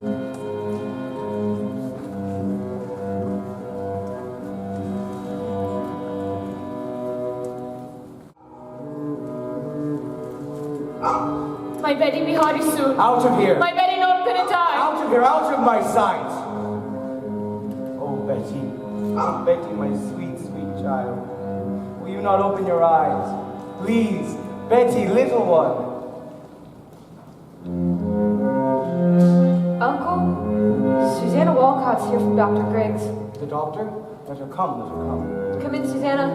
My Betty be hardy soon. Out of here! My Betty not gonna die. Out of here! Out of my sight! Oh, Betty. Betty, my sweet, sweet child. Will you not open your eyes? Please, Betty, little one. Uncle, Susanna Walcott's here from Dr. Griggs. The doctor? Let her come, let her come. Come in, Susanna.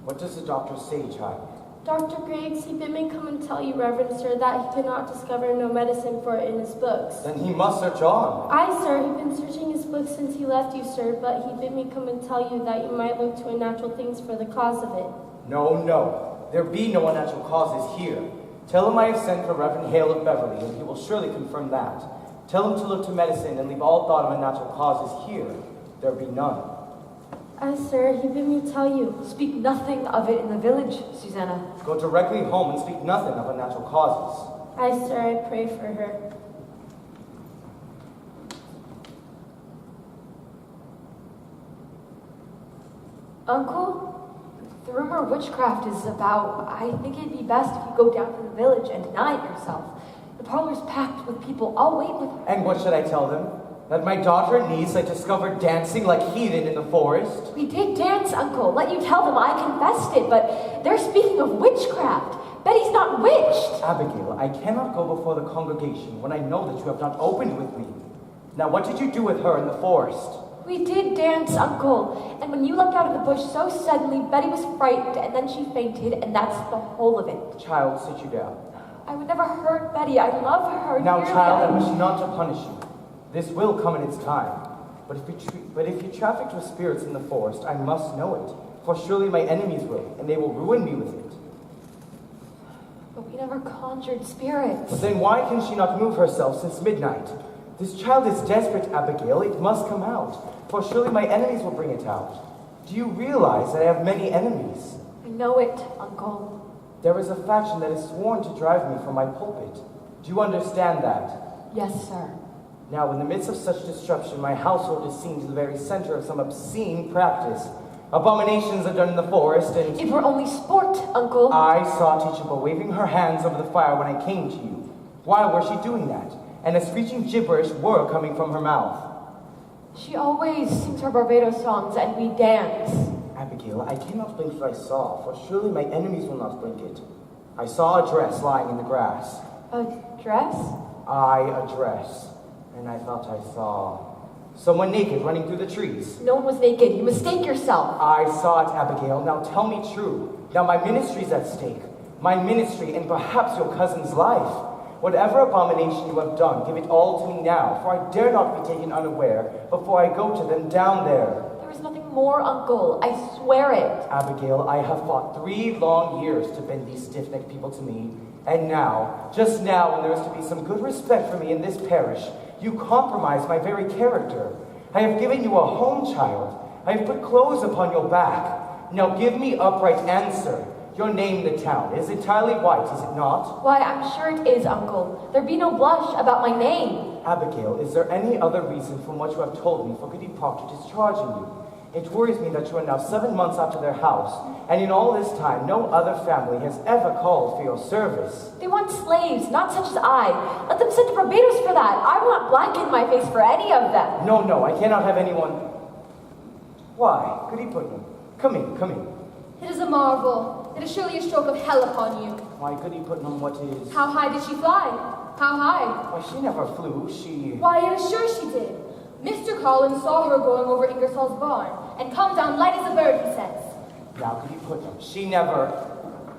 What does the doctor say, child? Dr. Griggs, he bid me come and tell you, Reverend Sir, that he could not discover no medicine for it in his books. Then he must search on. Aye, sir, he's been searching his books since he left you, sir, but he bid me come and tell you that you might look to unnatural things for the cause of it. No, no. There be no unnatural causes here. Tell him I have sent for Reverend Hale of Beverly, and he will surely confirm that. Tell him to look to medicine and leave all thought of unnatural causes here. There be none. Aye, sir, he bid me tell you. Speak nothing of it in the village, Susanna. Go directly home and speak nothing of unnatural causes. Aye, sir, I pray for her. Uncle, the rumor of witchcraft is about. I think it'd be best if you go down to the village and deny it yourself. The parlor's packed with people. I'll wait with her. And what should I tell them? That my daughter and niece I discovered dancing like heathen in the forest? We did dance, Uncle. Let you tell them I confessed it, but they're speaking of witchcraft. Betty's not witched. Abigail, I cannot go before the congregation when I know that you have not opened with me. Now, what did you do with her in the forest? We did dance, Uncle. And when you leapt out of the bush so suddenly, Betty was frightened, and then she fainted, and that's the whole of it. Child, sit you down. I would never hurt Betty. I love her. Now, dearly. child, I wish not to punish you. This will come in its time. But if you trafficked with spirits in the forest, I must know it. For surely my enemies will, and they will ruin me with it. But we never conjured spirits. But then why can she not move herself since midnight? This child is desperate, Abigail. It must come out. For surely my enemies will bring it out. Do you realize that I have many enemies? I know it, Uncle. There is a faction that is sworn to drive me from my pulpit. Do you understand that? Yes, sir. Now, in the midst of such disruption, my household is seen to the very center of some obscene practice. Abominations are done in the forest, and... It were only sport, Uncle. I saw Teachable waving her hands over the fire when I came to you. Why was she doing that? And a screeching gibberish were coming from her mouth. She always sings her Barbados songs, and we dance. Abigail, I cannot blink what I saw, for surely my enemies will not blink it. I saw a dress lying in the grass. A dress? A dress. And I thought I saw someone naked running through the trees. No one was naked. You mistake yourself. I saw it, Abigail. Now tell me true. Now my ministry's at stake. My ministry and perhaps your cousin's life. Whatever abomination you have done, give it all to me now, for I dare not be taken unaware before I go to them down there. There is nothing more, Uncle. I swear it. Abigail, I have fought 3 long years to bend these stiff-necked people to me. And now, just now, when there is to be some good respect for me in this parish, you compromise my very character. I have given you a home, child. I have put clothes upon your back. Now give me upright answer. Your name in the town is entirely white, is it not? Why, I'm sure it is, Uncle. There be no blush about my name. Abigail, is there any other reason from what you have told me for Goody Proctor discharging you? It worries me that you are now 7 months after their house, and in all this time no other family has ever called for your service. They want slaves, not such as I. Let them send to Barbados for that. I will not blacken my face for any of them. No, no, I cannot have anyone... Why, Goody Putnam, come in, come in. It is a marvel. It is surely a stroke of hell upon you. Why, Goody Putnam, what is... How high did she fly? How high? Why, she never flew, she... Why, I am sure she did. Mr. Collins saw her going over Ingersoll's barn, and come down light as a bird, he says. Now, Goody Putnam, she never...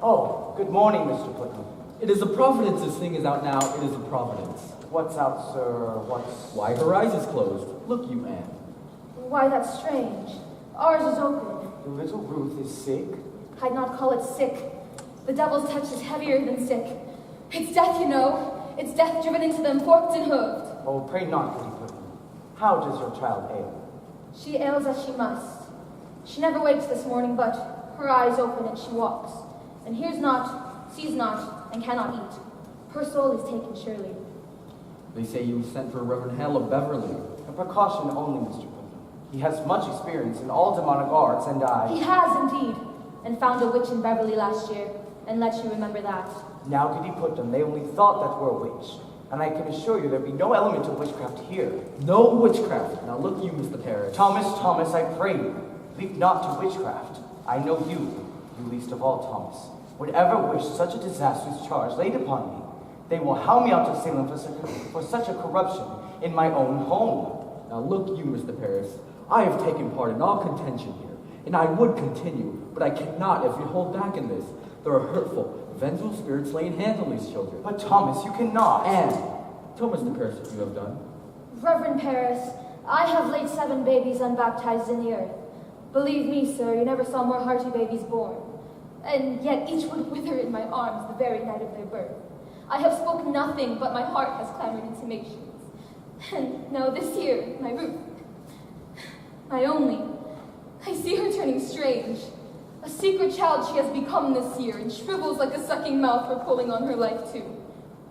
Oh, good morning, Mr. Putnam. It is a providence this thing is out now. It is a providence. What's out, sir? What's... Why, her eyes is closed. Look, you, Anne. Why, that's strange. Ours is open. The little Ruth is sick? I'd not call it sick. The devil's touch is heavier than sick. It's death, you know. It's death driven into them, forked and hooved. Oh, pray not, Goody Putnam. How does your child ail? She ails as she must. She never wakes this morning, but her eyes open and she walks, and hears not, sees not, and cannot eat. Her soul is taken, surely. They say you sent for Reverend Hale of Beverly. A precaution only, Mr. Putnam. He has much experience in all demonic arts, and He has indeed, and found a witch in Beverly last year, and let you remember that. Now Goody Putnam, they only thought that we're a witch. And I can assure you there'd be no element of witchcraft here. No witchcraft. Now look you, Mr. Parrish. Thomas, I pray you, leap not to witchcraft. I know you least of all, Thomas, would ever wish such a disastrous charge laid upon me. They will hound me out of Salem for such a corruption in my own home. Now look you, Mr. Parrish. I have taken part in all contention here, and I would continue, but I cannot if you hold back in this. There are hurtful, vengeful spirits laying hands on these children. But Thomas, you cannot. And tell Mr. Parrish what you have done. Reverend Paris, I have laid 7 babies unbaptized in the earth. Believe me, sir, you never saw more hearty babies born. And yet each would wither in my arms the very night of their birth. I have spoken nothing, but my heart has clamored intimations. And now this year, my Ruth, my only, I see her turning strange. A secret child she has become this year, and shrivels like a sucking mouth for pulling on her life too.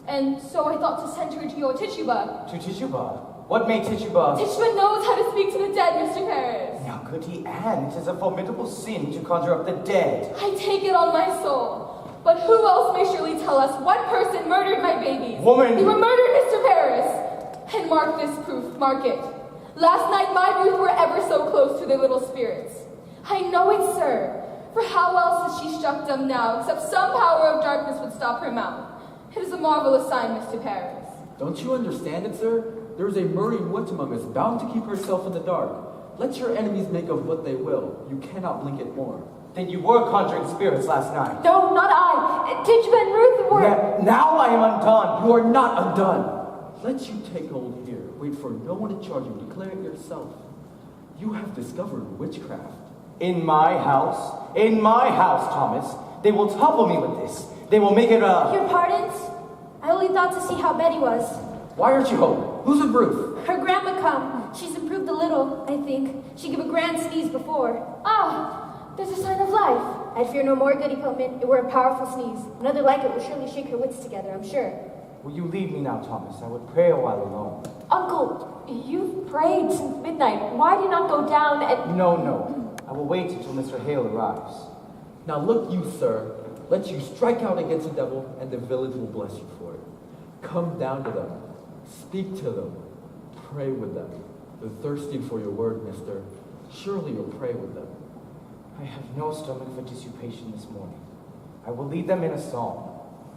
And so I thought to send her to your Tituba. To Tituba? What made Tituba? Tituba knows how to speak to the dead, Mr. Paris. Now, Goody Anne, it is a formidable sin to conjure up the dead. I take it on my soul. But who else may surely tell us what person murdered my babies? Woman! You were murdered, Mr. Paris! And mark this proof, mark it. Last night my Ruth were ever so close to their little spirits. I know it, sir. For how else has she struck them now, except some power of darkness would stop her mouth? It is a marvelous sign, Mr. Paris. Don't you understand it, sir? There is a murmuring witch among us, bound to keep herself in the dark. Let your enemies make of what they will. You cannot blink it more. Then you were conjuring spirits last night. No, not I. Tituba and Ruth were... Now I am undone. You are not undone. Let you take hold here. Wait for no one to charge you. Declare it yourself. You have discovered witchcraft. In my house? In my house, Thomas. They will topple me with this. They will make it a... Your pardons? I only thought to see how Betty was. Why aren't you home? Who's with Ruth? Her grandma come. She's improved a little, I think. She gave a grand sneeze before. Ah, there's a sign of life. I'd fear no more, Goody Putnam. It were a powerful sneeze. Another like it will surely shake her wits together, I'm sure. Will you leave me now, Thomas? I would pray a while alone. Uncle, you've prayed since midnight. Why do you not go down and... No. I will wait until Mr. Hale arrives. Now look you, sir. Let you strike out against the devil, and the village will bless you for it. Come down to them. Speak to them. Pray with them. They're thirsting for your word, mister. Surely you'll pray with them. I have no stomach for dissipation this morning. I will lead them in a song.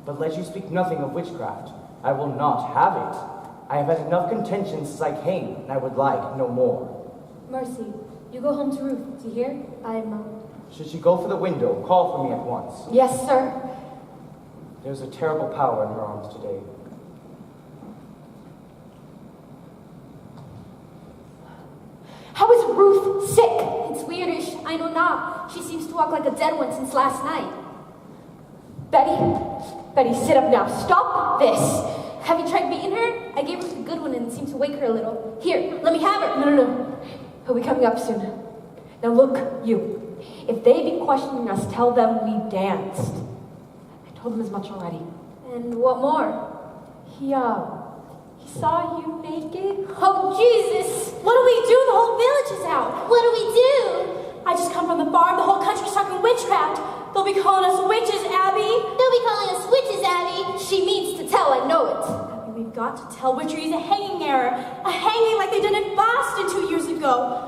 But let you speak nothing of witchcraft. I will not have it. I have had enough contention since I came, and I would like no more. Mercy, you go home to Ruth, do you hear? Should she go for the window, call for me at once. Yes, sir. There's a terrible power in her arms today. How is Ruth sick? It's weirdish, I know not. She seems to walk like a dead one since last night. Betty, sit up now. Stop this. Have you tried beating her? I gave her the good one and it seemed to wake her a little. Here, let me have her. No. He'll be coming up soon. Now look, you. If they be questioning us, tell them we danced. I told them as much already. And what more? He saw you naked. Oh, Jesus! What do we do? The whole village is out. What do we do? I just come from the farm. The whole country's talking witchcraft. They'll be calling us witches, Abby. They'll be calling us witches, Abby. She means to tell, I know it. Abby, we've got to tell witchery's a hanging error. A hanging like they did in Boston 2 years ago.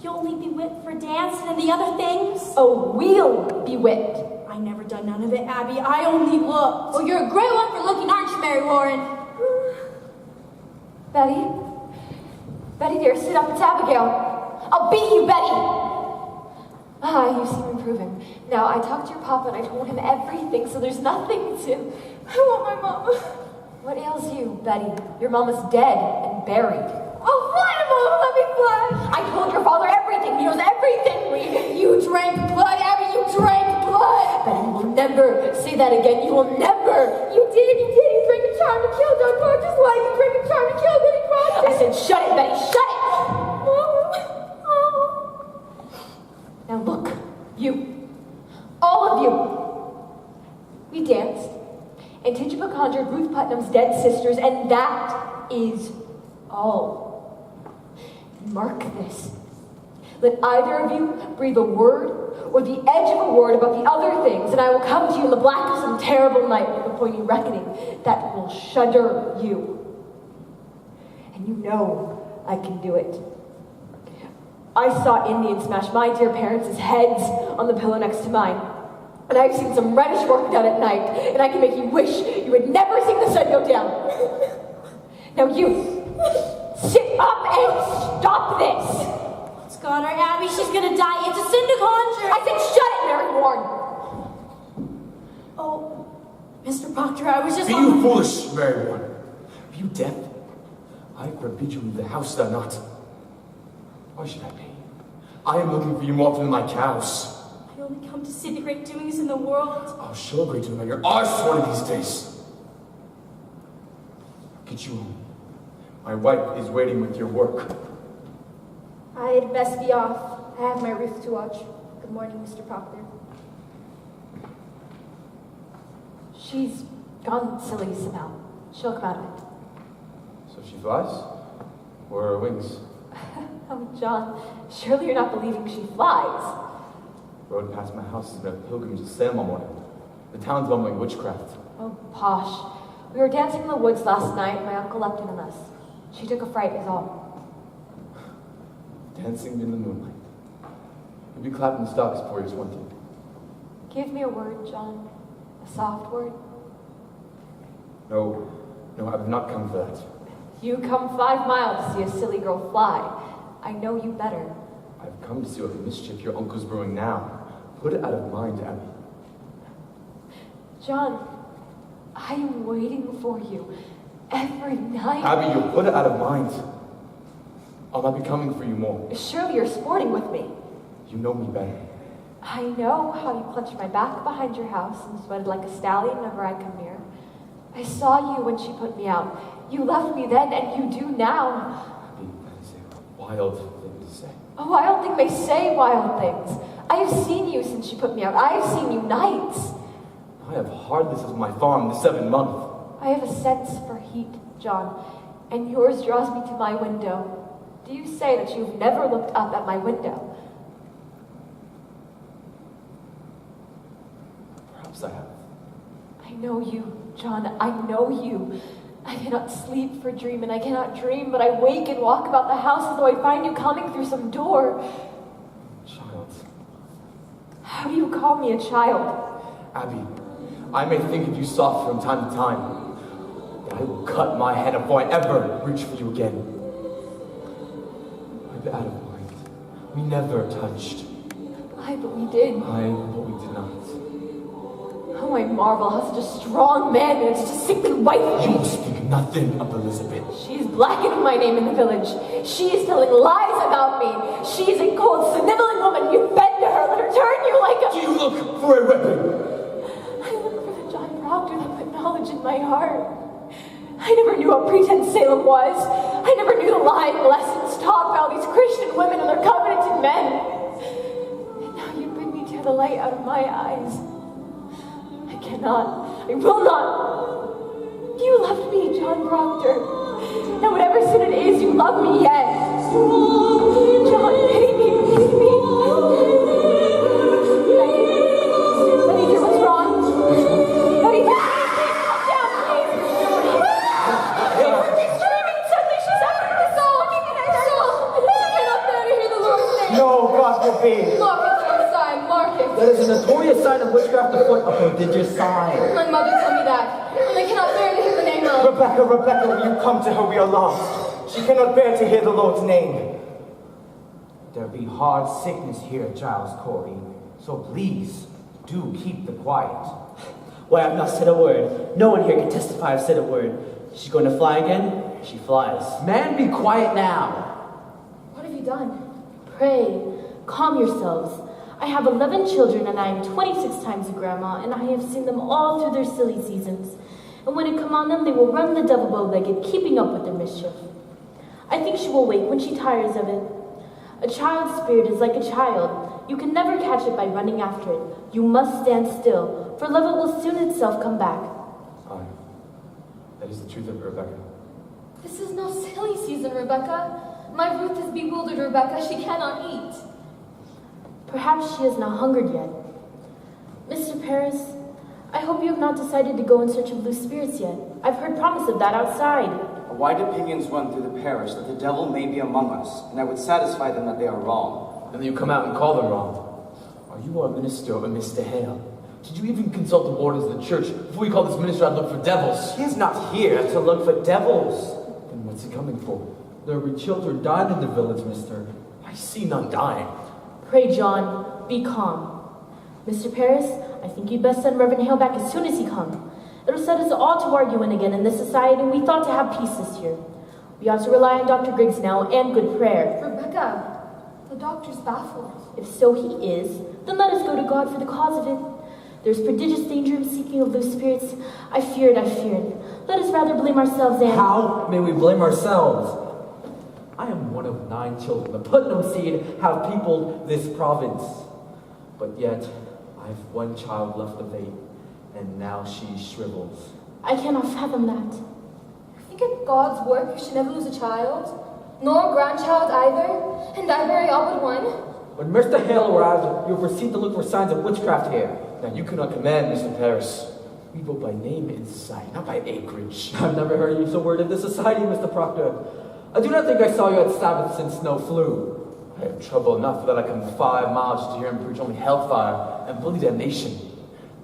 You'll only be whipped for dancing and the other things. Oh, we'll be whipped. I never done none of it, Abby. I only looked. Well, you're a great one for looking, aren't you, Mary Warren? Betty dear, sit up. It's Abigail. I'll beat you, Betty. You seem improving. Now, I talked to your papa and I told him everything, so there's nothing to... I want my mama. What ails you, Betty? Your mama's dead and buried. Oh, fine, Mama, let me fly. I told your father everything. He knows everything. You drank blood, Abby, you drank blood. Betty, you will never say that again. You will never. You did. You drank a charm to kill Don Rogers' wife. You drank a charm to kill Betty Crompton. I said, shut it, Betty, shut it. Now look, you, all of you, we danced, And Tituba conjured Ruth Putnam's dead sisters, and that is all. Mark this. Let either of you breathe a word or the edge of a word about the other things, and I will come to you in the black of some terrible night with a poignant reckoning that will shudder you. And you know I can do it. I saw Indians smash my dear parents' heads on the pillow next to mine. And I've seen some reddish work done at night, and I can make you wish you had never seen the sun go down. Now you, sit up and stop this. It's got her, Abby. She's gonna die. It's a sin to conjure. I said shut it, Mary Warren. Oh, Mr. Proctor, I was just... Be you foolish, Mary Warren? Are you deaf? I forbid you leave the house, thou not. Why should I be? I am looking for you more often than my cows. I only come to see the great doings in the world. I'll show a great doing on your arse one of these days. Get you home. My wife is waiting with your work. I'd best be off. I have my Ruth to watch. Good morning, Mr. Proctor. She's gone silly somehow. She'll come out of it. So she flies? Where are her wings? Oh, John, surely you're not believing she flies. Rode past my house has been a pilgrimage to Salem all morning. The town's bumbling witchcraft. Oh, posh. We were dancing in the woods last night. My uncle leapt in on us. She took a fright is all. Dancing in the moonlight. You'll be clapping the stocks before you're 20. Give me a word, John. A soft word. No, I've not come for that. You come 5 miles to see a silly girl fly. I know you better. I've come to see what mischief your uncle's brewing now. Put it out of mind, Abby. John, I am waiting for you every night. Abby, you'll put it out of mind. I'll not be coming for you more. Surely you're sporting with me. You know me better. I know how you clenched my back behind your house and sweated like a stallion whenever I come near. I saw you when she put me out. You left me then, and you do now. Abby, that is a wild thing to say. A wild thing may say wild things. I have seen you since she put me out. I have seen you nights. I have hardly since my farm this 7th month. I have a sense for heat, John, and yours draws me to my window. Do you say that you've never looked up at my window? Perhaps I have. I know you, John, I know you. I cannot sleep for dream, and I cannot dream, but I wake and walk about the house as though I find you coming through some door. Child. How do you call me a child? Abby, I may think of you soft from time to time, but I will cut my head before I ever reach for you again. I've been out of mind. We never touched. Aye, but we did. Aye, but we did not. Oh, I marvel how such a strong man managed to simply wife You me. will speak nothing of Elizabeth. She is blackening my name in the village. She is telling lies about me. She is a cold, sniveling woman. You bend to her, let her turn you like a... Do you look for a weapon? I look for the John Proctor that put knowledge in my heart. I never knew what pretense Salem was. I never knew the lying lessons taught by all these Christian women and their covenanted men. And now you bid me tear the light out of my eyes. I cannot. I will not. You loved me, John Proctor. And whatever sin it is, you love me yet. John, pity me, pity me. Betty, dear, what's wrong? Betty, dear, please calm down, please. She's screaming suddenly. She's after the soul. She cannot bear to hear the Lord's name. No, God forbid. Mark it, Josiah, mark it. That is a notorious sign of witchcraft afoot, a prodigious sign. My mother told me that. And I cannot bear to hear the name of... Rebecca, will you come to her? We are lost. She cannot bear to hear the Lord's name. There be hard sickness here, Giles Corey, so please do keep the quiet. Why, I've not said a word. No one here can testify I've said a word. She's going to fly again? She flies. Man, be quiet now. What have you done? Pray, calm yourselves. I have 11 children and I am 26 times a grandma, and I have seen them all through their silly seasons. And when it come on them, they will run the double bow-legged, keeping up with their mischief. I think she will wake when she tires of it. A child's spirit is like a child. You can never catch it by running after it. You must stand still, for love it will soon itself come back. Aye, That is the truth of it, Rebecca. This is no silly season, Rebecca. My Ruth is bewildered, Rebecca. She cannot eat. Perhaps she has not hungered yet. Mr. Paris, I hope you have not decided to go in search of loose spirits yet. I've heard promise of that outside. A wide opinions run through the parish that the devil may be among us, and I would satisfy them that they are wrong. And then you come out and call them wrong. Are you our minister or Mr. Hale? Did you even consult the wardens of the church before you called this minister out to look for devils? He is not here to look for devils. Then what's he coming for? There will be children dying in the village, mister. I see none dying. Pray, John, be calm. Mr. Paris, I think you'd best send Reverend Hale back as soon as he comes. It'll set us all to arguing again in this society, and we thought to have peace this year. We ought to rely on Dr. Griggs now and good prayer. Rebecca, the doctor's baffled. If so he is, then let us go to God for the cause of it. There's prodigious danger in seeking of loose spirits. I fear it. Let us rather blame ourselves and... How may we blame ourselves? I am one of 9 children. The Putnam seed have peopled this province. But yet, I have 1 child left of 8, and now she shrivels. I cannot fathom that. You think it God's work you should never lose a child? Nor a grandchild either? And I bury all but one? When Mr. Hale arrives, you'll proceed to look for signs of witchcraft here. Now you cannot command, Mr. Paris. We vote by name in society, not by acreage. I've never heard you use a word in this society, Mr. Proctor. I do not think I saw you at Sabbath since snow flew. I have trouble enough that I come 5 miles to hear him preach only hellfire and bloody damnation.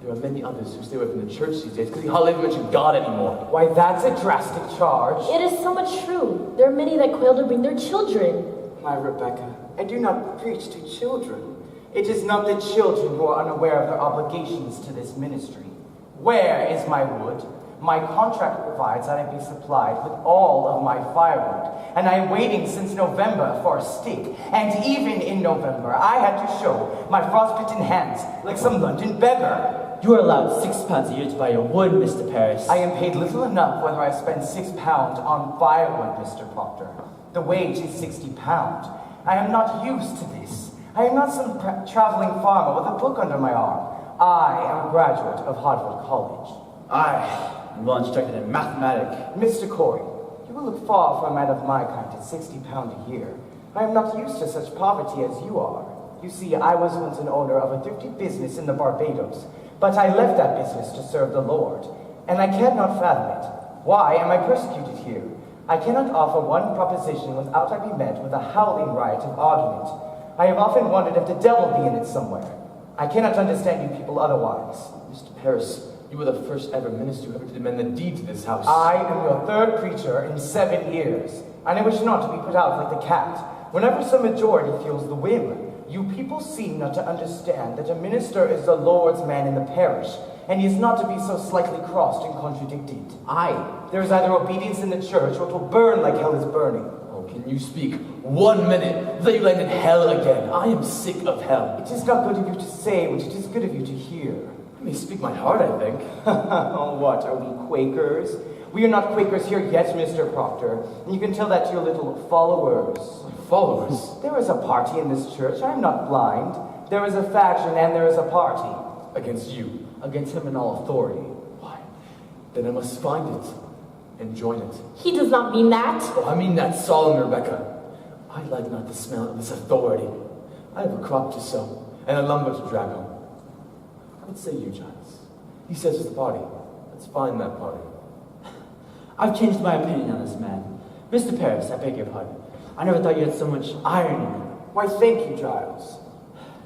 There are many others who stay away from the church these days because he hardly ever mentions God anymore. Why, that's a drastic charge. It is so much true. There are many that quail to bring their children. My Rebecca, I do not preach to children. It is not the children who are unaware of their obligations to this ministry. Where is my wood? My contract provides that I be supplied with all of my firewood, and I am waiting since November for a stick. And even in November, I had to show my frostbitten hands like some London beggar. You are allowed £6 a year to buy your wood, Mr. Paris. I am paid little enough whether I spend £6 on firewood, Mr. Proctor. The wage is £60. I am not used to this. I am not some traveling farmer with a book under my arm. I am a graduate of Harvard College. I'm well instructed in mathematics. Mr. Corey, you will look far for a man of my kind at £60 a year. I am not used to such poverty as you are. You see, I was once an owner of a thrifty business in the Barbados, but I left that business to serve the Lord, and I cannot fathom it. Why am I persecuted here? I cannot offer one proposition without I be met with a howling riot of argument. I have often wondered if the devil be in it somewhere. I cannot understand you people otherwise. Mr. Paris, you were the first ever minister who ever did amend the deed to this house. I am your 3rd preacher in 7 years, and I wish not to be put out like the cat. Whenever some majority feels the whim, you people seem not to understand that a minister is the Lord's man in the parish, and he is not to be so slightly crossed and contradicted. There is either obedience in the church, or it will burn like hell is burning. Oh, can you speak 1 minute that you land in hell again? I am sick of hell. It is not good of you to say what it is good of you to hear. I may speak my heart, I think. Oh, what, are we Quakers? We are not Quakers here yet, Mr. Proctor, and you can tell that to your little followers. Followers? There is a party in this church. I am not blind. There is a faction and there is a party. Against you? Against him in all authority. Why? Then I must find it and join it. He does not mean that. Oh, I mean that solemn, Rebecca. I like not the smell of this authority. I have a crop to sow and a lumber to drag home. What say you, Giles? He says it's the party. Let's find that party. I've changed my opinion on this man. Mr. Paris, I beg your pardon. I never thought you had so much iron in you. Why, thank you, Giles.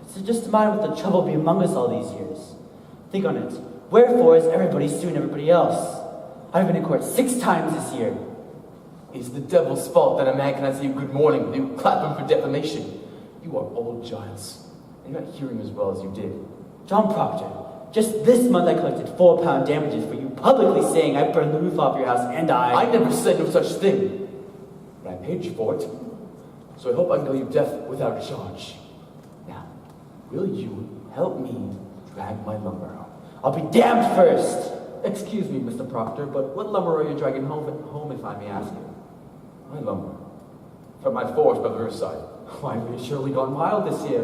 So just imagine what the trouble be among us all these years. Think on it. Wherefore is everybody suing everybody else? I've been in court 6 times this year. It's the devil's fault that a man cannot say good morning when you clap him for defamation. You are old, Giles, and you're not hearing as well as you did. John Proctor, just this month I collected £4 damages for you publicly saying I burned the roof off your house, and I never said no such thing. But I paid you for it. So I hope I can go you deaf without a charge. Now, will you help me drag my lumber home? I'll be damned first. Excuse me, Mr. Proctor, but what lumber are you dragging home if I may ask you? My lumber. From my forest by the riverside. Why, we've surely gone wild this year.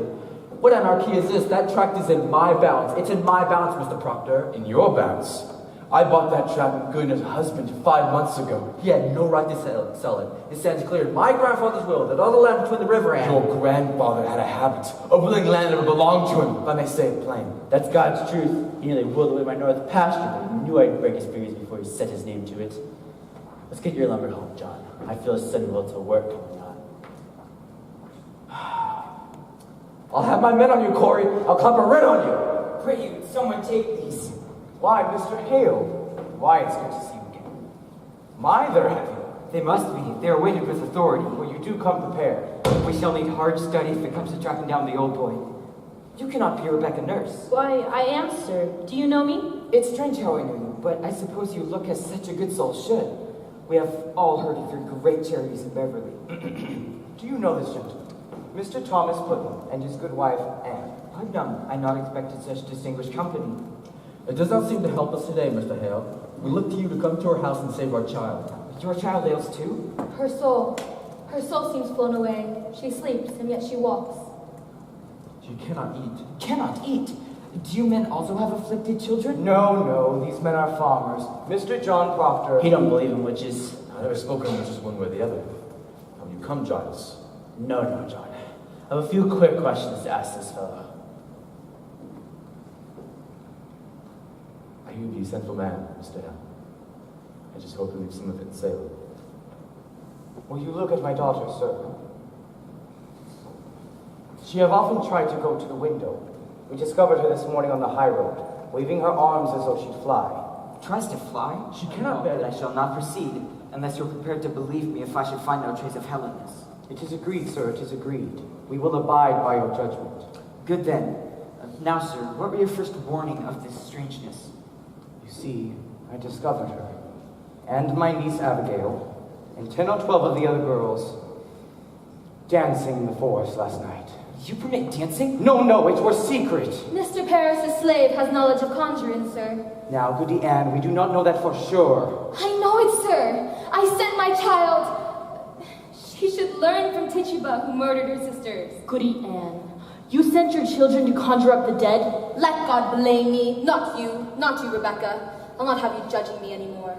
What anarchy is this? That tract is in my bounds. It's in my bounds, Mr. Proctor. In your bounds? I bought that trap and Goodness husband 5 months ago. He had no right to sell it. It stands clear in my grandfather's will that all the land between the river and... Your grandfather had a habit of willing land that belonged to him, if I may say it plain. That's God's truth. He nearly whirled away my north pasture, but he knew I'd break his fingers before he set his name to it. Let's get your lumber home, John. I feel a sudden will to work coming on. I'll have my men on you, Corey. I'll clap a writ on you. Pray you, someone take these. Why, Mr. Hale? Why, it's good to see you again. My, they're heavy. They must be. They are weighted with authority. Well, you do come prepared. We shall need hard study if it comes to tracking down the old boy. You cannot be Rebecca Nurse. Why, I am, sir. Do you know me? It's strange how I knew you, but I suppose you look as such a good soul should. We have all heard of your great charities in Beverly. Do you know this gentleman? Mr. Thomas Putnam and his good wife, Anne. Putnam, I not expected such distinguished company. It does not seem to help us today, Mr. Hale. We look to you to come to our house and save our child. Your child ails too? Her soul seems flown away. She sleeps, and yet she walks. She cannot eat. Cannot eat? Do you men also have afflicted children? No, these men are farmers. Mr. John Proctor. He don't believe in witches. I never spoken of witches one way or the other. How you come, Giles? No, John. I have a few quick questions to ask this fellow. I hear you be a sinful man, Mr. Hale. I just hope you leave some of it in Salem. Will you look at my daughter, sir? She have often tried to go to the window. We discovered her this morning on the high road, waving her arms as though she'd fly. Tries to fly? She cannot bear I shall not proceed unless you're prepared to believe me if I should find no trace of Helenness. It is agreed, sir, it is agreed. We will abide by your judgment. Good then. Now, sir, what were your first warning of this strangeness? You see, I discovered her, and my niece Abigail, and 10 or 12 of the other girls, dancing in the forest last night. You permit dancing? No, it was secret. Mr. Paris's slave has knowledge of conjuring, sir. Now, Goody Anne, we do not know that for sure. I know it, sir. I sent my child. She should learn from Tituba, who murdered her sisters. Goody Anne, you sent your children to conjure up the dead? Let God blame me, not you, Rebecca. I'll not have you judging me anymore.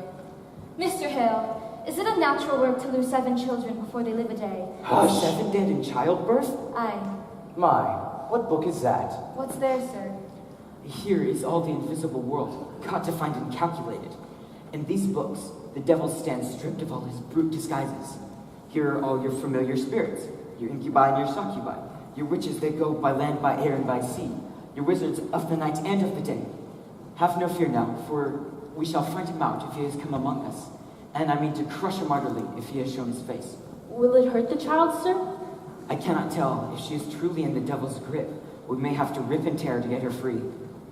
Mr. Hale, is it a natural work to lose 7 children before they live a day? Hush. 7 dead in childbirth? Aye. My, what book is that? What's there, sir? Here is all the invisible world, got to find and calculated. In these books, the devil stands stripped of all his brute disguises. Here are all your familiar spirits, your incubi and your succubi, your witches that go by land, by air, and by sea, your wizards of the night and of the day. Have no fear now, for we shall find him out if he has come among us, and I mean to crush him utterly if he has shown his face. Will it hurt the child, sir? I cannot tell. If she is truly in the devil's grip, we may have to rip and tear to get her free.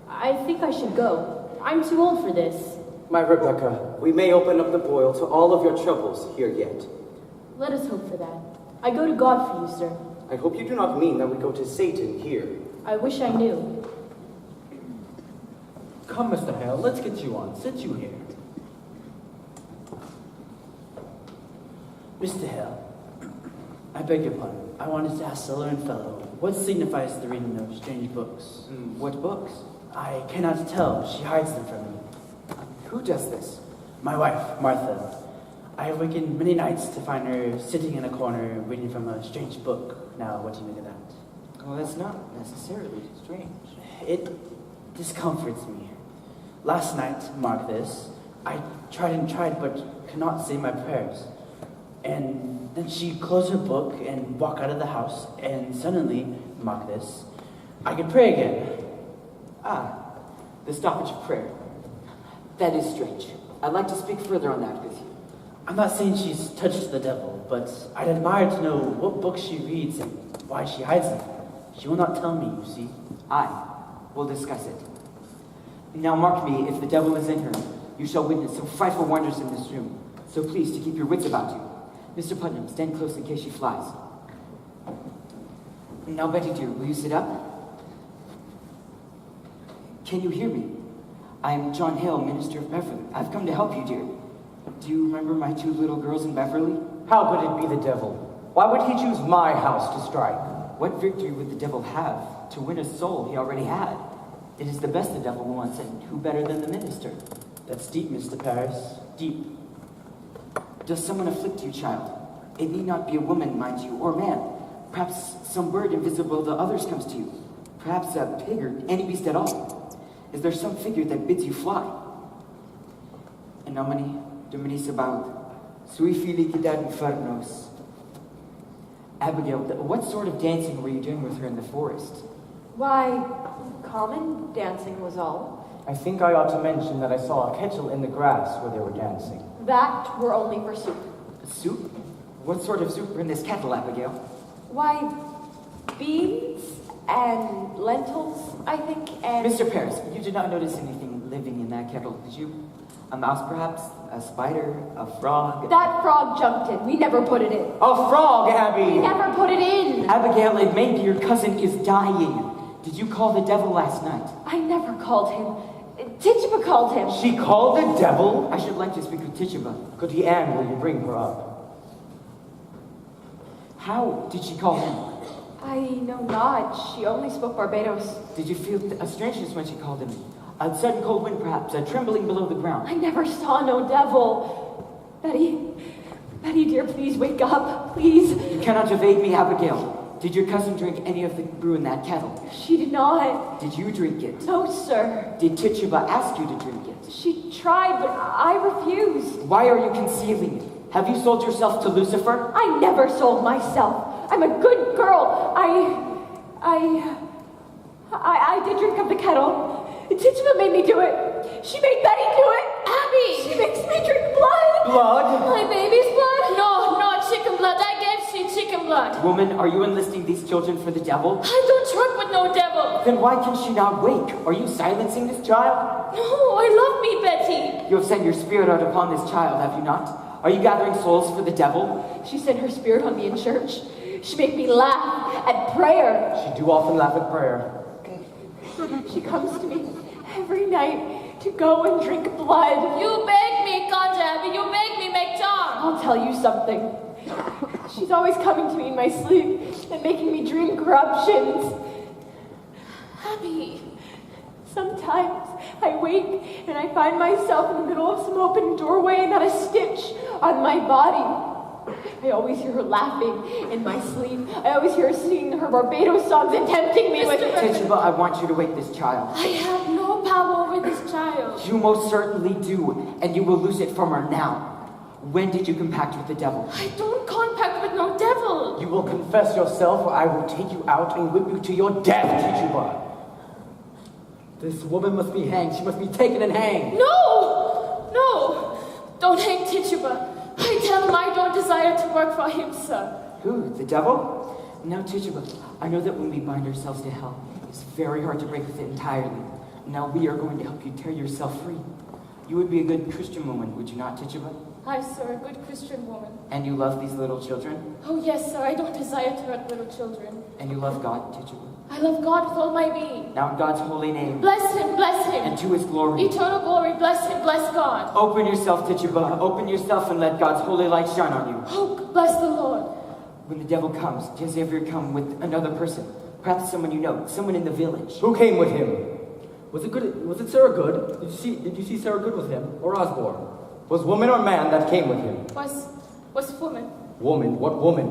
I think I should go. I'm too old for this. My Rebecca, we may open up the boil to all of your troubles here yet. Let us hope for that. I go to God for you, sir. I hope you do not mean that we go to Satan here. I wish I knew. Come, Mr. Hale, let's get you on. Sit you here. Mr. Hale, I beg your pardon. I wanted to ask the learned fellow, what signifies the reading of strange books? What books? I cannot tell. She hides them from me. Who does this? My wife, Martha. I have wakened many nights to find her sitting in a corner reading from a strange book. Now, what do you make of that? Well, that's not necessarily strange. It discomforts me. Last night, mark this, I tried but could not say my prayers. And then she closed her book and walked out of the house, and suddenly, mark this, I could pray again. Ah, the stoppage of prayer. That is strange. I'd like to speak further on that with you. I'm not saying she's touched the devil, but I'd admire to know what books she reads and why she hides them. She will not tell me, you see. Aye, we'll discuss it. Now mark me, if the devil is in her, you shall witness some frightful wonders in this room. So please to keep your wits about you. Mr. Putnam, stand close in case she flies. Now, Betty dear, will you sit up? Can you hear me? I'm John Hale, minister of Beverly. I've come to help you, dear. Do you remember my 2 little girls in Beverly? How could it be the devil? Why would he choose my house to strike? What victory would the devil have? To win a soul he already had. It is the best the devil wants, and who better than the minister? That's deep, Mr. Paris. Deep. Does someone afflict you, child? It need not be a woman, mind you, or man. Perhaps some bird invisible to others comes to you. Perhaps a pig or any beast at all. Is there some figure that bids you fly? In nomine Domini Sabaoth, sui felicitat infernos. Abigail, what sort of dancing were you doing with her in the forest? Why, common dancing was all. I think I ought to mention that I saw a kettle in the grass where they were dancing. That were only for soup. Soup? What sort of soup were in this kettle, Abigail? Why, beans and lentils, I think, and... Mr. Paris, you did not notice anything living in that kettle, did you? A mouse, perhaps? A spider? A frog? That frog jumped in. We never put it in. A frog, Abby! We never put it in. Abigail, it may be your cousin is dying. Did you call the devil last night? I never called him. Tituba called him. She called the devil? I should like to speak with Tituba. Good Anne, will you bring her up? How did she call him? I know not. She only spoke Barbados. Did you feel a strangeness when she called him? A sudden cold wind, perhaps, a trembling below the ground? I never saw no devil. Betty dear, please wake up, please. You cannot evade me, Abigail. Did your cousin drink any of the brew in that kettle? She did not. Did you drink it? No, sir. Did Tituba ask you to drink it? She tried, but I refused. Why are you concealing it? Have you sold yourself to Lucifer? I never sold myself. I'm a good girl. I did drink of the kettle. Tituba made me do it. She made Betty do it. Abby! She makes me drink blood. Blood? My baby's blood? No, chicken blood. I gave you chicken blood. Woman, are you enlisting these children for the devil? I don't work with no devil. Then why can she not wake? Are you silencing this child? No, I love me, Betty. You have sent your spirit out upon this child, have you not? Are you gathering souls for the devil? She sent her spirit on me in church. She made me laugh at prayer. She do often laugh at prayer. She comes to me every night to go and drink blood. You beg me, can't Abby? You beg me, make John. I'll tell you something. She's always coming to me in my sleep and making me dream corruptions. Abby. Sometimes I wake and I find myself in the middle of some open doorway and not a stitch on my body. I always hear her laughing in my sleep. I always hear her singing her Barbados songs and tempting me with... Tituba, I want you to wake this child. I have no power over this child. You most certainly do, and you will lose it from her now. When did you compact with the devil? I don't compact with no devil. You will confess yourself, or I will take you out and whip you to your death, Tituba. This woman must be hanged. She must be taken and hanged. No! Don't hang Tituba. I tell him I don't desire to work for him, sir. Who? The devil? Now, Tituba, I know that when we bind ourselves to hell, it's very hard to break with it entirely. Now we are going to help you tear yourself free. You would be a good Christian woman, would you not, Tituba? I, sir, a good Christian woman. And you love these little children? Oh, yes, sir, I don't desire to hurt little children. And you love God, Tituba? I love God with all my being. Now in God's holy name. Bless him, bless him. And to his glory. Eternal glory, bless him, bless God. Open yourself, Tituba. Open yourself and let God's holy light shine on you. Oh, bless the Lord. When the devil comes, does he ever come with another person? Perhaps someone you know, someone in the village. Who came with him? Was it Sarah Good? Did you see Sarah Good with him? Or Osborne? Was woman or man that came with him? Was woman. Woman? What woman?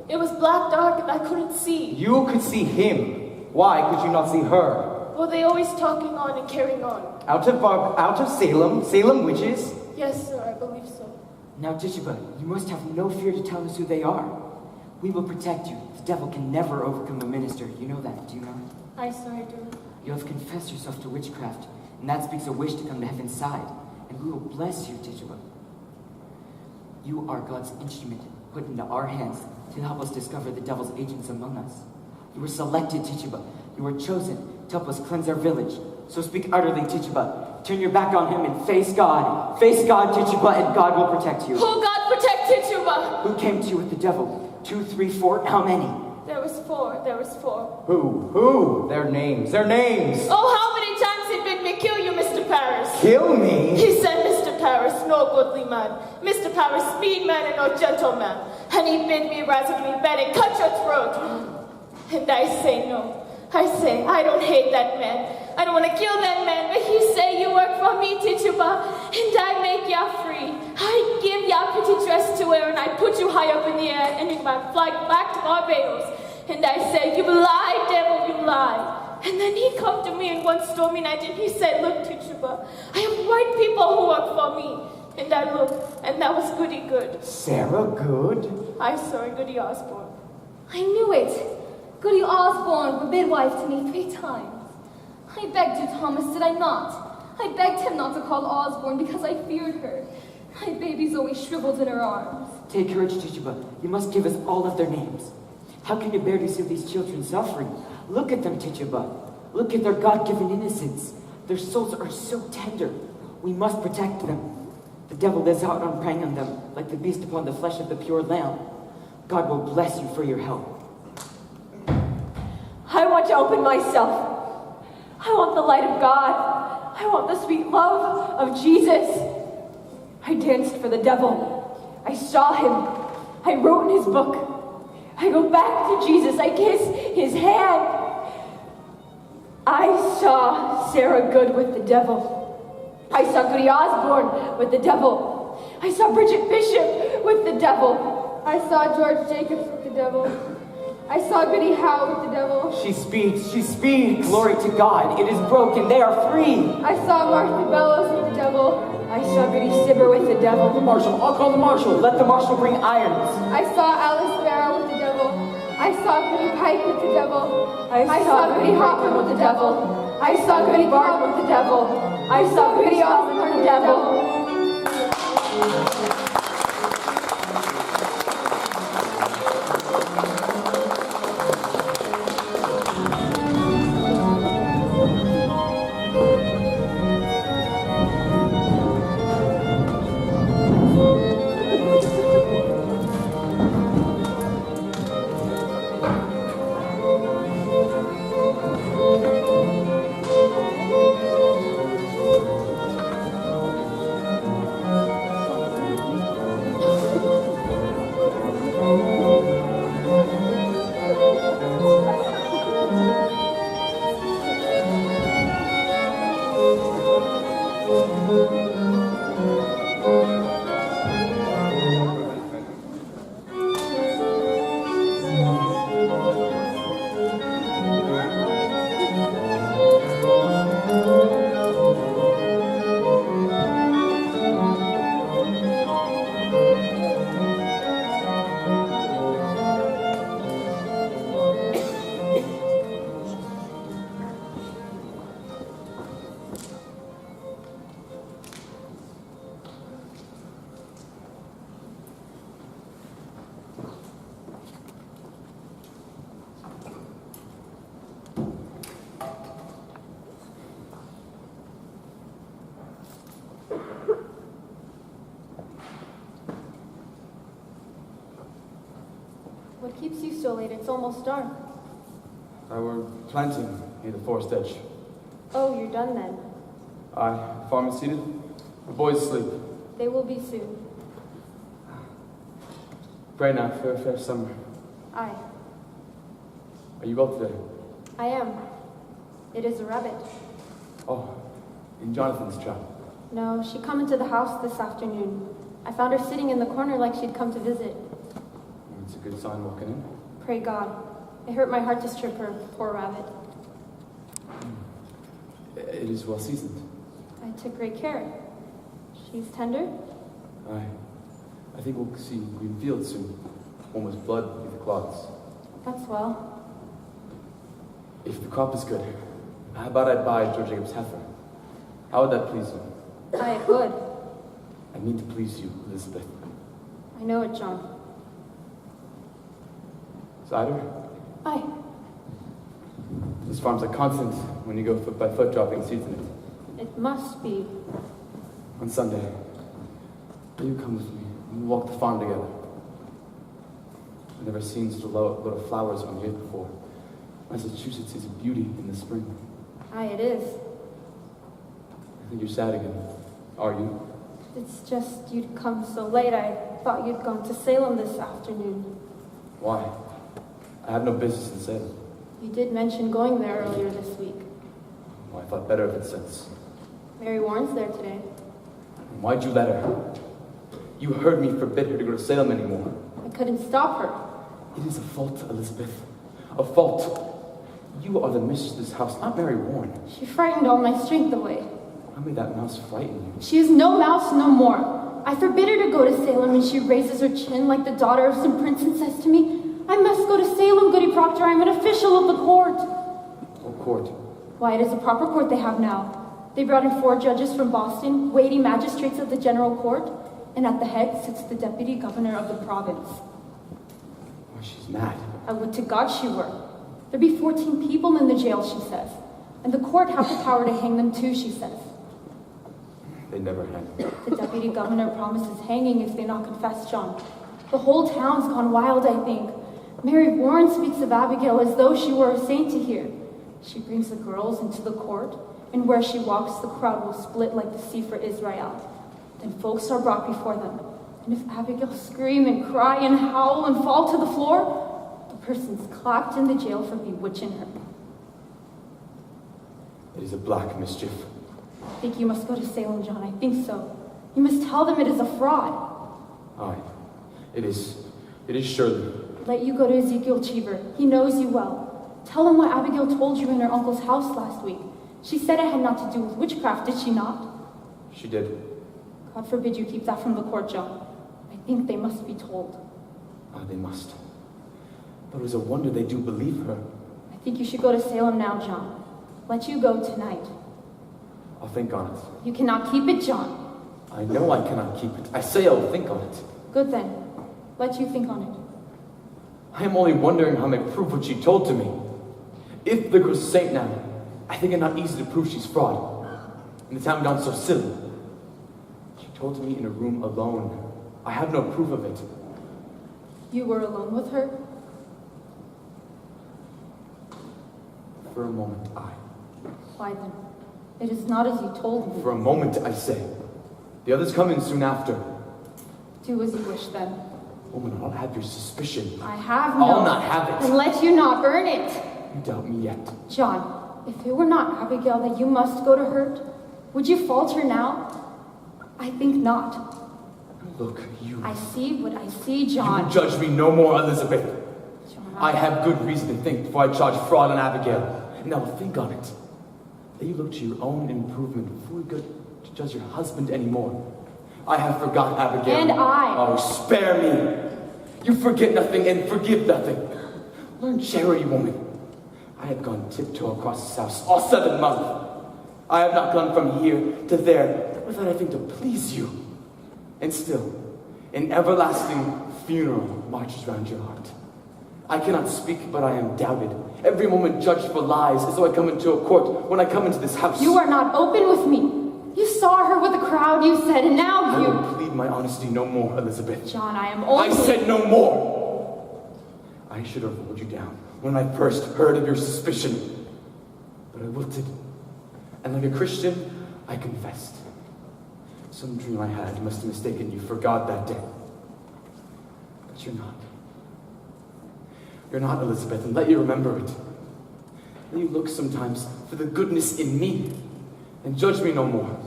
It was black dark and I couldn't see. You could see him. Why could you not see her? Well, they always talking on and carrying on. Out of Salem? Salem witches? Yes, sir, I believe so. Now, Tituba, you must have no fear to tell us who they are. We will protect you. The devil can never overcome a minister. You know that, do you not? I, sir, I do. You have confessed yourself to witchcraft, and that speaks a wish to come to heaven's side. And we will bless you, Tituba. You are God's instrument put into our hands to help us discover the devil's agents among us. You were selected, Tituba. You were chosen to help us cleanse our village. So speak utterly, Tituba. Turn your back on him and face God. Face God, Tituba, and God will protect you. Oh, God, protect Tituba! Who came to you with the devil? 2, 3, 4, how many? There was four. Who? Their names. Oh, how many times he bid me kill you, Mr. Paris? Kill me? He said, Mr. Paris, no goodly man. Mr. Paris, speed man and no gentleman. And he bid me rise up me bed and cut your throat. And I say no. I say, I don't hate that man. I don't want to kill that man, but you say you work for me, Tituba, and I make ya free. I give ya pretty dress to wear, and I put you high up in the air, and you might fly back to Barbados. And I say, you lie, devil, you lie. And then he come to me in one stormy night, and he said, look, Tituba, I have white people who work for me. And I looked, and that was Goody Good. Sarah Good? I saw Goody Osborne. I knew it. Goody Osborne were midwife to me 3 times. I begged you, Thomas, did I not? I begged him not to call Osborne because I feared her. My baby's always shriveled in her arms. Take courage, Tituba. You must give us all of their names. How can you bear to see these children suffering? Look at them, Tituba. Look at their God-given innocence. Their souls are so tender. We must protect them. The devil lives out on preying on them, like the beast upon the flesh of the pure lamb. God will bless you for your help. I want to open myself. I want the light of God. I want the sweet love of Jesus. I danced for the devil. I saw him. I wrote in his book. I go back to Jesus. I kiss his hand. I saw Sarah Good with the devil. I saw Goody Osborne with the devil. I saw Bridget Bishop with the devil. I saw George Jacobs with the devil. I saw Goody Howe with the devil. She speaks, she speaks. Glory to God. It is broken. They are free. I saw Martha Bellows with the devil. I saw Goody Sibber with the devil. The marshal. I'll call the marshal. Let the marshal bring irons. I saw Alice Barrow with the devil. I saw Goody Pike with the devil. I saw Goody Hopper with the devil. I saw Goody Bart with the devil. I saw Goody Osborne with the devil. What keeps you so late? It's almost dark. I were planting near the forest edge. Oh, you're done then. Aye, farm is seated. The boys sleep. They will be soon. Pray now, fair summer. Aye. Are you well today? I am. It is a rabbit. Oh, in Jonathan's trap. No, she come into the house this afternoon. I found her sitting in the corner like she'd come to visit. It's a good sign walking in. Pray God. It hurt my heart to strip her, poor rabbit. It is well seasoned. I took great care. She's tender? Aye. I think we'll see green fields soon. Almost blood beneath the clods. That's well. If the crop is good, how about I buy George Jacobs' heifer? How would that please you? Aye, it would. I mean to please you, Elizabeth. I know it, John. Cider? Aye. This farm's a constant when you go foot by foot dropping seeds in it. It must be. On Sunday, will you come with me and we'll walk the farm together? I've never seen such a load of flowers on the earth before. Massachusetts is a beauty in the spring. Aye, it is. I think you're sad again. Are you? It's just you'd come so late. I thought you'd gone to Salem this afternoon. Why? I have no business in Salem. You did mention going there earlier this week. Oh, I thought better of it since. Mary Warren's there today. And why'd you let her? You heard me forbid her to go to Salem anymore. I couldn't stop her. It is a fault, Elizabeth. A fault. You are the mistress of this house, not Mary Warren. She frightened all my strength away. How may that mouse frighten you? She is no mouse no more. I forbid her to go to Salem, and she raises her chin like the daughter of some prince and says to me, I must go to Salem, Goody Proctor. I am an official of the court. What court? Why, it is a proper court they have now. They brought in 4 judges from Boston, weighty magistrates of the general court, and at the head sits the deputy governor of the province. Why, she's mad. I would to God she were. There be 14 people in the jail, she says, and the court have the power to hang them too, she says. They never hang. The deputy governor promises hanging if they not confess, John. The whole town's gone wild, I think. Mary Warren speaks of Abigail as though she were a saint to hear. She brings the girls into the court, and where she walks, the crowd will split like the sea for Israel. Then folks are brought before them, and if Abigail scream and cry and howl and fall to the floor, the person's clapped in the jail for bewitching her. It is a black mischief. I think you must go to Salem, John. I think so. You must tell them it is a fraud. Aye, it is. It is surely. Let you go to Ezekiel Cheever. He knows you well. Tell him what Abigail told you in her uncle's house last week. She said it had not to do with witchcraft, did she not? She did. God forbid you keep that from the court, John. I think they must be told. Ah, they must. But it was a wonder they do believe her. I think you should go to Salem now, John. Let you go tonight. I'll think on it. You cannot keep it, John. I know I cannot keep it. I say I will think on it. Good then. Let you think on it. I am only wondering how I may prove what she told to me. If the girl's a saint now, I think it not easy to prove she's fraud. And the town gone so silly. She told me in a room alone. I have no proof of it. You were alone with her? For a moment, I. Why then? It is not as you told me. For a moment, I say. The others come in soon after. Do as you wish then. Woman, I'll have your suspicion. I have no. I'll not have it. And let you not earn it. You doubt me yet. John, if it were not Abigail that you must go to hurt, would you falter now? I think not. Look, you. I see what I see, John. You judge me no more, Elizabeth. John, I have good reason to think before I charge fraud on Abigail. And I will think on it. That you look to your own improvement before you go to judge your husband anymore. I have forgot Abigail. And I. Oh, spare me. You forget nothing and forgive nothing. Learn charity, woman. I have gone tiptoe across this house all 7 months. I have not gone from here to there without anything to please you. And still, an everlasting funeral marches round your heart. I cannot speak, but I am doubted. Every moment judged for lies as though I come into a court when I come into this house. You are not open with me. You saw her with a crowd, you said, and now you... I will plead my honesty no more, Elizabeth. John, I am only... I said no more! I should have rolled you down when I first heard of your suspicion. But I wilted. And like a Christian, I confessed. Some dream I had must have mistaken you for God that day. But you're not. You're not, Elizabeth, and let you remember it. Let you look sometimes for the goodness in me, and judge me no more.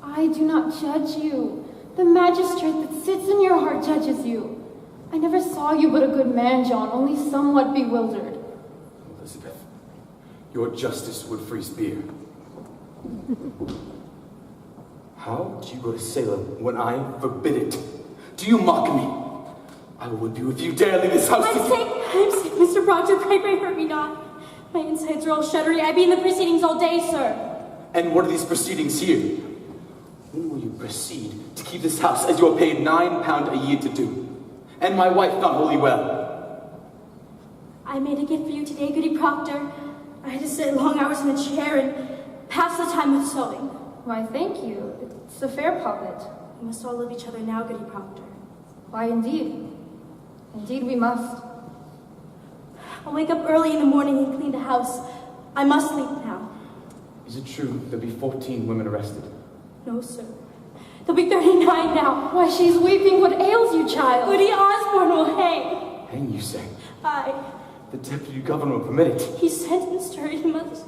I do not judge you. The magistrate that sits in your heart judges you. I never saw you but a good man, John, only somewhat bewildered. Elizabeth, your justice would freeze beer. How do you go to Salem when I forbid it? Do you mock me? I would be with you, dare leave this house. I'm sick, Mr. Proctor. Pray, hurt me not. My insides are all shuddery. I be in the proceedings all day, sir. And what are these proceedings here? When will you proceed to keep this house as you are paid £9 a year to do? And my wife not wholly well. I made a gift for you today, Goody Proctor. I had to sit long hours in a chair and pass the time with sewing. Why, thank you. It's a fair puppet. We must all love each other now, Goody Proctor. Why, indeed. Indeed we must. I'll wake up early in the morning and clean the house. I must sleep now. Is it true there'll be 14 women arrested? No, sir. There'll be 39 now. Why, she's weeping. What ails you, child? Goody Osborne will hang. Hang, you say? Aye. The deputy governor will permit it. He sentenced her. He must.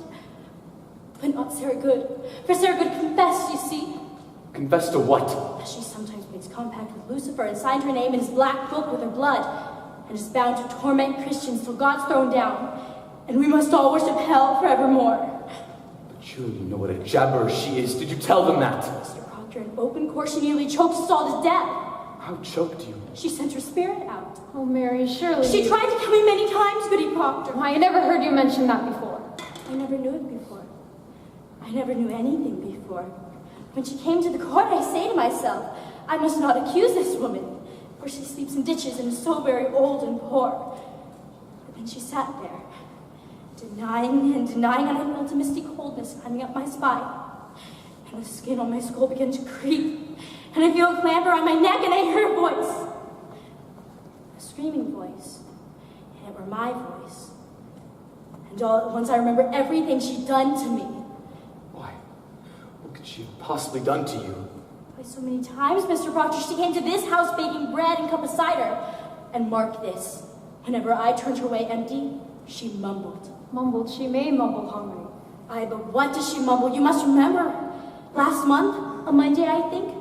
But not Sarah Good. For Sarah Good confessed, you see. Confess to what? She sometimes makes compact with Lucifer and signed her name in his black book with her blood, and is bound to torment Christians till God's thrown down, and we must all worship hell forevermore. But surely you know what a jabber she is. Did you tell them that? Mr. Proctor, in open court, she nearly choked us all to death. How choked you? She sent her spirit out. Oh, Mary, surely She tried to kill me many times, Goody Proctor. Why, I never heard you mention that before. I never knew it before. I never knew anything before. When she came to the court, I say to myself, I must not accuse this woman, for she sleeps in ditches and is so very old and poor. But then she sat there, denying and denying, and I felt a misty coldness climbing up my spine, and the skin on my skull began to creep, and I feel a clamber on my neck, and I hear a voice. A screaming voice, and it were my voice. And all at once I remember everything she'd done to me. Why? What could she have possibly done to you? Why, so many times, Mr. Proctor, she came to this house baking bread and cup of cider. And mark this, whenever I turned her way empty, she mumbled. Mumbled? She may mumble hungry. Aye, but what does she mumble? You must remember. Last month, a Monday, I think,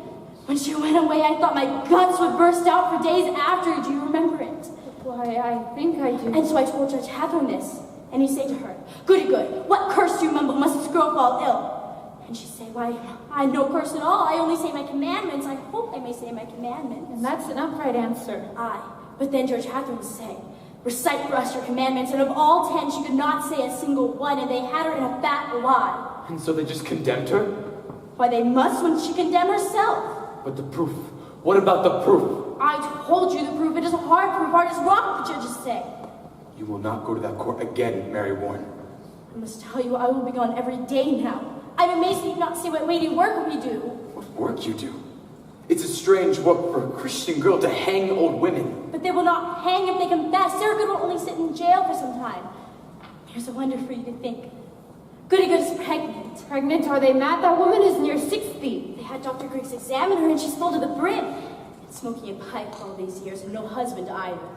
when she went away, I thought my guts would burst out for days after. Do you remember it? Why, I think I do. And so I told Judge Hathorne this, and he said to her, Goody good, what curse do you mumble? Must this girl fall ill? And she say, why, I no curse at all. I only say my commandments. I hope I may say my commandments. And that's an upright answer. Aye, but then Judge Hathorne say, recite for us your commandments, and of all 10, she could not say a single one, and they had her in a fat lie. And so they just condemned her? Why, they must when she condemned herself. But the proof. What about the proof? I told you the proof. It is hard proof, hard as rock, the judges say. You will not go to that court again, Mary Warren. I must tell you, I will be gone every day now. I'm amazed that you not see what weighty work we do. What work you do? It's a strange work for a Christian girl to hang old women. But they will not hang if they confess. Sarah Good will only sit in jail for some time. Here's a wonder for you to think. Goody Good is pregnant. Pregnant? Are they mad? That woman is near 60. They had Dr. Griggs examine her, and she's full to the brim. And smoking a pipe all these years, and no husband either.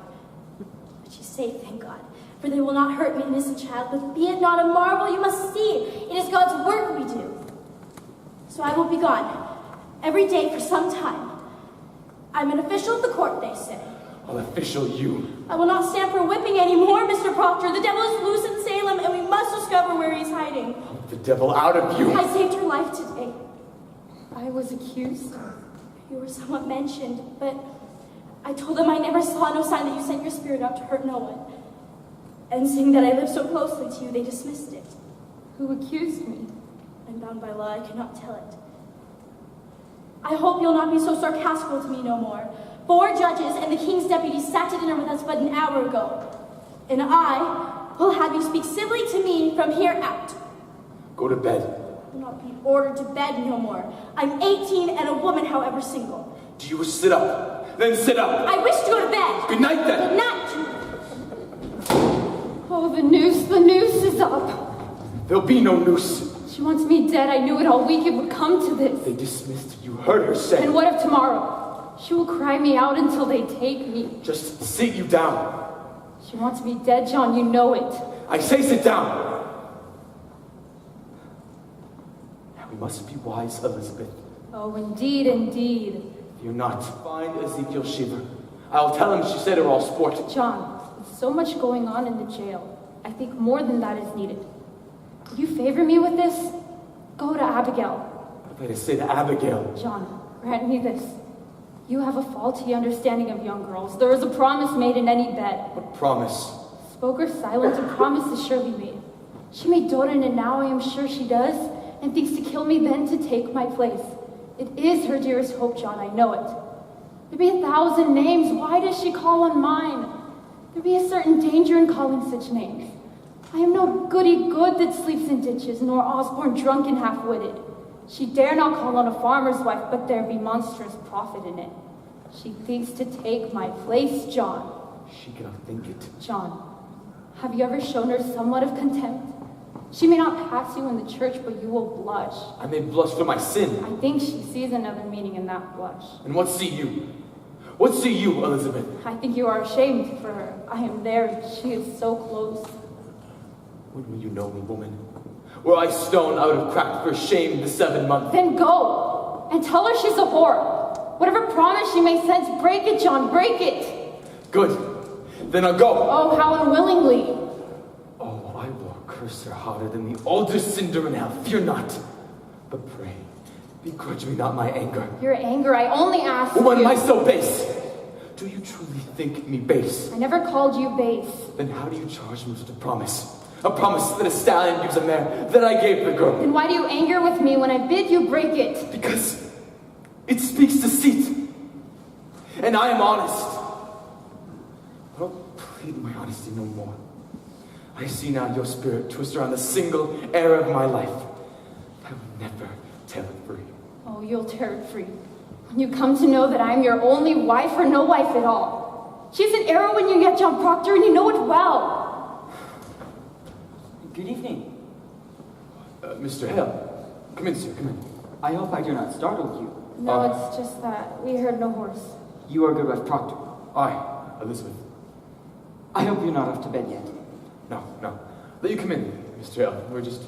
But she's safe, thank God. For they will not hurt an innocent child. But be it not a marvel, you must see. It is God's work we do. So I will be gone. Every day for some time. I'm an official of the court, they say. I'll official you. I will not stand for whipping anymore, Mr. Proctor. The devil is loose in Salem, and we must discover where he's hiding. The devil out of you. I saved her life today. I was accused. You were somewhat mentioned, but I told them I never saw no sign that you sent your spirit out to hurt no one. And seeing that I lived so closely to you, they dismissed it. Who accused me? I'm bound by law, I cannot tell it. I hope you'll not be so sarcastical to me no more. 4 judges and the king's deputies sat to dinner with us but an hour ago. And I will have you speak civilly to me from here out. Go to bed. I will not be ordered to bed no more. I'm 18 and a woman, however, single. Do you wish to sit up? Then sit up. I wish to go to bed. Good night, then. Good night. Oh, the noose is up. There'll be no noose. She wants me dead. I knew it all week it would come to this. They dismissed you. Heard her say. And what of tomorrow? She will cry me out until they take me. Just sit you down. She wants me dead, John. You know it. I say sit down. Now we must be wise, Elizabeth. Oh, indeed, indeed. Fear not. Find Ezekiel Shiver. I'll tell him she said it all sport. John, with so much going on in the jail, I think more than that is needed. Would you favor me with this? Go to Abigail. What did I say to Abigail? John, grant me this. You have a faulty understanding of young girls. There is a promise made in any bed. What promise? Spoke her silent, a promise is surely made. She may doubt it, and now I am sure she does, and thinks to kill me then to take my place. It is her dearest hope, John, I know it. There be 1,000 names, why does she call on mine? There be a certain danger in calling such names. I am no goody good that sleeps in ditches, nor Osborne drunk and half-witted. She dare not call on a farmer's wife, but there be monstrous profit in it. She thinks to take my place, John. She cannot think it. John, have you ever shown her somewhat of contempt? She may not pass you in the church, but you will blush. I may blush for my sin. I think she sees another meaning in that blush. And what see you? What see you, Elizabeth? I think you are ashamed for her. I am there, she is so close. When will you know me, woman? Were I stone, I would have cracked for shame the 7 months. Then go and tell her she's a whore. Whatever promise she may sense, break it, John, break it. Good. Then I'll go. Oh, how unwillingly. Oh, I will curse her harder than the oldest cinder in hell. Fear not. But pray, begrudge me not my anger. Your anger, I only ask When you. am I so base? Do you truly think me base? I never called you base. Then how do you charge me with a promise? A promise that a stallion gives a mare that I gave the girl. Then why do you anger with me when I bid you break it? Because it speaks deceit. And I am honest. I don't plead my honesty no more. I see now your spirit twist around the single error of my life. I will never tell it free. Oh, you'll tear it free. When you come to know that I'm your only wife or no wife at all. She's an error when you get John Proctor and you know it well. Good evening. Mr. Hale, come in, sir, come in. I hope I do not startle you. No, it's just that we heard no horse. You are Goodwife Proctor. Aye, Elizabeth. I hope you're not off to bed yet. No. Let you come in, Mr. Hale. We're just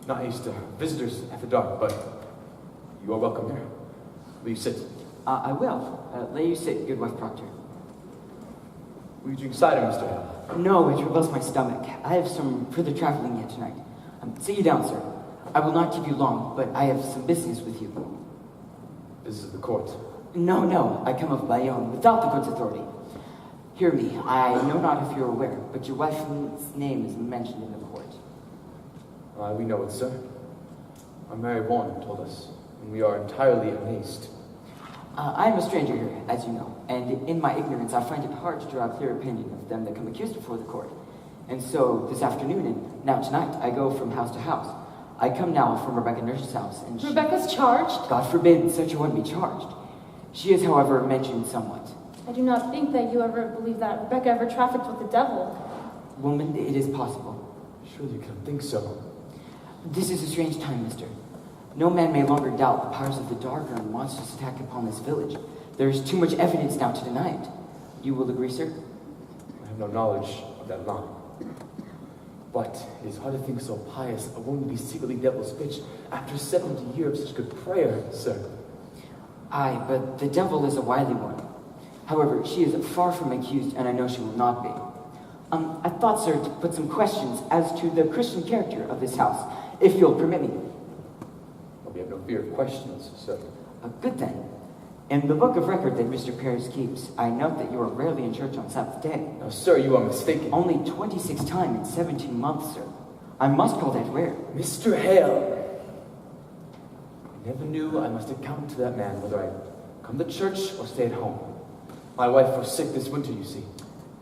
not used to visitors after dark, but you are welcome here. Will you sit? I will. Let you sit, Goodwife Proctor. Will you drink cider, Mr. Hale? No, it rebels my stomach. I have some further traveling yet tonight. Sit you down, sir. I will not keep you long, but I have some business with you. This is the court. No, I come of my own, without the court's authority. Hear me, I know not if you're aware, but your wife's name is mentioned in the court. We know it, sir. Our Mary Vaughan told us, and we are entirely amazed. I am a stranger here, as you know, and in my ignorance I find it hard to draw a clear opinion of them that come accused before the court. And so, this afternoon, and now tonight, I go from house to house. I come now from Rebecca Nurse's house, and she... Rebecca's charged? God forbid such a one be charged. She is, however, mentioned somewhat. I do not think that you ever believe that Rebecca ever trafficked with the devil. Woman, it is possible. Surely you can think so. This is a strange time, mister. No man may longer doubt the powers of the dark and monstrous attack upon this village. There is too much evidence now to deny it. You will agree, sir? I have no knowledge of that line. But it is hard to think so pious a woman be secretly devil's bitch after 70 years of such good prayer, sir. Aye, but the devil is a wily one. However, she is far from accused, and I know she will not be. I thought, sir, to put some questions as to the Christian character of this house, if you'll permit me. Well, we have no fear of questions, sir. Good then. In the book of record that Mr. Paris keeps, I note that you are rarely in church on Sabbath day. Now, sir, you are mistaken. Only 26 times in 17 months, sir. I must call that rare. Mr. Hale! I never knew I must account to that man whether I come to church or stay at home. My wife was sick this winter, you see.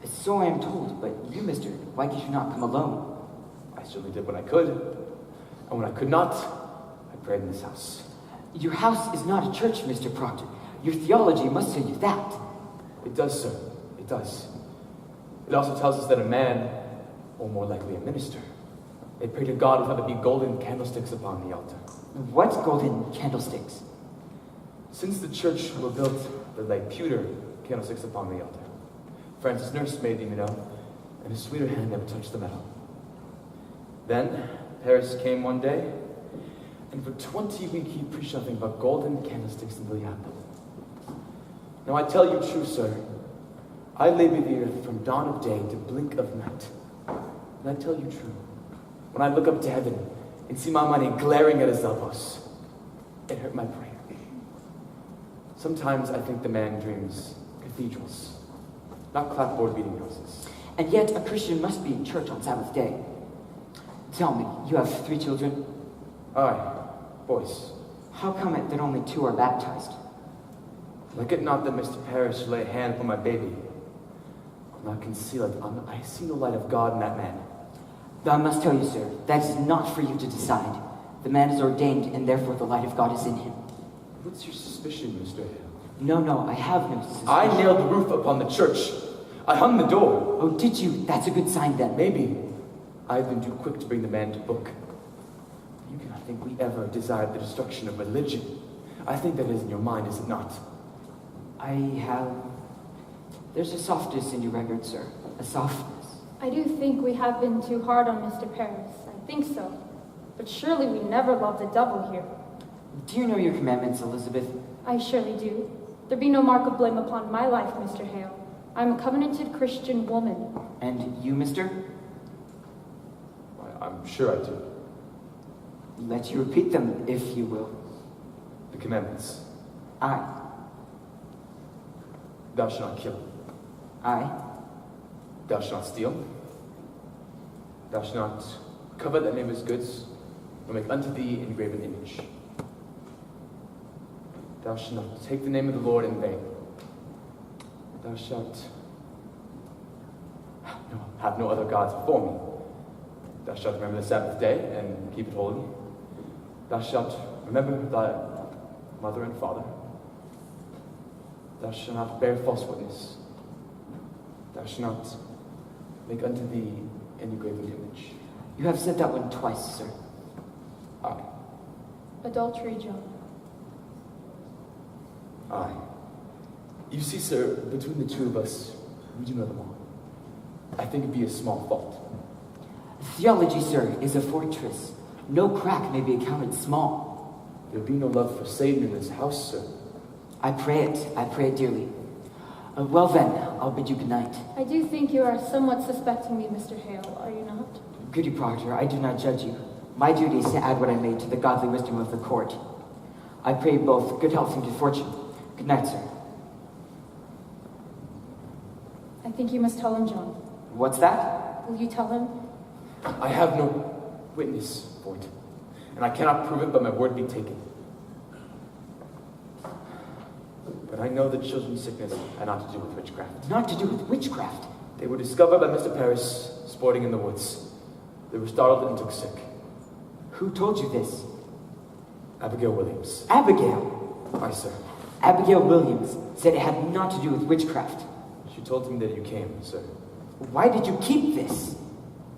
So I am told, but you, mister, why could you not come alone? I certainly did when I could. And when I could not, I prayed in this house. Your house is not a church, Mr. Proctor. Your theology must tell you that. It does, sir. It does. It also tells us that a man, or more likely a minister, may pray to God without there be golden candlesticks upon the altar. What golden candlesticks? Since the church were built, there lay pewter candlesticks upon the altar. Francis Nurse made them, you know, and his sweeter hand never touched the metal. Then, Paris came one day, and for 20 weeks he preached nothing but golden candlesticks until he had them. Now I tell you true, sir, I labor the earth from dawn of day to blink of night. And I tell you true, when I look up to heaven and see my money glaring at his elbows, it hurt my brain. Sometimes I think the man dreams cathedrals, not clapboard meeting houses. And yet a Christian must be in church on Sabbath day. Tell me, you have 3 children? Aye, boys. How come it that only 2 are baptized? Like it not that Mr. Parrish lay a hand upon my baby. I'll not conceal it. I see no light of God in that man. Though I must tell you, sir, that is not for you to decide. The man is ordained, and therefore the light of God is in him. What's your suspicion, Mr. Hale? No, I have no suspicion. I nailed the roof upon the church. I hung the door. Oh, did you? That's a good sign then. Maybe I've been too quick to bring the man to book. You cannot think we ever desired the destruction of religion. I think that is in your mind, is it not? There's a softness in your record, sir. A softness. I do think we have been too hard on Mr. Paris. I think so. But surely we never loved the devil here. Do you know your commandments, Elizabeth? I surely do. There be no mark of blame upon my life, Mr. Hale. I'm a covenanted Christian woman. And you, mister? I'm sure I do. Let you repeat them, if you will. The commandments. Aye. Thou shalt not kill. Aye. Thou shalt not steal. Thou shalt not covet thy neighbor's goods, nor make unto thee an engraven image. Thou shalt not take the name of the Lord in vain. Thou shalt have no other gods before me. Thou shalt remember the Sabbath day and keep it holy. Thou shalt remember thy mother and father. Thou shalt not bear false witness. Thou shalt not make unto thee an engraven image. You have said that one twice, sir. Aye. Adultery, John. Aye. You see, sir, between the two of us, we do know them all. I think it'd be a small fault. Theology, sir, is a fortress. No crack may be accounted small. There'll be no love for Satan in this house, sir. I pray it dearly. Well then, I'll bid you good night. I do think you are somewhat suspecting me, Mr. Hale, are you not? Goody Proctor, I do not judge you. My duty is to add what I may to the godly wisdom of the court. I pray both good health and good fortune. Good night, sir. I think you must tell him, John. What's that? Will you tell him? I have no witness for it, and I cannot prove it, but my word be taken. But I know that children's sickness had not to do with witchcraft. Not to do with witchcraft? They were discovered by Mr. Paris sporting in the woods. They were startled and took sick. Who told you this? Abigail Williams. Abigail? Aye, sir. Abigail Williams said it had not to do with witchcraft. She told me that you came, sir. Why did you keep this?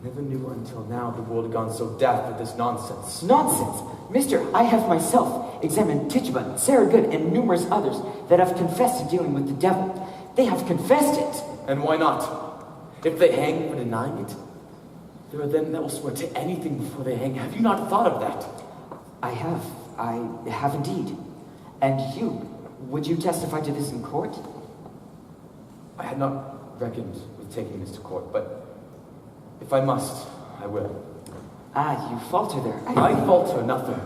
Never knew until now the world had gone so daft with this nonsense. Nonsense? Mister, I have myself examined Tituba, Sarah Good, and numerous others that have confessed to dealing with the devil. They have confessed it. And why not? If they hang for denying it, there are them that will swear to anything before they hang. Have you not thought of that? I have indeed. And you, would you testify to this in court? I had not reckoned with taking this to court, but if I must, I will. Ah, you falter there. I falter nothing.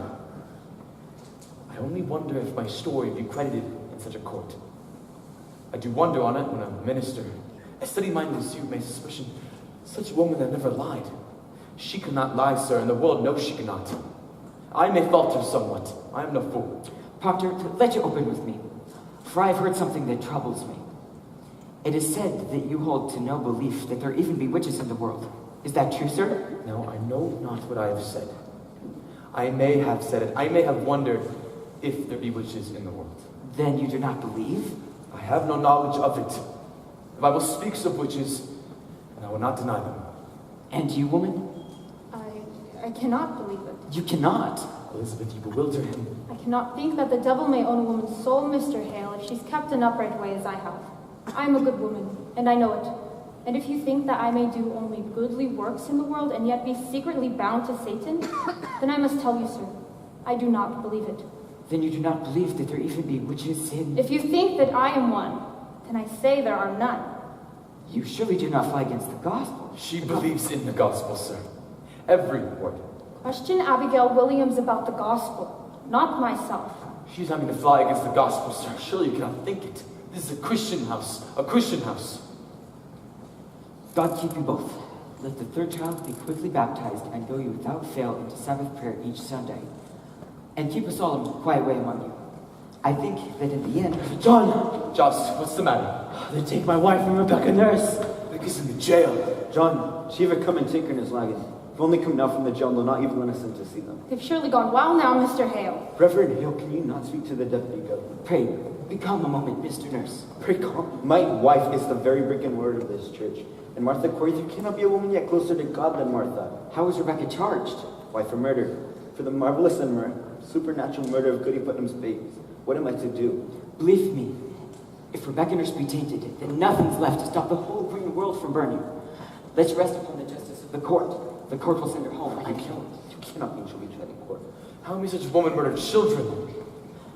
I only wonder if my story be credited in such a court. I do wonder on it when a minister, a steady-minded suit may suspicion such a woman that never lied. She cannot lie, sir, and the world knows she cannot. I may falter somewhat. I am no fool. Proctor, let you open with me, for I have heard something that troubles me. It is said that you hold to no belief that there even be witches in the world. Is that true, sir? No, I know not what I have said. I may have said it. I may have wondered if there be witches in the world. Then you do not believe? I have no knowledge of it. The Bible speaks of witches, and I will not deny them. And you, woman? I cannot believe it. You cannot? Elizabeth, you bewilder him. I cannot think that the devil may own a woman's soul, Mr. Hale, if she's kept an upright way as I have. I am a good woman, and I know it. And if you think that I may do only goodly works in the world and yet be secretly bound to Satan, then I must tell you, sir, I do not believe it. Then you do not believe that there even be witches in... If you think that I am one, then I say there are none. You surely do not fly against the gospel. She believes in the gospel, sir. Every word. Question Abigail Williams about the gospel, not myself. She's having to fly against the gospel, sir. Surely you cannot think it. This is a Christian house. A Christian house. God keep you both. Let the third child be quickly baptized and go you without fail into Sabbath prayer each Sunday. And keep us all in a quiet way among you. I think that in the end... John! Jost, what's the matter? They take my wife and Rebecca Nurse. Rebecca's in the jail. John, Shiva come and tinker in his wagon. I've only come now from the jail, they'll not even let us in to see them. They've surely gone well now, Mr. Hale. Reverend Hale, can you not speak to the deputy governor? Pray, be calm a moment, Mr. Nurse. Pray calm. My wife is the very brick and mortar of this church. And Martha Corey, you cannot be a woman yet closer to God than Martha. How is Rebecca charged? Why, for murder. For the marvelous and supernatural murder of Goody Putnam's babies. What am I to do? Believe me, if Rebecca Nurse be tainted, then nothing's left to stop the whole green world from burning. Let's rest upon the justice of the court. The court will send her home and kill her. cannot think she'll be tried in court. How may such a woman murder children?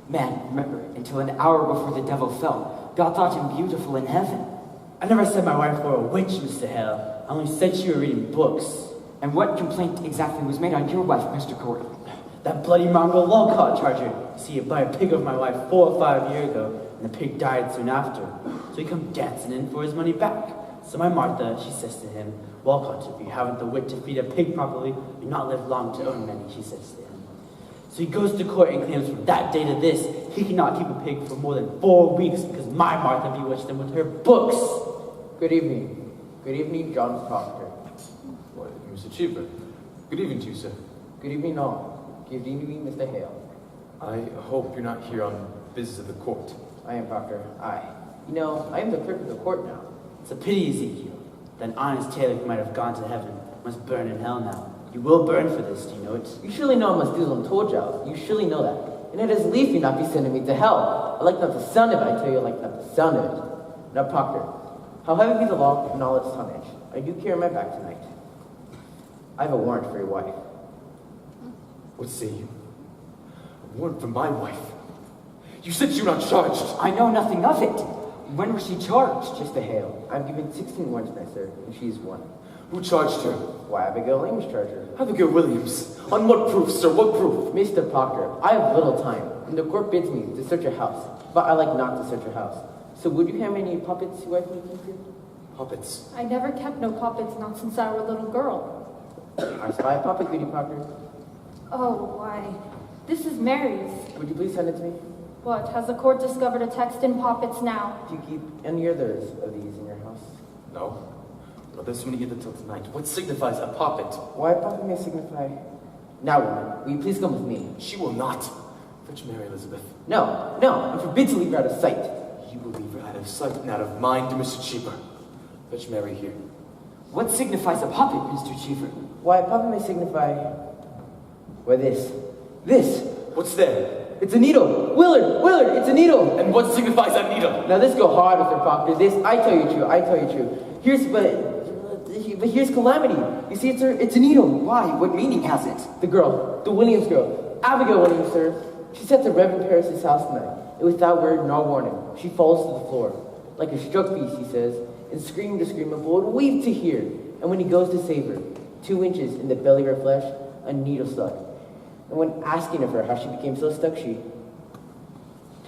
Man, remember, until an hour before the devil fell, God thought him beautiful in heaven. I never said my wife were a witch, Mr. Hale. I only said she were reading books. And what complaint exactly was made on your wife, Mr. Corey? That bloody mongrel Lolcott charged her. See, he bought a pig of my wife 4 or 5 years ago, and the pig died soon after. So he come dancing in for his money back. So my Martha, she says to him, Walcott, if you haven't the wit to feed a pig properly, you'll not live long to earn many, she says to him. So he goes to court and claims from that day to this, he cannot keep a pig for more than 4 weeks because my Martha bewitched him with her books. Good evening. Good evening, John Proctor. Why, Mr. Cheever. Good evening to you, sir. Good evening, all. Good evening, Mr. Hale. I hope you're not here on business of the court. I am Proctor. You know, I am the clerk of the court now. It's a pity, Ezekiel. That honest tailor who might have gone to heaven must burn in hell now. You will burn for this, do you know it? You surely know I must do as I'm told, Giles. You surely know that. And it is leaf you not be sending me to hell. I like not the sound of it, I tell you, I like not the sound of it. Now, Proctor, how heavy be the law and all its tonnage? I do carry my bag tonight. I have a warrant for your wife. What say you? A warrant for my wife? You said you were not charged. I know nothing of it. When was she charged? Mr. Hale, I've given 16 warrants, my sir, and she's one. Who charged her? Why, Abigail Williams charged her. Abigail Williams? On what proof, sir? What proof? Mr. Proctor, I have little time, and the court bids me to search your house, but I like not to search your house. So would you have any puppets your wife may keep here? Puppets? I never kept no puppets, not since I were a little girl. I spy a puppet, Goody Proctor. Oh, why? This is Mary's. Would you please send it to me? What, has the court discovered a text in poppets now? Do you keep any others of these in your house? No. No, there's so many here till tonight. What signifies a poppet? Why, a puppet may signify... Now, woman, will you please come with me? She will not. Fetch Mary Elizabeth. No, no, I'm forbid to leave her out of sight. You will leave her out of sight and out of mind, Mr. Cheever. Fetch Mary here. What signifies a puppet, Mr. Cheever? Why, a puppet may signify... Why, this. This! What's there? It's a needle! Willard, it's a needle! And what signifies that needle? Now this go hard, Mr. Proctor. This, I tell you true. Here's calamity. You see, it's a needle. Why? What meaning has it? The girl, the Williams girl, Abigail Williams, sir. She sat at Reverend Parris's house tonight, and without word nor warning, she falls to the floor. Like a struck beast, he says, and screamed to scream, and would weep to hear. And when he goes to save her, 2 inches in the belly of her flesh, a needle stuck. And when asking of her how she became so stuck, she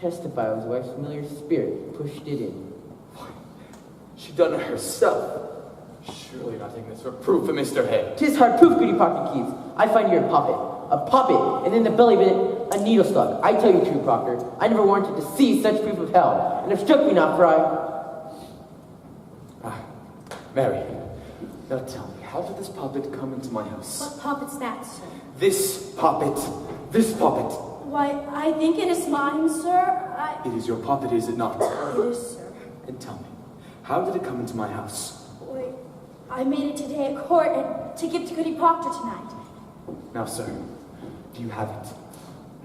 testified his wife's familiar spirit pushed it in. She done it herself. Surely not taking this for proof of Mr. Hay. 'Tis hard proof, Goody Proctor Keys. I find you a puppet, and in the belly of it, a needle stuck. I tell you true, Proctor. I never warranted to see such proof of hell, and if struck me not, for Mary, now tell me, how did this puppet come into my house? What puppet's that, sir? This puppet. This puppet. Why, I think it is mine, sir. It is your puppet, is it not? It is, sir. And tell me, how did it come into my house? Wait, I made it today at court and to give to Goody Proctor tonight. Now, sir, do you have it?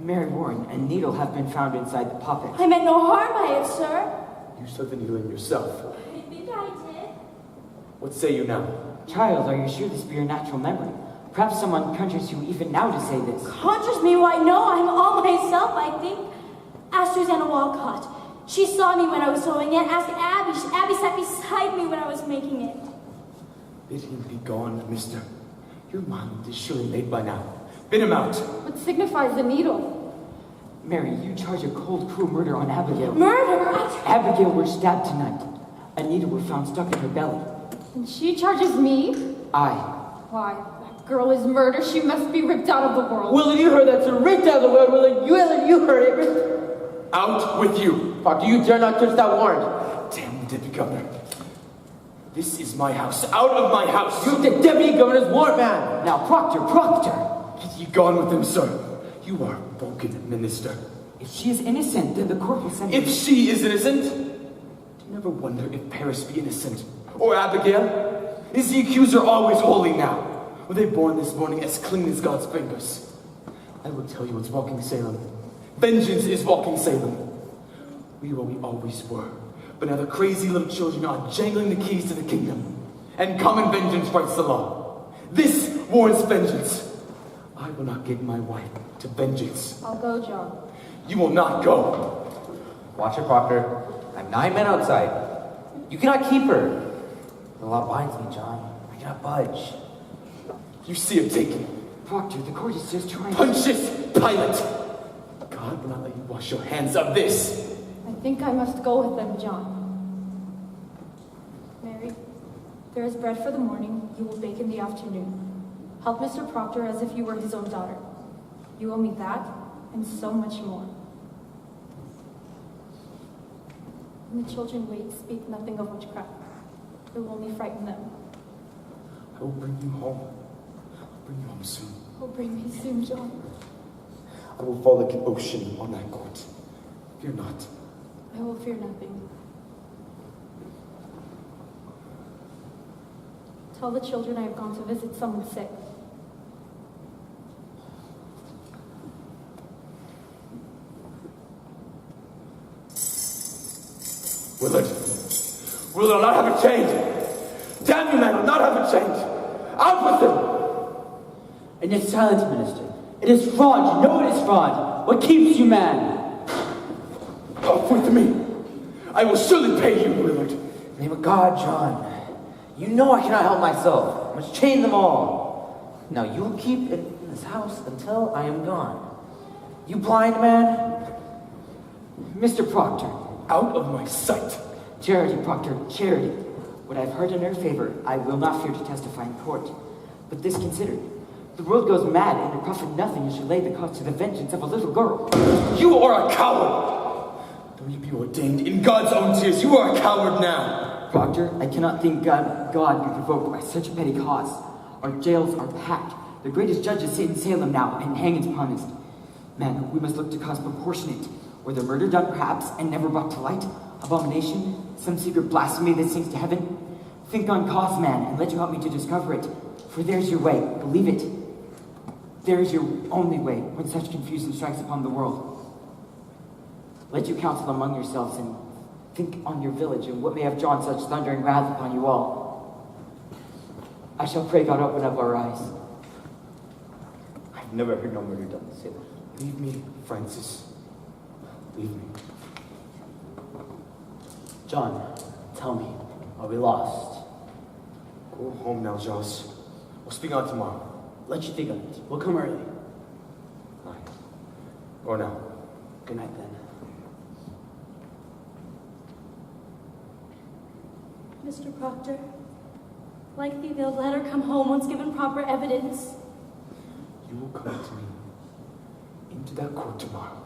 Mary Warren, a needle have been found inside the puppet. I meant no harm by it, sir. You stuck the needle in yourself. I think I did. What say you now? Child, are you sure this be your natural memory? Perhaps someone conjures you even now to say this. Conjures me? Why, no, I'm all myself, I think. Ask Susanna Walcott. She saw me when I was sewing it. Ask Abby. Abby sat beside me when I was making it. Bid him be gone, mister. Your mind is surely made by now. Bid him out. What signifies the needle? Mary, you charge a cold, cruel murder on Abigail. Murder? Abigail were stabbed tonight. A needle was found stuck in her belly. And she charges me? Aye. Why, that girl is murder. She must be ripped out of the world. Willard, you heard that, sir. Ripped out of the world, Willard. You heard it. Out with you. Proctor, you dare not touch that warrant. Damn the deputy governor. This is my house. Out of my house. You're the deputy governor's warrant man. Now, Proctor. Get ye gone with him, sir. You are a broken minister. If she is innocent, then the court will send If she is innocent, do you never wonder if Paris be innocent? Or Abigail? Is the accuser always holy now? Were they born this morning as clean as God's fingers? I will tell you what's walking Salem. Vengeance is walking Salem. We were we always were. But now the crazy little children are jangling the keys to the kingdom. And common vengeance writes the law. This warrants vengeance. I will not give my wife to vengeance. I'll go, John. You will not go. Watch it, Proctor. I'm 9 men outside. You cannot keep her. The law binds me, John. I cannot budge. You see him taken. Proctor, the court is just trying Punch this, Pilate! God will not let you wash your hands of this. I think I must go with them, John. Mary, there is bread for the morning. You will bake in the afternoon. Help Mr. Proctor as if you were his own daughter. You owe me that and so much more. When the children wait, speak nothing of witchcraft. It will only frighten them. I will bring you home. I'll bring you home soon. Oh, bring me soon, John. I will fall like an ocean on that court. Fear not. I will fear nothing. Tell the children I have gone to visit someone sick. Willard! Willard, I'll not have a change! Damn you, man, I'll not have a change! Out with them! And yet silence, Minister. It is fraud. You know it is fraud. What keeps you, man? Off with me! I will surely pay you, Willard. In the name of God, John. You know I cannot help myself. I must chain them all. Now you will keep it in this house until I am gone. You blind man? Mr. Proctor. Out of my sight. Charity, Proctor, charity. What I've heard in her favor, I will not fear to testify in court. But this considered, the world goes mad, and it profit nothing you should lay the cost to the vengeance of a little girl. You are a coward! Though you be ordained in God's own tears, you are a coward now! Proctor, I cannot think God be provoked by such a petty cause. Our jails are packed. The greatest judges sit in Salem now, and hangings promised. Man, we must look to cause proportionate. Were the murder done perhaps, and never brought to light? Abomination? Some secret blasphemy that sinks to heaven? Think on cause, man, and let you help me to discover it. For there's your way, believe it. There is your only way when such confusion strikes upon the world. Let you counsel among yourselves and think on your village and what may have drawn such thundering wrath upon you all. I shall pray God open up our eyes. I've never heard no murder done in Salem. Leave me, Francis. Leave me. John, tell me, are we lost? Go home now, Joss. We'll speak on tomorrow. Let you think on it. We'll come early. Aye. Go now. Good night, then. Mr. Proctor, like thee, they'll let her come home once given proper evidence. You will come to me into that court tomorrow.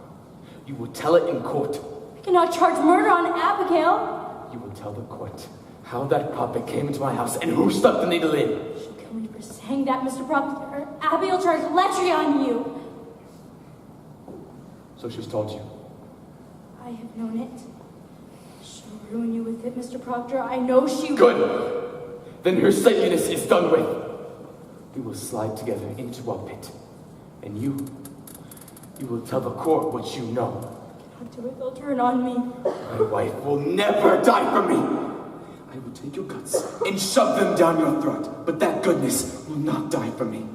You will tell it in court. I cannot charge murder on Abigail. You will tell the court how that puppet came into my house and who stuck the needle in. She'll kill me for saying that, Mr. Proctor. Abigail charged lechery on you. So she's told you. I have known it. She'll ruin you with it, Mr. Proctor. I know she will. Good! Then her Satanness is done with. We will slide together into our pit. And you will tell the court what you know. I cannot do it. They'll turn on me. My wife will never die for me. I will take your guts and shove them down your throat. But that goodness will not die for me.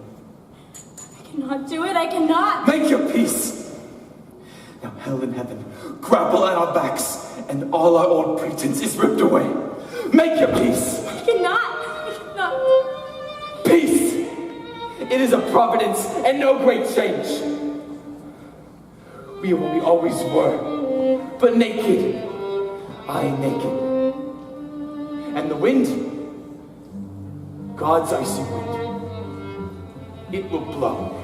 I cannot do it. I cannot. Make your peace. Now hell and heaven grapple at our backs, and all our old pretense is ripped away. Make your peace. I cannot. I cannot. Peace. It is a providence and no great change. We are what we always were, but naked. I naked. And the wind, God's icy wind, it will blow.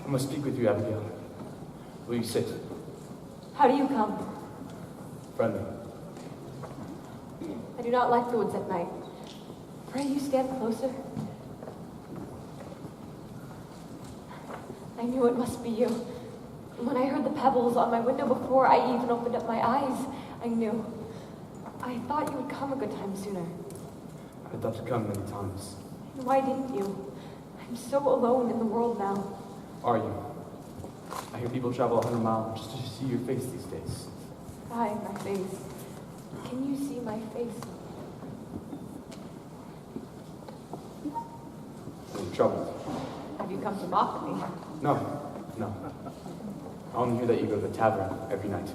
I must speak with you, Abigail. Will you sit? How do you come? Friendly. I do not like the woods at night. Pray you stand closer. I knew it must be you. And when I heard the pebbles on my window before I even opened up my eyes, I knew. I thought you would come a good time sooner. I thought to come many times. And why didn't you? I'm so alone in the world now. Are you? I hear people travel 100 miles just to see your face these days. Aye, my face. Can you see my face? Are you troubled? Have you come to mock me? No. I only hear that you go to the tavern every night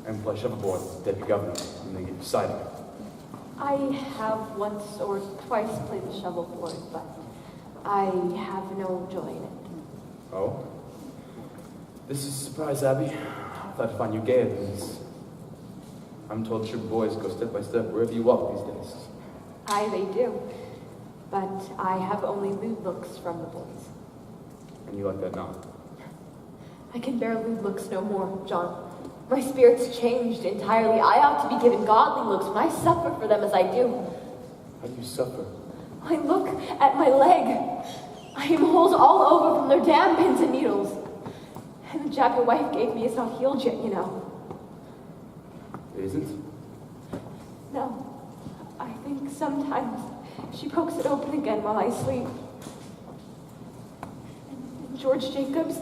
and play shuffleboard with the deputy governor and then get you cider. I have once or twice played the shovelboard, but I have no joy in it. Oh? This is a surprise, Abby. I thought to find you gayer than this. I'm told true boys go step by step wherever you walk these days. Aye, they do. But I have only lewd looks from the boys. And you like that now? I can bear lewd looks no more, John. My spirit's changed entirely. I ought to be given godly looks when I suffer for them as I do. How do you suffer? I look at my leg. I am holes all over from their damn pins and needles. And the jab your wife gave me is not healed yet, you know. It isn't? No. I think sometimes she pokes it open again while I sleep. And George Jacobs,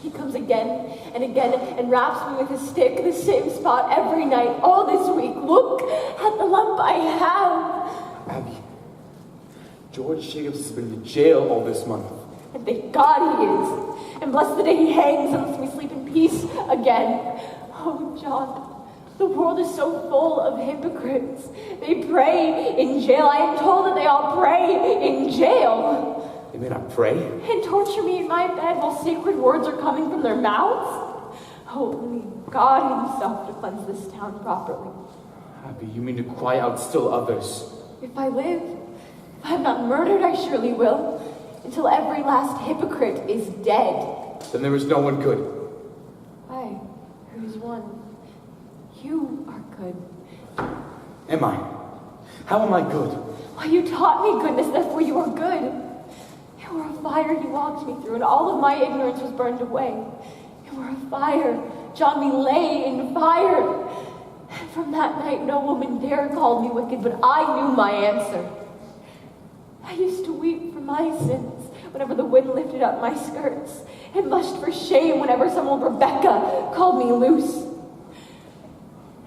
he comes again and raps me with his stick in the same spot every night, all this week. Look at the lump I have. Abby, George Jacobs has been to jail all this month. And thank God he is. And bless the day he hangs and lets me sleep in peace again. Oh, John, the world is so full of hypocrites. They pray in jail. I am told that they all pray in jail. They may not pray. And torture me in my bed while sacred words are coming from their mouths. Only God himself to cleanse this town properly. Abby, you mean to cry out still others? If I live, if I'm not murdered, I surely will. Until every last hypocrite is dead. Then there is no one good. Aye, who's one? You are good. Am I? How am I good? Why, you taught me goodness, therefore you are good. You were a fire you walked me through, and all of my ignorance was burned away. You were a fire. John, we lay in fire. And from that night, no woman dare call me wicked, but I knew my answer. I used to weep for my sins whenever the wind lifted up my skirts, and blushed for shame whenever some old Rebecca called me loose.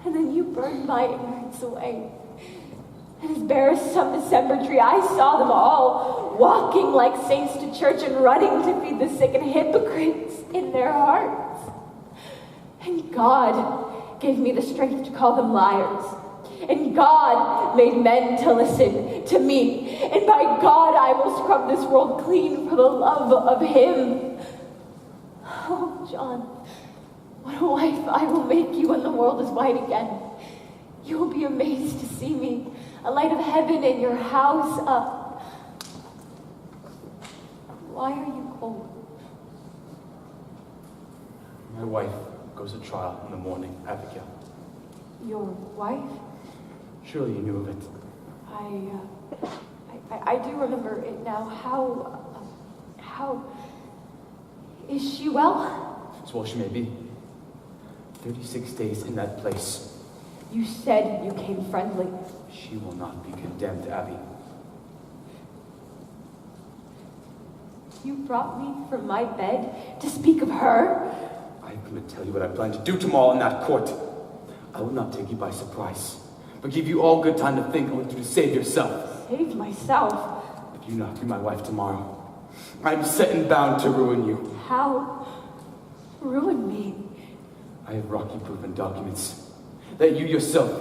And then you burned my ignorance away. And as bare as some December tree, I saw them all walking like saints to church and running to feed the sick and hypocrites in their hearts. And God gave me the strength to call them liars. And God made men to listen to me. And by God, I will scrub this world clean for the love of him. Oh, John, what a wife I will make you when the world is white again. You will be amazed to see me, a light of heaven in your house up. Why are you cold? My wife goes to trial in the morning, Abigail. Your wife? Surely you knew of it. I do remember it now. How is she well? As well she may be. 36 days in that place. You said you came friendly. She will not be condemned, Abby. You brought me from my bed to speak of her? I'm going to tell you what I plan to do tomorrow in that court. I will not take you by surprise, but give you all good time to think on what to do to save yourself. Save myself? If you not be my wife tomorrow, I am set and bound to ruin you. How? Ruin me? I have rocky proof and documents that you yourself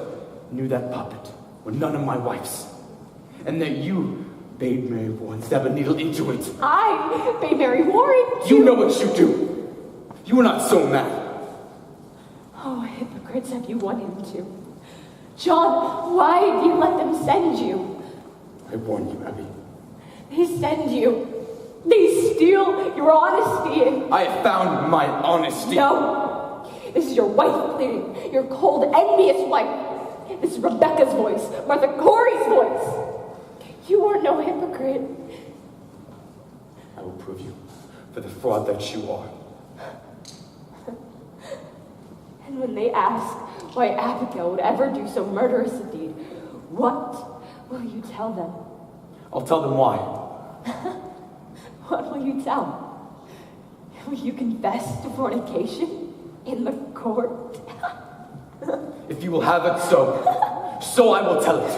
knew that puppet were none of my wife's, and that you bade Mary Warren stab a needle into it. I bade Mary Warren? You know what you do. You are not so mad. Oh, hypocrites have you won him to. John, why do you let them send you? I warn you, Abby. They send you. They steal your honesty and... I have found my honesty. No. This is your wife pleading. Your cold, envious wife. This is Rebecca's voice, Martha Corey's voice. You are no hypocrite. I will prove you for the fraud that you are. And when they ask why Abigail would ever do so murderous a deed, what will you tell them? I'll tell them why. What will you tell? Will you confess to fornication in the court? If you will have it so, so I will tell it.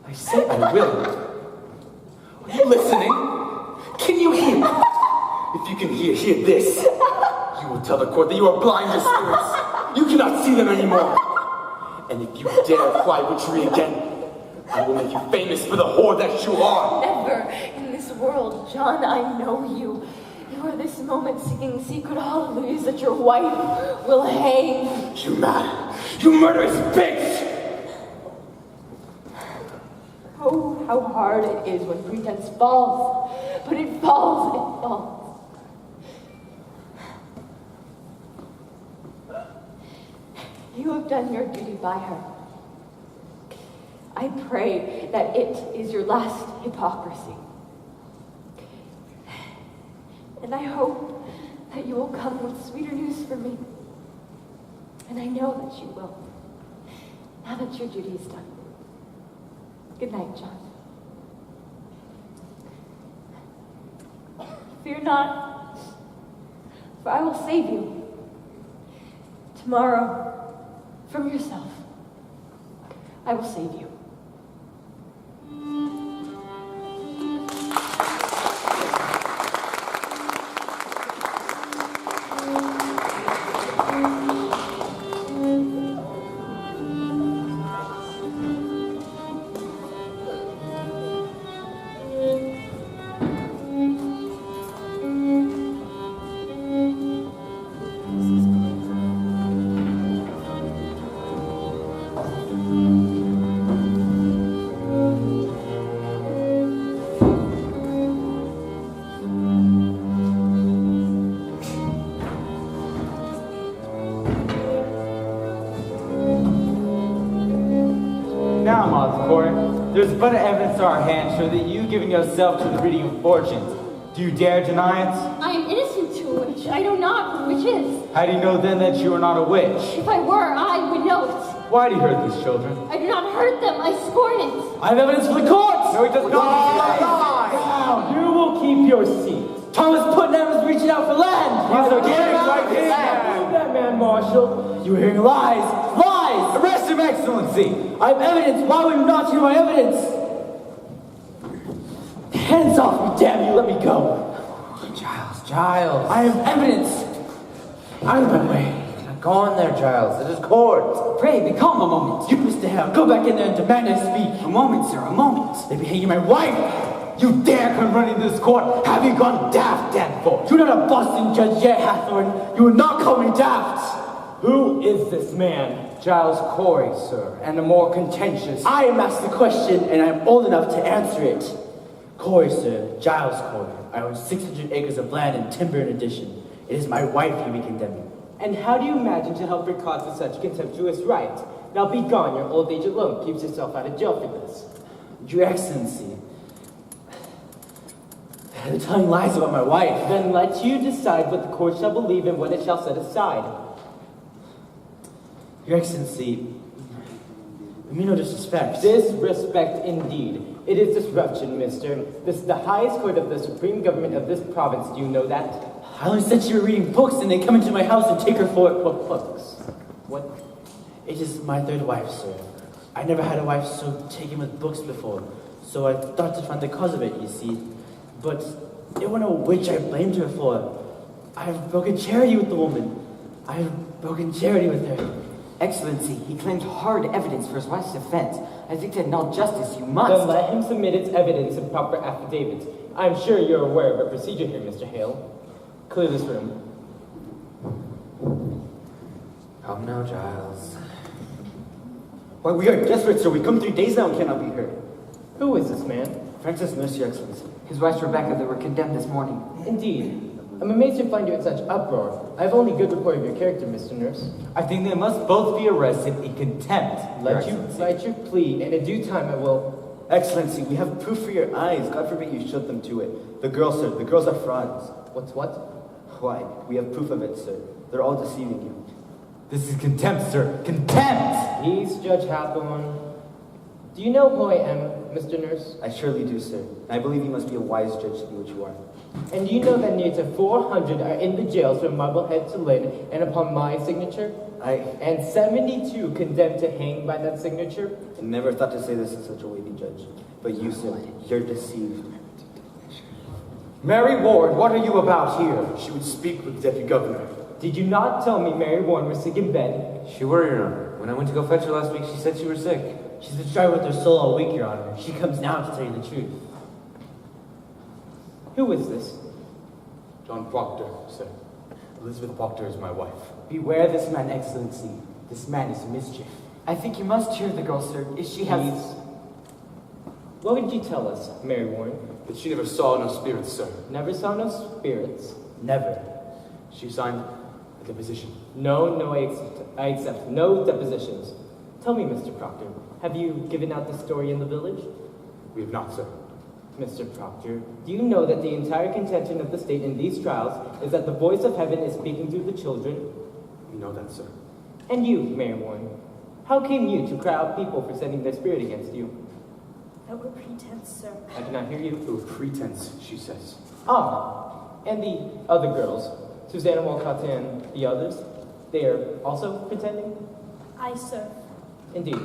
I say I will. Are you listening? Can you hear? If you can hear this. You will tell the court that you are blind to spirits. You cannot see them anymore. And if you dare cry witchery again, I will make you famous for the whore that you are. Never in this world, John, I know you. You are this moment singing secret hallelujahs that your wife will hang. You mad? You murderous bitch! Oh, how hard it is when pretense falls. But it falls, it falls. You have done your duty by her. I pray that it is your last hypocrisy. And I hope that you will come with sweeter news for me. And I know that you will, now that your duty is done. Good night, John. Fear not, for I will save you. Tomorrow, from yourself, I will save you. There's but evidence to our hand show that you've given yourself to the reading of fortunes. Do you dare deny it? I am innocent to a witch. I know not what a witch is. How do you know then that you are not a witch? If I were, I would know it. Why do you hurt these children? I do not hurt them. I scorn it. I have evidence for the court! No, he does not. Now, you will keep your seat. Thomas Putnam is reaching out for land. He's again right here. Move that man, Marshal. You are hearing lies. Lies! Arrest him, Excellency. I have evidence. Why will you not hear my evidence? Hands off me, damn you. Let me go. Giles. I have evidence. Out of my way. Now go on there, Giles. It is court. Pray, be calm a moment. You, Mr. Hale, go back in there and demand I speak. A moment, sir, a moment. They be hanging my wife. You dare come running to this court? Have you gone daft, Danforth? You're not a Boston judge yet, Hathorne. You will not call me daft. Who is this man? Giles Corey, sir, and a more contentious... I am asked the question, and I am old enough to answer it. Corey, sir, Giles Corey. I own 600 acres of land and timber in addition. It is my wife you be condemning. And how do you imagine to help your cause with such contemptuous right? Now be gone, your old age alone keeps yourself out of jail for this. Your Excellency, they're telling lies about my wife. Then let you decide what the court shall believe and what it shall set aside. Your Excellency, I mean no disrespect. Disrespect indeed. It is disruption, mister. This is the highest court of the supreme government of this province. Do you know that? I only said you were reading books and they come into my house and take her for books. What? It is my third wife, sir. I never had a wife so taken with books before, so I thought to find the cause of it, you see. But it wasn't a witch I blamed her for. I have broken charity with the woman. I have broken charity with her. Excellency, he claimed hard evidence for his wife's defense. I think that in all justice you must... Then let him submit its evidence in proper affidavits. I'm sure you're aware of our procedure here, Mr. Hale. Clear this room. Come now, Giles. Why, we are desperate, sir. We come 3 days now and cannot be heard. Who is this man? Francis Nurse, Your Excellency. His wife Rebecca, they were condemned this morning. Indeed. I'm amazed to find you in such uproar. I have only good report of your character, Mr. Nurse. I think they must both be arrested in contempt. Let you plead, and in due time I will... Excellency, we have proof for your eyes. God forbid you shut them to it. The girls, sir, the girls are frauds. What's what? Why, we have proof of it, sir. They're all deceiving you. This is contempt, sir. Contempt! Peace, Judge Hathorne. Do you know who I am, Mr. Nurse? I surely do, sir. And I believe you must be a wise judge to be what you are. And do you know that near to 400 are in the jails from Marblehead to Lynn, and upon my signature? And 72 condemned to hang by that signature? I never thought to say this in such a weighty judge. But you, sir, you're deceived. Mary Ward, what are you about here? She would speak with the Deputy Governor. Did you not tell me Mary Warren was sick in bed? She were, Your Honor. When I went to go fetch her last week, she said she was sick. She's been struggling with her soul all week, Your Honor. She comes now to tell you the truth. Who is this? John Proctor, sir. Elizabeth Proctor is my wife. Beware this man, Excellency. This man is mischief. I think you must hear the girl, sir. If she has... What would you tell us, Mary Warren? That she never saw no spirits, sir. Never saw no spirits? Never. She signed a deposition. No, I accept no depositions. Tell me, Mr. Proctor, have you given out the story in the village? We have not, sir. Mr. Proctor, do you know that the entire contention of the state in these trials is that the voice of heaven is speaking through the children? We know that, sir. And you, Mary Warren, how came you to cry out people for sending their spirit against you? That were pretense, sir. I cannot hear you. It was pretense, she says. Ah, and the other girls, Susanna Walcott and the others, they are also pretending? Aye, sir. Indeed.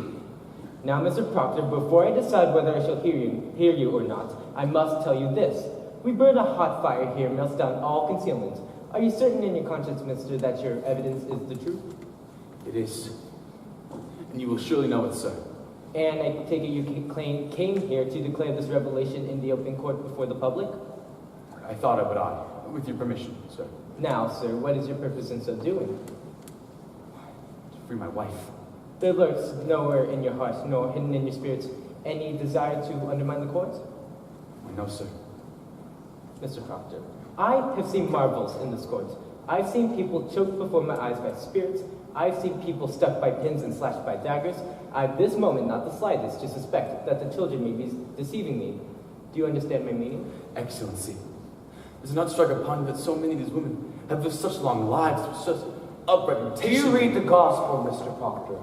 Now, Mr. Proctor, before I decide whether I shall hear you or not, I must tell you this. We burn a hot fire here, melts down all concealment. Are you certain in your conscience, mister, that your evidence is the truth? It is. And you will surely know it, sir. And I take it you came here to declare this revelation in the open court before the public? I thought I would, with your permission, sir. Now, sir, what is your purpose in so doing? To free my wife. There lurks nowhere in your heart, nor hidden in your spirits, any desire to undermine the court? No, sir. Mr. Proctor, I have seen marvels in this court. I've seen people choked before my eyes by spirits. I've seen people stuck by pins and slashed by daggers. I have this moment not the slightest to suspect that the children may be deceiving me. Do you understand my meaning? Excellency, does it not strike upon you that so many of these women have lived such long lives, with such upright reputation? Do you read the gospel, Mr. Proctor?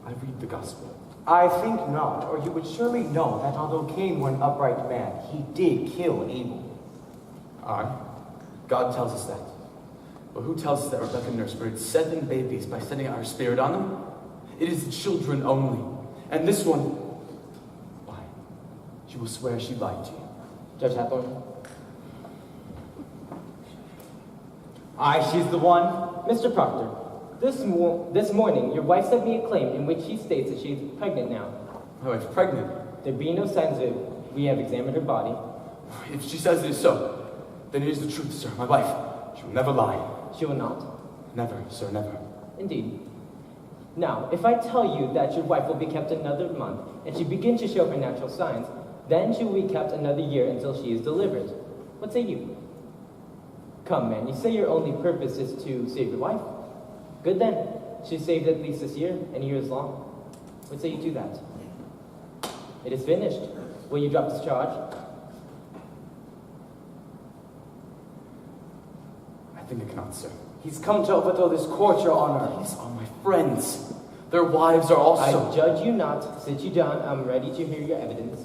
I read the gospel. I think not, or you would surely know that although Cain were an upright man, he did kill Abel. Aye, God tells us that. But who tells us that Rebecca nursed 7 babies by sending out her spirit on them? It is the children only. And this one, why, she will swear she lied to you. Judge Hathorne? Aye, she's the one. Mr. Proctor, this morning, your wife sent me a claim in which she states that she is pregnant now. My wife's pregnant? There be no signs that we have examined her body. If she says it is so, then it is the truth, sir. My wife, she will never lie. She will not? Never, sir, never. Indeed. Now, if I tell you that your wife will be kept another month, and she begins to show her natural signs, then she will be kept another year until she is delivered. What say you? Come, man, you say your only purpose is to save your wife? Good then. She's saved at least this year, and years long. What say you to that? It is finished. Will you drop this charge? I think I cannot, sir. He's come to overthrow this court, Your Honor. These are my friends. Their wives are also... I judge you not. Sit you down. I'm ready to hear your evidence.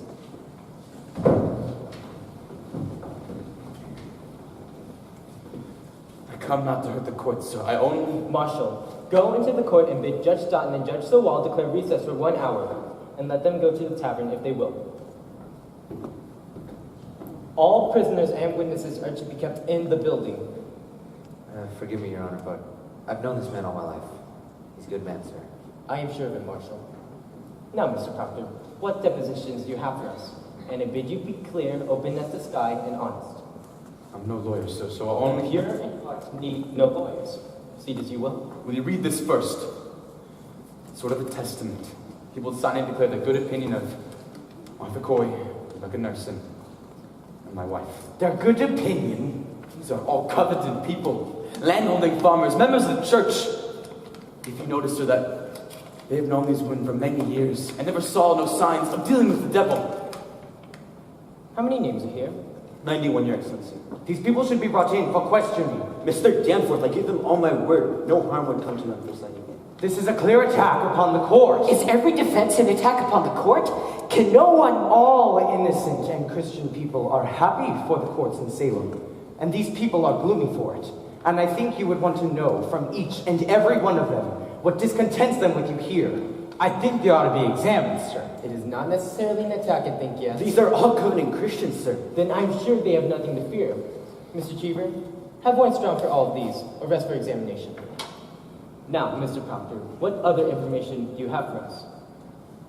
I come not to hurt the court, sir. I only... Marshal, go into the court and bid Judge Stoughton and Judge Sowell declare recess for 1 hour, and let them go to the tavern if they will. All prisoners and witnesses are to be kept in the building. Forgive me, Your Honor, but I've known this man all my life. He's a good man, sir. I am sure of it, Marshal. Now, Mr. Proctor, what depositions do you have for us? And I bid you be clear, open as the sky, and honest. I'm no lawyer, sir, so I'll only... Pure and heart need no lawyers. Seat as you will. Will you read this first? Sort of a testament. People sign and declare the good opinion of Martha Coy, Rebecca Nurse, and my wife. Their good opinion? These are all coveted people, landholding farmers, members of the church. If you notice, sir, that they have known these women for many years and never saw no signs of dealing with the devil. How many names are here? 91, Your Excellency. These people should be brought in for questioning. Mr. Danforth, I give them all my word. No harm would come to them for signing it. This is a clear attack upon the court. Is every defense an attack upon the court? Can no one... All innocent and Christian people are happy for the courts in Salem, and these people are gloomy for it. And I think you would want to know from each and every one of them what discontents them with you here. I think they ought to be examined, sir. It is not necessarily an attack, I think, yes. These are all covenant Christians, sir. Then I'm sure they have nothing to fear. Mr. Cheever, have one strong for all of these. Arrest for examination. Now, Mr. Proctor, what other information do you have for us?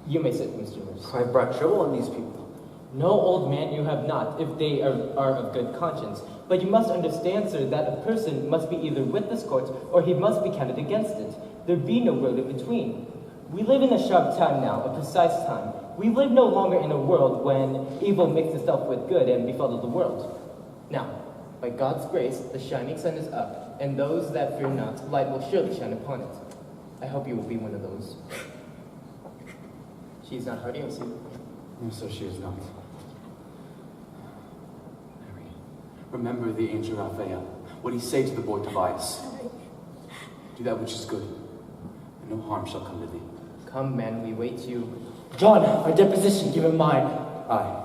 You may sit, Mr. Nurse. I've brought trouble on these people. No, old man, you have not, if they are of good conscience. But you must understand, sir, that a person must be either with this court or he must be counted against it. There be no road in between. We live in a sharp time now, a precise time. We live no longer in a world when evil mixes itself with good and befuddles the world. Now, by God's grace, the shining sun is up, and those that fear not, light will surely shine upon it. I hope you will be one of those. She is not hardy, I see. No, sir, she is not. Mary, remember the angel Raphael. What did he say to the boy Tobias? Do that which is good, and no harm shall come to thee. Come, man, we wait you. John, our deposition, give him mine. Aye.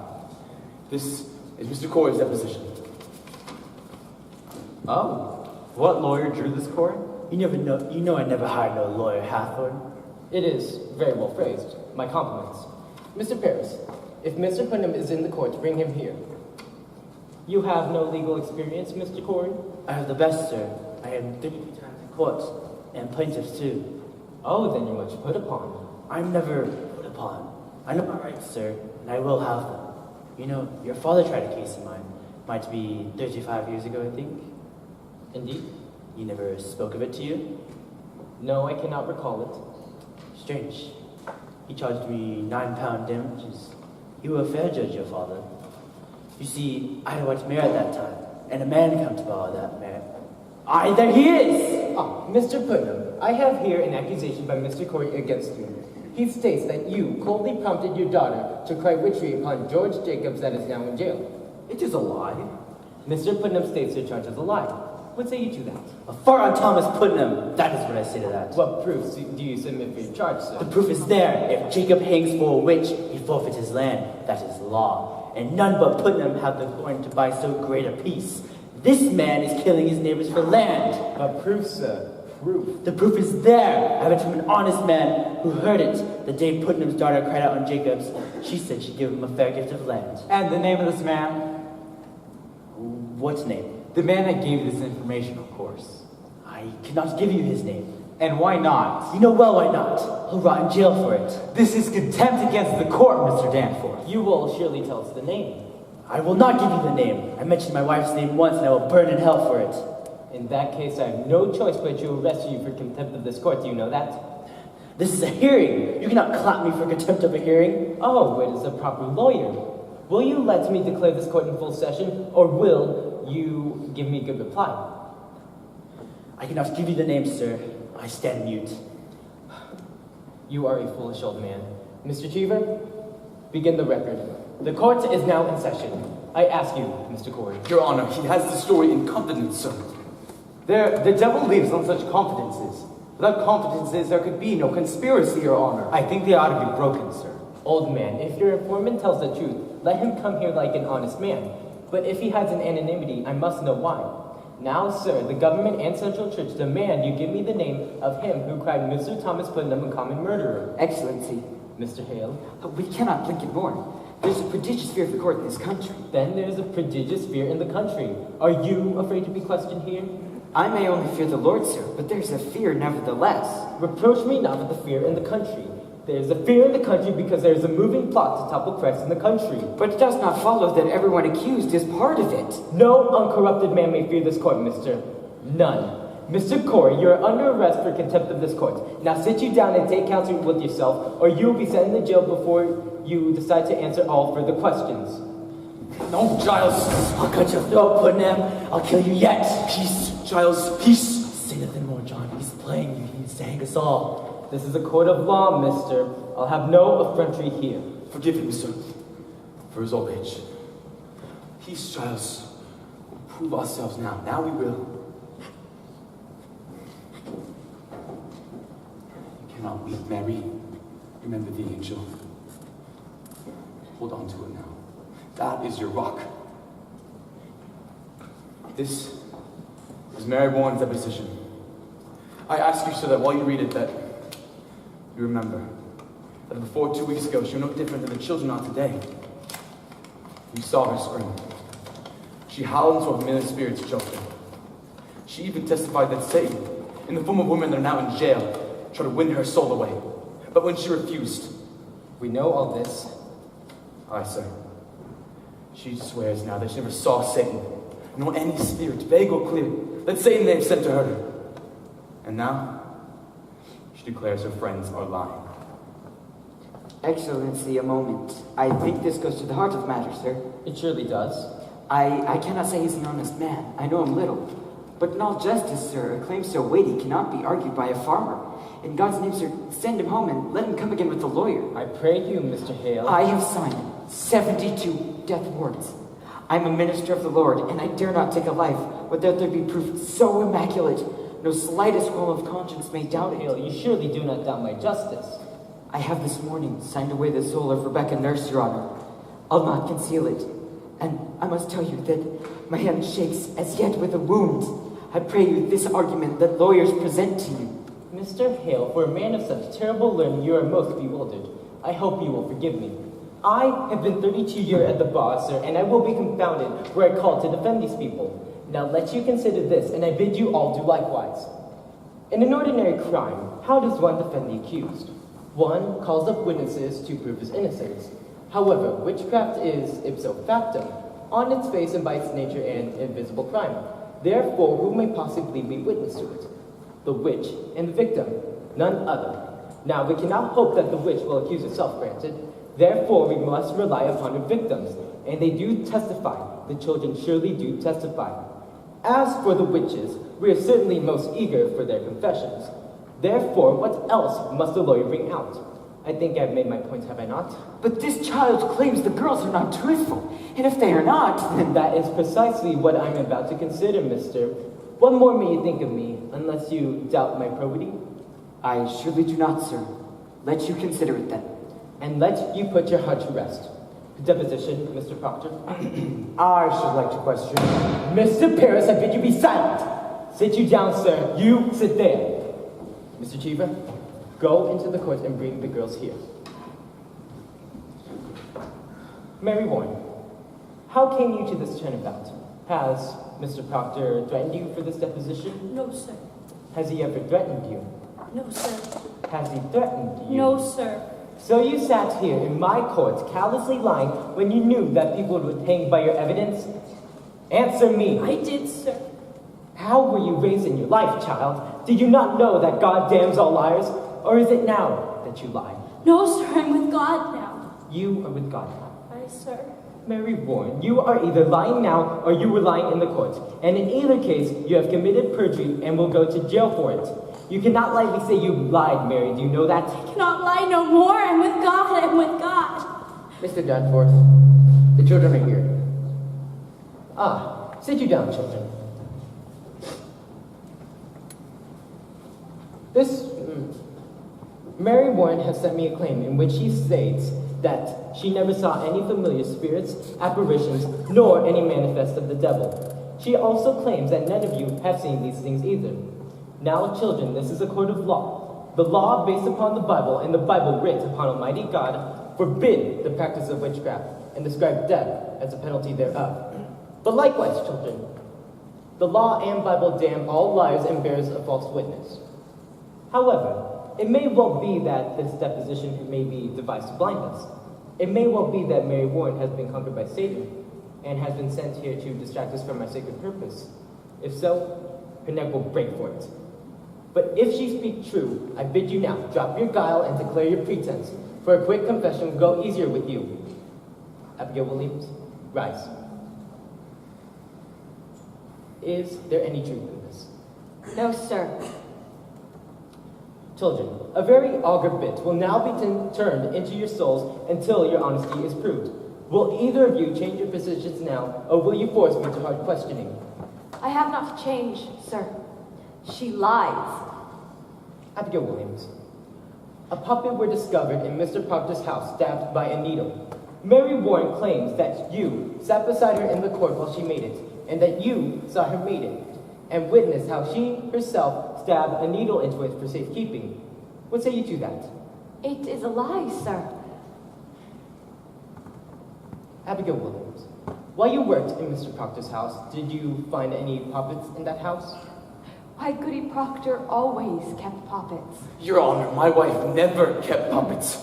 This is Mr. Corey's deposition. Oh, what lawyer drew this court? You know I never hired no lawyer, Hathorne. It is very well phrased. My compliments. Mr. Paris, if Mr. Putnam is in the court, bring him here. You have no legal experience, Mr. Corey? I have the best, sir. I am 33 times in court, and plaintiffs too. Oh, then you're much put upon. I'm never put upon. I know my rights, sir, and I will have them. You know, your father tried a case of mine. Might be 35 years ago, I think. Indeed. He never spoke of it to you? No, I cannot recall it. Strange. He charged me £9 damages. You were a fair judge, your father. You see, I had a white mare at that time, and a man came to borrow that mare. Aye, there he is! Ah, Mr. Putnam, I have here an accusation by Mr. Corey against you. He states that you coldly prompted your daughter to cry witchery upon George Jacobs that is now in jail. It is a lie. Mr. Putnam states your charge is a lie. What say you to that? A fart on Thomas Putnam. That is what I say to that. What proofs do you submit for your charge, sir? The proof is there. If Jacob hangs for a witch, he forfeits his land. That is law. And none but Putnam have the coin to buy so great a piece. This man is killing his neighbors for land. But proof, sir. Proof. The proof is there. I have it from an honest man who heard it the day Putnam's daughter cried out on Jacobs. She said she'd give him a fair gift of land. And the name of this man? What name? The man that gave you this information, of course. I cannot give you his name. And why not? You know well why not. He'll rot in jail for it. This is contempt against the court, Mr. Danforth. You will surely tell us the name. I will not give you the name. I mentioned my wife's name once and I will burn in hell for it. In that case, I have no choice but to arrest you for contempt of this court. Do you know that? This is a hearing. You cannot clap me for contempt of a hearing. Oh, it is a proper lawyer. Will you let me declare this court in full session, or will you give me a good reply? I cannot give you the name, sir. I stand mute. You are a foolish old man. Mr. Cheever, begin the record. The court is now in session. I ask you, Mr. Corey. Your Honor, he has the story in confidence, sir. The devil lives on such confidences. Without confidences, there could be no conspiracy, Your Honor. I think they ought to be broken, sir. Old man, if your informant tells the truth, let him come here like an honest man. But if he hides an anonymity, I must know why. Now, sir, the government and Central Church demand you give me the name of him who cried Mr. Thomas Putnam a common murderer. Excellency, Mr. Hale. We cannot blink and mourn. There's a prodigious fear of the court in this country. Then there's a prodigious fear in the country. Are you afraid to be questioned here? I may only fear the Lord, sir, but there's a fear nevertheless. Reproach me not with the fear in the country. There's a fear in the country because there's a moving plot to topple Christ in the country. But it does not follow that everyone accused is part of it. No uncorrupted man may fear this court, mister. None. Mr. Corey, you are under arrest for contempt of this court. Now sit you down and take counsel with yourself, or you will be sent into jail before you decide to answer all further questions. No, Giles. I'll cut your throat, Putnam. I'll kill you yet. Peace, Giles, peace. Say nothing more, John. He's playing you. He needs to hang us all. This is a court of law, mister. I'll have no effrontery here. Forgive him, sir, for his old age. Peace, Giles. We'll prove ourselves now. Now we will. You cannot weep, Mary. Remember the angel. Hold on to it now. That is your rock. This is Mary Warren's deposition. I ask you so that while you read it, that you remember that before 2 weeks ago, she was no different than the children are today. You saw her scream. She howled until familiar spirits choked her. She even testified that Satan, in the form of women that are now in jail, tried to win her soul away. But when she refused, we know all this. Aye, sir. She swears now that she never saw Satan, nor any spirit, vague or clear, that Satan may have sent to hurt her. And now, she declares her friends are lying. Excellency, a moment. I think this goes to the heart of the matter, sir. It surely does. I cannot say he's an honest man. I know him little. But in all justice, sir, a claim so weighty cannot be argued by a farmer. In God's name, sir, send him home and let him come again with the lawyer. I pray you, Mr. Hale. I have signed 72 death warrants. I'm a minister of the Lord, and I dare not take a life without there be proof so immaculate, no slightest qualm of conscience may doubt it. Hale, you surely do not doubt my justice. I have this morning signed away the soul of Rebecca Nurse, Your Honor. I'll not conceal it. And I must tell you that my hand shakes as yet with a wound. I pray you this argument that lawyers present to you. Mr. Hale, for a man of such terrible learning, you are most bewildered. I hope you will forgive me. I have been 32 years at the bar, sir, and I will be confounded were I called to defend these people. Now let you consider this, and I bid you all do likewise. In an ordinary crime, how does one defend the accused? One calls up witnesses to prove his innocence. However, witchcraft is, ipso facto, on its face and by its nature an invisible crime. Therefore, who may possibly be witness to it? The witch and the victim, none other. Now, we cannot hope that the witch will accuse herself, granted. Therefore, we must rely upon her victims, and they do testify. The children surely do testify. As for the witches, we are certainly most eager for their confessions. Therefore, what else must the lawyer bring out? I think I've made my point, have I not? But this child claims the girls are not truthful, and if they are not, then that is precisely what I'm about to consider, mister. What more may you think of me, unless you doubt my probity? I surely do not, sir. Let you consider it then. And let you put your heart to rest. Deposition, Mr. Proctor. I should like to question. Mr. Paris, I bid you be silent. Sit you down, sir. You sit there. Mr. Cheever, go into the court and bring the girls here. Mary Warren, how came you to this turnabout? Has Mr. Proctor threatened you for this deposition? No, sir. Has he ever threatened you? No, sir. Has he threatened you? No, sir. So you sat here in my court, callously lying when you knew that people would hang by your evidence? Answer me. I did, sir. How were you raised in your life, child? Did you not know that God damns all liars? Or is it now that you lie? No, sir, I'm with God now. You are with God now. Aye, sir. Mary Warren, you are either lying now or you were lying in the court. And in either case, you have committed perjury and will go to jail for it. You cannot lightly say you lied, Mary. Do you know that? I cannot lie no more. I'm with God. I'm with God. Mr. Danforth, the children are here. Ah, sit you down, children. Mary Warren has sent me a claim in which she states that she never saw any familiar spirits, apparitions, nor any manifest of the devil. She also claims that none of you have seen these things either. Now, children, this is a court of law. The law based upon the Bible and the Bible writ upon Almighty God forbid the practice of witchcraft and describe death as a penalty thereof. But likewise, children, the law and Bible damn all liars and bearers of false witness. However, it may well be that this deposition may be devised to blind us. It may well be that Mary Warren has been conquered by Satan and has been sent here to distract us from our sacred purpose. If so, her neck will break for it. But if she speak true, I bid you now, drop your guile and declare your pretense, for a quick confession will go easier with you. Abigail Williams. Rise. Is there any truth in this? No, sir. Children, a very augur bit will now be turned into your souls until your honesty is proved. Will either of you change your positions now, or will you force me to hard questioning? I have not changed, sir. She lies. Abigail Williams. A puppet were discovered in Mr. Proctor's house, stabbed by a needle. Mary Warren claims that you sat beside her in the court while she made it, and that you saw her made it, and witnessed how she herself stabbed a needle into it for safekeeping. What say you to that? It is a lie, sir. Abigail Williams, while you worked in Mr. Proctor's house, did you find any puppets in that house? Why, Goody Proctor always kept puppets. Your Honor, my wife never kept puppets.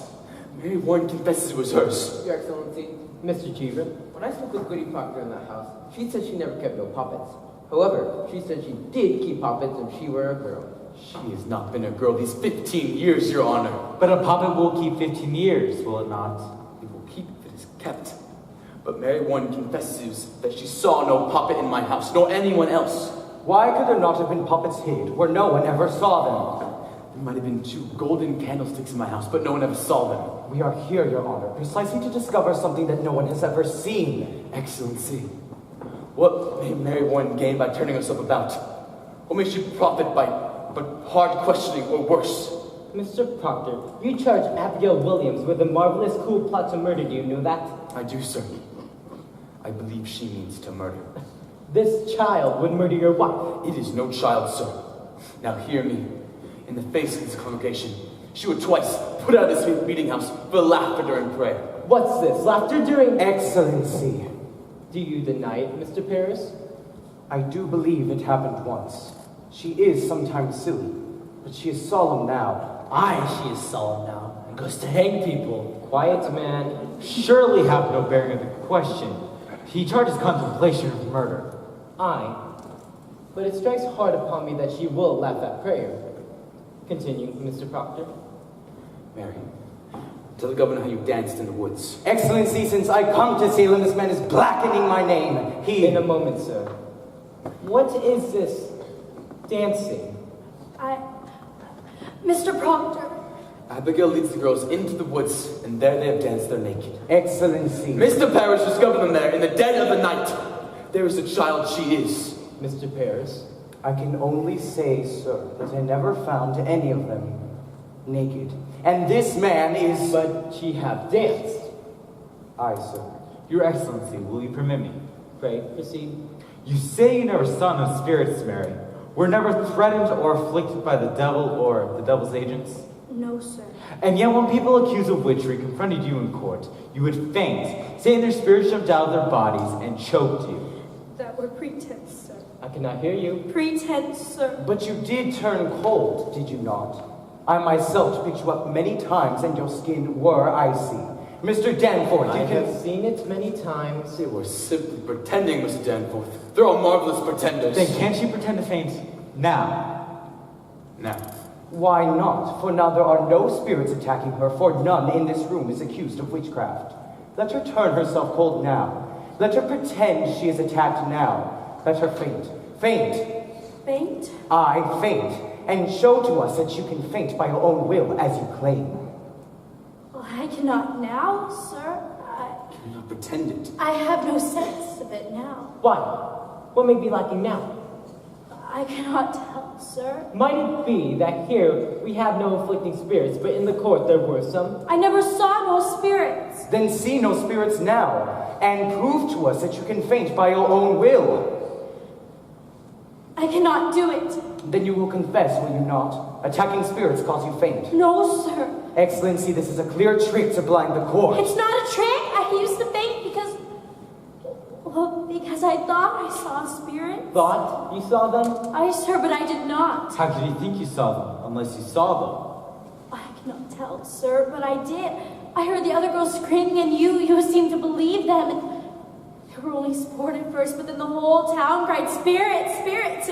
Mary Warren confesses it was hers. Your Excellency. Mr. Cheever. When I spoke with Goody Proctor in that house, she said she never kept no puppets. However, she said she did keep puppets if she were a girl. She has not been a girl these 15 years, Your Honor. But a puppet will keep 15 years, will it not? It will keep if it is kept. But Mary Warren confesses that she saw no puppet in my house, nor anyone else. Why could there not have been puppets hid where no one ever saw them? There might have been 2 golden candlesticks in my house, but no one ever saw them. We are here, Your Honor, precisely to discover something that no one has ever seen. Excellency, what may Mary Warren gain by turning herself about? What may she profit by but hard questioning or worse? Mr. Proctor, you charge Abigail Williams with a marvelous cool plot to murder. Do you know that? I do, sir. I believe she means to murder. This child would murder your wife. It is no child, sir. Now hear me. In the face of this congregation, she would twice put out this meeting house for laughter during prayer. What's this? Laughter during... Excellency. Do you deny it, Mr. Paris? I do believe it happened once. She is sometimes silly, but she is solemn now. Aye, she is solemn now, and goes to hang people. Quiet, man. Surely have no bearing of the question. He charges contemplation of murder. Aye, but it strikes hard upon me that she will laugh at prayer. Continue, Mr. Proctor. Mary, tell the governor how you danced in the woods. Excellency, since I come to Salem, this man is blackening my name. In a moment, sir. What is this dancing? Mr. Proctor. Abigail leads the girls into the woods, and there they have danced there naked. Excellency. Mr. Parrish discovered them there in the dead of the night. There is the child she is. Mr. Paris. I can only say, sir, that I never found any of them naked. And this man is... But she have danced. Aye, sir. Your Excellency, will you permit me? Pray, proceed. You say you never saw no spirits, Mary. Were never threatened or afflicted by the devil or the devil's agents? No, sir. And yet when people accused of witchery confronted you in court, you would faint, saying their spirits jumped out of their bodies and choked you. That were pretense, sir. I cannot hear you. Pretense, sir. But you did turn cold, did you not? I myself picked you up many times and your skin were icy. Mr. Danforth, I have seen it many times. They were simply pretending, Mr. Danforth. They're all marvelous pretenders. Then can't she pretend to faint now? Now. Why not? For now there are no spirits attacking her, for none in this room is accused of witchcraft. Let her turn herself cold now. Let her pretend she is attacked now. Let her faint. Faint. Faint? Aye, faint. And show to us that you can faint by your own will, as you claim. Well, I cannot now, sir. You're not pretending. I have no sense of it now. Why? What may be lacking now? I cannot tell, sir. Might it be that here we have no afflicting spirits, but in the court there were some? I never saw no spirits. Then see no spirits now, and prove to us that you can faint by your own will. I cannot do it. Then you will confess, will you not? Attacking spirits cause you faint. No, sir. Excellency, this is a clear trick to blind the court. It's not a trick. I used to faint because I thought I saw spirits. Thought? You saw them? Aye, sir, but I did not. How could you think you saw them, unless you saw I cannot tell, sir, but I did. I heard the other girls screaming, and you seemed to believe them. They were only sport at first, but then the whole town cried, "Spirits, spirits!"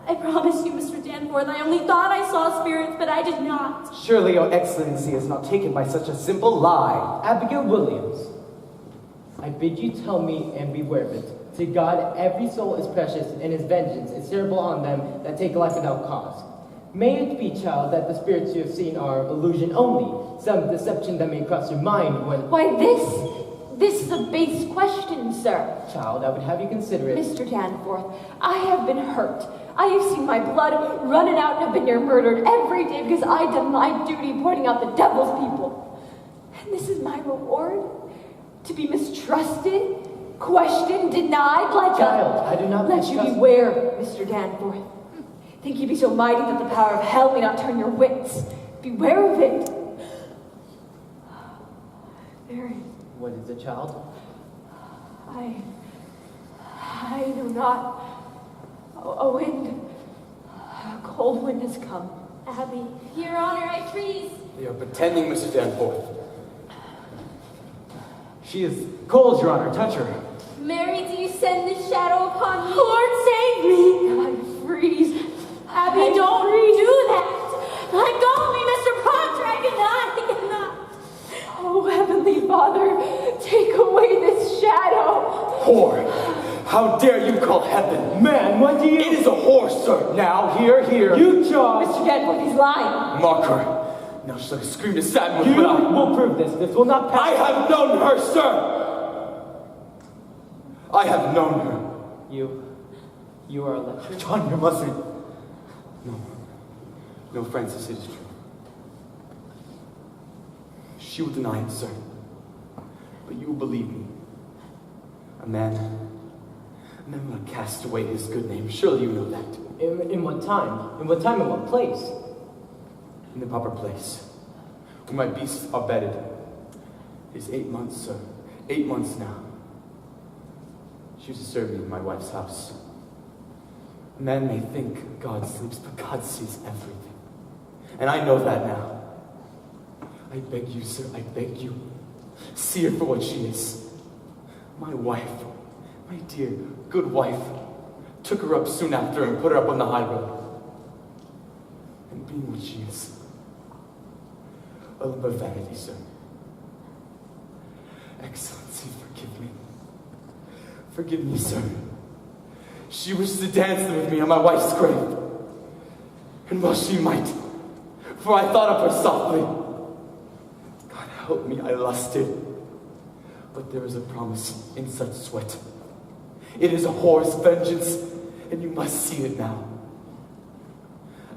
I promise you, Mr. Danforth, I only thought I saw spirits, but I did not. Surely your Excellency is not taken by such a simple lie. Abigail Williams. I bid you tell me and beware of it. To God, every soul is precious, and his vengeance is terrible on them that take life without cause. May it be, child, that the spirits you have seen are illusion only, some deception that may cross your mind when... Why, this is a base question, sir. Child, I would have you consider it. Mr. Danforth, I have been hurt. I have seen my blood running out and have been near murdered every day because I done my duty pointing out the devil's people. And this is my reward? To be mistrusted, questioned, denied like Child, I do not Let you beware, Mr. Danforth. Think you be so mighty that the power of hell may not turn your wits. Beware of it. Very. What is it, child? I know not. A cold wind has come. Abby, Your Honor, I freeze. They are pretending, Mr. Danforth. She is cold, Your Honor. Touch her. Mary, do you send this shadow upon me? Lord, save me! I freeze. Abby, don't do that! Let go of me, Mr. Proctor! I cannot! Oh, Heavenly Father, take away this shadow! Whore! How dare you call heaven? Man, what do you... It is a whore, sir! Now, here. You charge... Mr. Danforth, he's lying. Mark her. Now she'll scream to Samuel. You will prove this. This will not pass. I have known her, sir! I have known her. You are a lecturer? John, you mustn't. No, Francis, it is true. She will deny it, sir. But you will believe me. A man will cast away his good name. Surely you know that. In what time? In what time and what place? In the proper place. Where my beasts are bedded. It is 8 months, sir. 8 months now. She used to serve me in my wife's house. A man may think God sleeps, but God sees everything. And I know that now. I beg you, sir, I beg you. See her for what she is. My wife, my dear, good wife, took her up soon after and put her up on the high road. And being what she is, a lump of vanity, sir. Excellency, forgive me. Forgive me, sir. She wished to dance with me on my wife's grave. And well she might, for I thought of her softly. God help me, I lusted. But there is a promise in such sweat. It is a whore's vengeance, and you must see it now.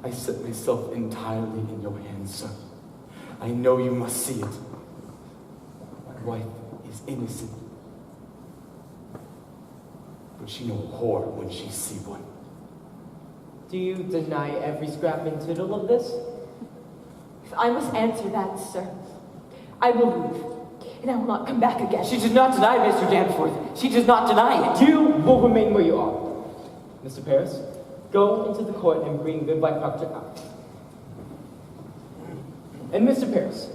I set myself entirely in your hands, sir. I know you must see it. My wife is innocent. But she know a whore when she see one. Do you deny every scrap and tittle of this? If I must answer that, sir, I will leave, and I will not come back again. She does not deny, Mr. Danforth. She does not deny it. You will remain where you are. Mr. Paris, go into the court and bring Goodwife Proctor out. And Mr. Paris,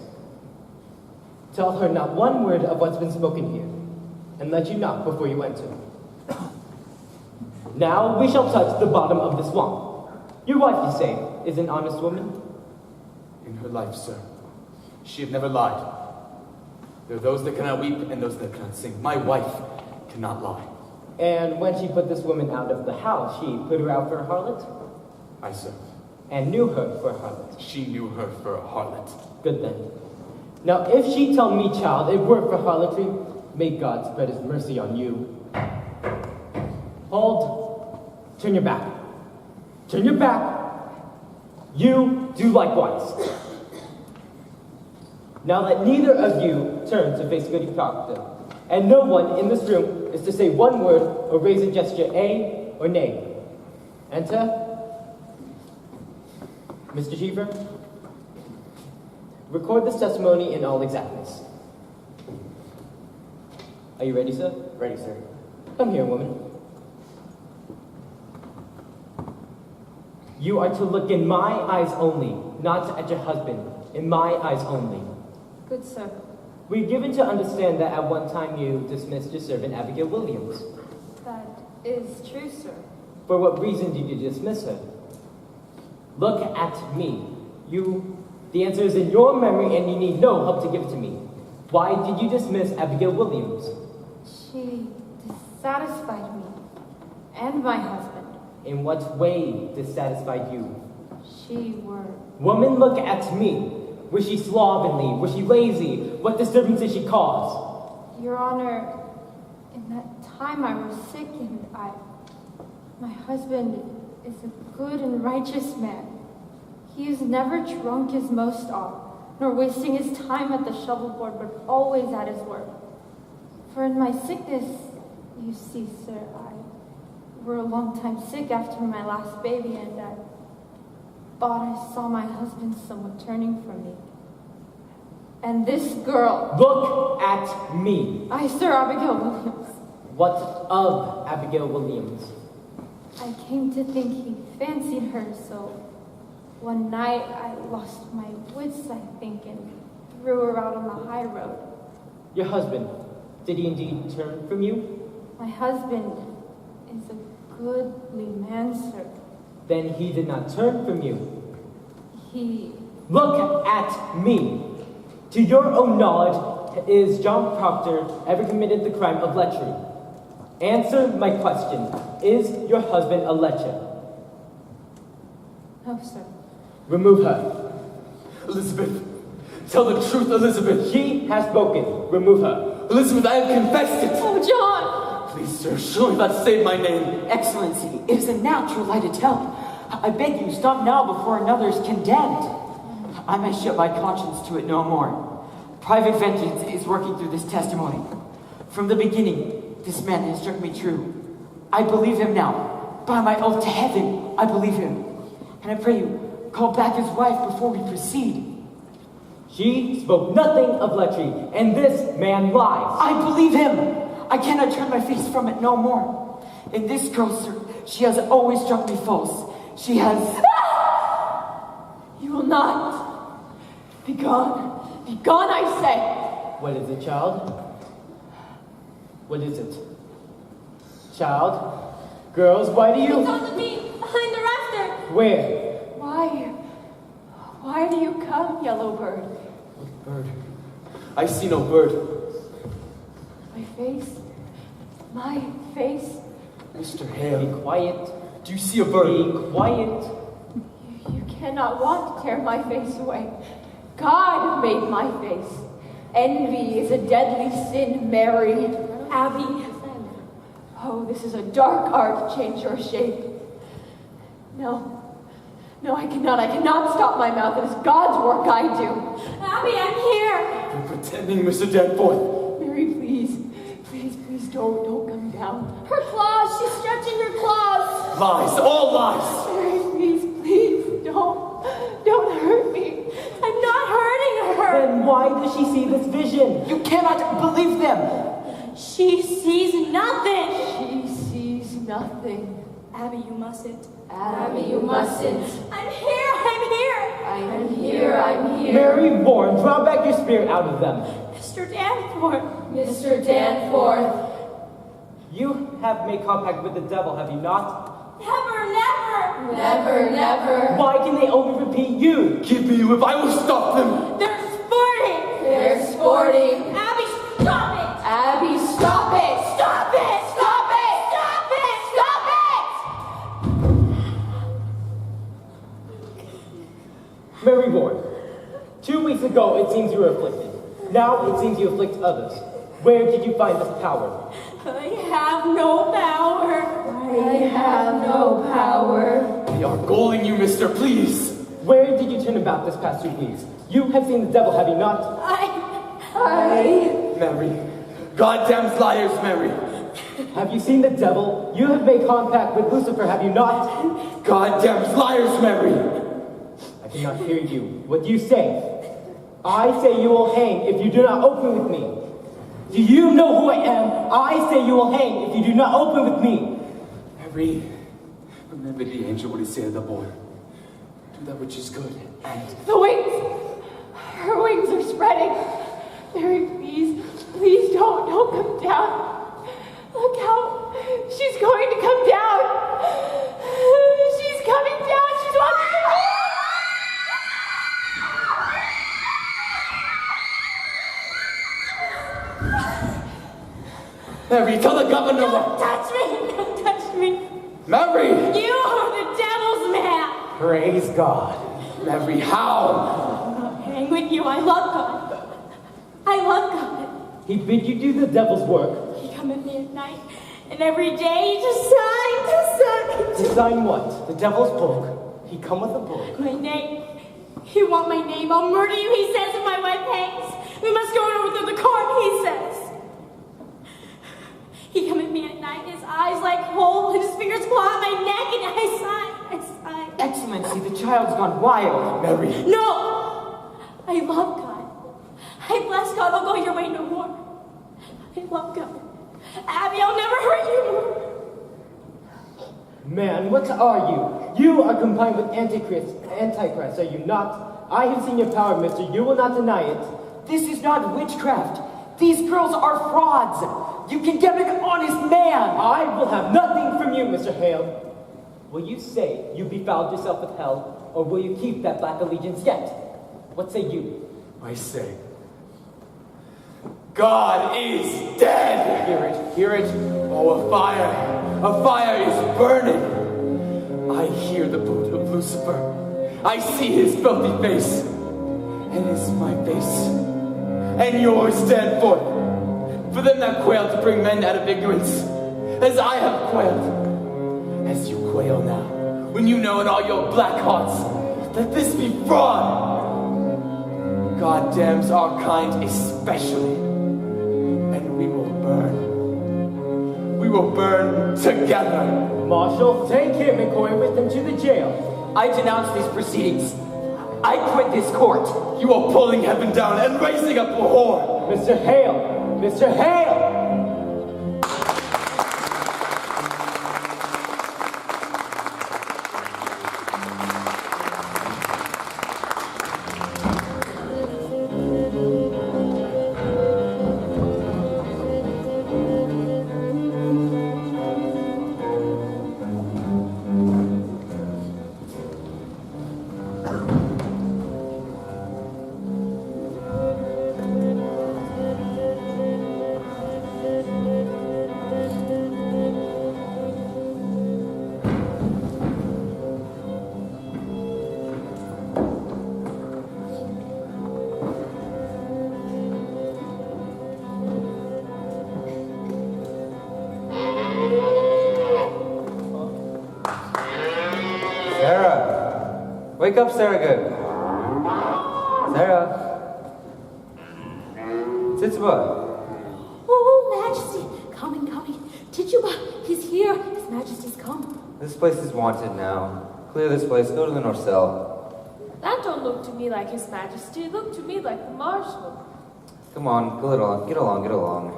tell her not one word of what's been spoken here, and let you knock before you enter. Now we shall touch the bottom of the swamp. Your wife, you say, is an honest woman? In her life, sir, she had never lied. There are those that cannot weep and those that cannot sing. My wife cannot lie. And when she put this woman out of the house, she put her out for a harlot? Aye, sir. And knew her for a harlot? She knew her for a harlot. Good then. Now if she tell me, child, it were for harlotry, may God spread his mercy on you. Hold. Turn your back. Turn your back. You do likewise. Now let neither of you turn to face Goody Proctor, and no one in this room is to say one word or raise a gesture A or nay. Enter. Mr. Cheever, record this testimony in all exactness. Are you ready, sir? Ready, sir. Come here, woman. You are to look in my eyes only, not at your husband. In my eyes only. Good, sir. We're given to understand that at one time you dismissed your servant Abigail Williams. That is true, sir. For what reason did you dismiss her? Look at me. The answer is in your memory and you need no help to give it to me. Why did you dismiss Abigail Williams? satisfied me and my husband. In what way dissatisfied you? She were... Woman, look at me. Was she slovenly? Was she lazy? What disturbance did she cause? Your Honor, in that time I was sick and my husband is a good and righteous man. He is never drunk as most are, nor wasting his time at the shovelboard, but always at his work. For in my sickness, you see, sir, I were a long time sick after my last baby, and I thought I saw my husband somewhat turning from me. And this girl... Look at me. I, Sir Abigail Williams. What of Abigail Williams? I came to think he fancied her, so one night I lost my wits, I think, and threw her out on the high road. Your husband, did he indeed turn from you? My husband is a goodly man, sir. Then he did not turn from you. He... Look at me. To your own knowledge, is John Proctor ever committed the crime of lechery? Answer my question. Is your husband a lecher? No, sir. Remove her. Elizabeth, tell the truth, Elizabeth. She has spoken. Remove her. Elizabeth, I have confessed it. Oh, John! Please, sir, surely not save my name. Excellency, it is a natural lie to tell. I beg you, stop now before another is condemned. I may shut my conscience to it no more. Private vengeance is working through this testimony. From the beginning, this man has struck me true. I believe him now. By my oath to heaven, I believe him. And I pray you, call back his wife before we proceed. She spoke nothing of lechery, and this man lies. I believe him. I cannot turn my face from it no more. In this girl, sir, she has always struck me false. She has... You will not. Be gone. Be gone, I say. What is it, child? What is it? Child? Girls, why do you... It's on the beam, behind the rafter. Where? Why do you come, yellow bird? What bird? I see no bird. My face? My face? Mr. Hale. Be quiet. Do you see a bird? Be quiet. You cannot want to tear my face away. God made my face. Envy is a deadly sin, Mary. Abby. Oh, this is a dark art to change your shape. No, I cannot stop my mouth. It is God's work I do. Abby, I'm here. You're pretending, Mr. Danforth. Mary, please don't come down. Her claws, she's stretching her claws. Lies, all lies. Mary, please, don't hurt me. I'm not hurting her. Then why does she see this vision? You cannot believe them. She sees nothing. She sees nothing. Abby, you mustn't. Abby, you mustn't. I'm here. I'm here. Mary Bourne, draw back your spirit out of them. Mr. Danforth. Mr. Danforth. You have made compact with the devil, have you not? Never. Never. Why can they only repeat you? Give me you if I will stop them. They're sporting. Abby, stop it. Abby, stop it. Stop it. Mary Bourne, 2 weeks ago it seems you were afflicted. Now it seems you afflict others. Where did you find this power? I have no power. They are galling you, mister, please. Where did you turn about this past 2 weeks? You have seen the devil, have you not? Mary. Goddamn liars, Mary. Have you seen the devil? You have made compact with Lucifer, have you not? Goddamn liars, Mary. I cannot hear you. What do you say? I say you will hang if you do not open with me. Do you know who I am? I say you will hang if you do not open with me. Mary, remember the angel what he said to the boy. Do that which is good. And The wings. Her wings are spreading. Mary, please don't come down. Look how she's going to come down. She's coming down. She's walking down. Mary, tell the governor. Don't touch me! Don't touch me! Mary! You are the devil's man! Praise God. Mary, how? I'm not paying with you. I love God. I love God. He bid you do the devil's work. He come at me at night, and every day he just sign. To sign what? The devil's book. He come with a book. My name. You want my name? I'll murder you, he says, if my wife hangs. We must go over to the court, he says. He come at me at night, his eyes like coal, and his fingers claw my neck, and I sigh. Excellency, the child's gone wild. Mary. No! I love God. I bless God. I'll go your way no more. I love God. Abby, I'll never hurt you more. Man, what are you? You are combined with Antichrist, are you not? I have seen your power, mister. You will not deny it. This is not witchcraft. These girls are frauds. You can get an honest man. I will have nothing from you, Mr. Hale. Will you say you befouled yourself with hell, or will you keep that black allegiance yet? What say you? I say, God is dead! Hear it. Oh, a fire is burning. I hear the boot of Lucifer. I see his filthy face, and it's my face, and yours stand forth. For them that quail to bring men out of ignorance, as I have quailed, as you quail now, when you know in all your black hearts that this be fraud. God damns our kind especially, and we will burn. We will burn together. Marshal, take him and go with him to the jail. I denounce these proceedings. I quit this court. You are pulling heaven down and raising up a whore. Mr. Hale! Mr. Hale! Wake up, Sarah good. Sarah. Tituba. Oh, Majesty. Coming. Tituba, he's here. His Majesty's come. This place is wanted now. Clear this place. Go to the north cell. That don't look to me like His Majesty. It looked to me like the Marshal. Come on, get along.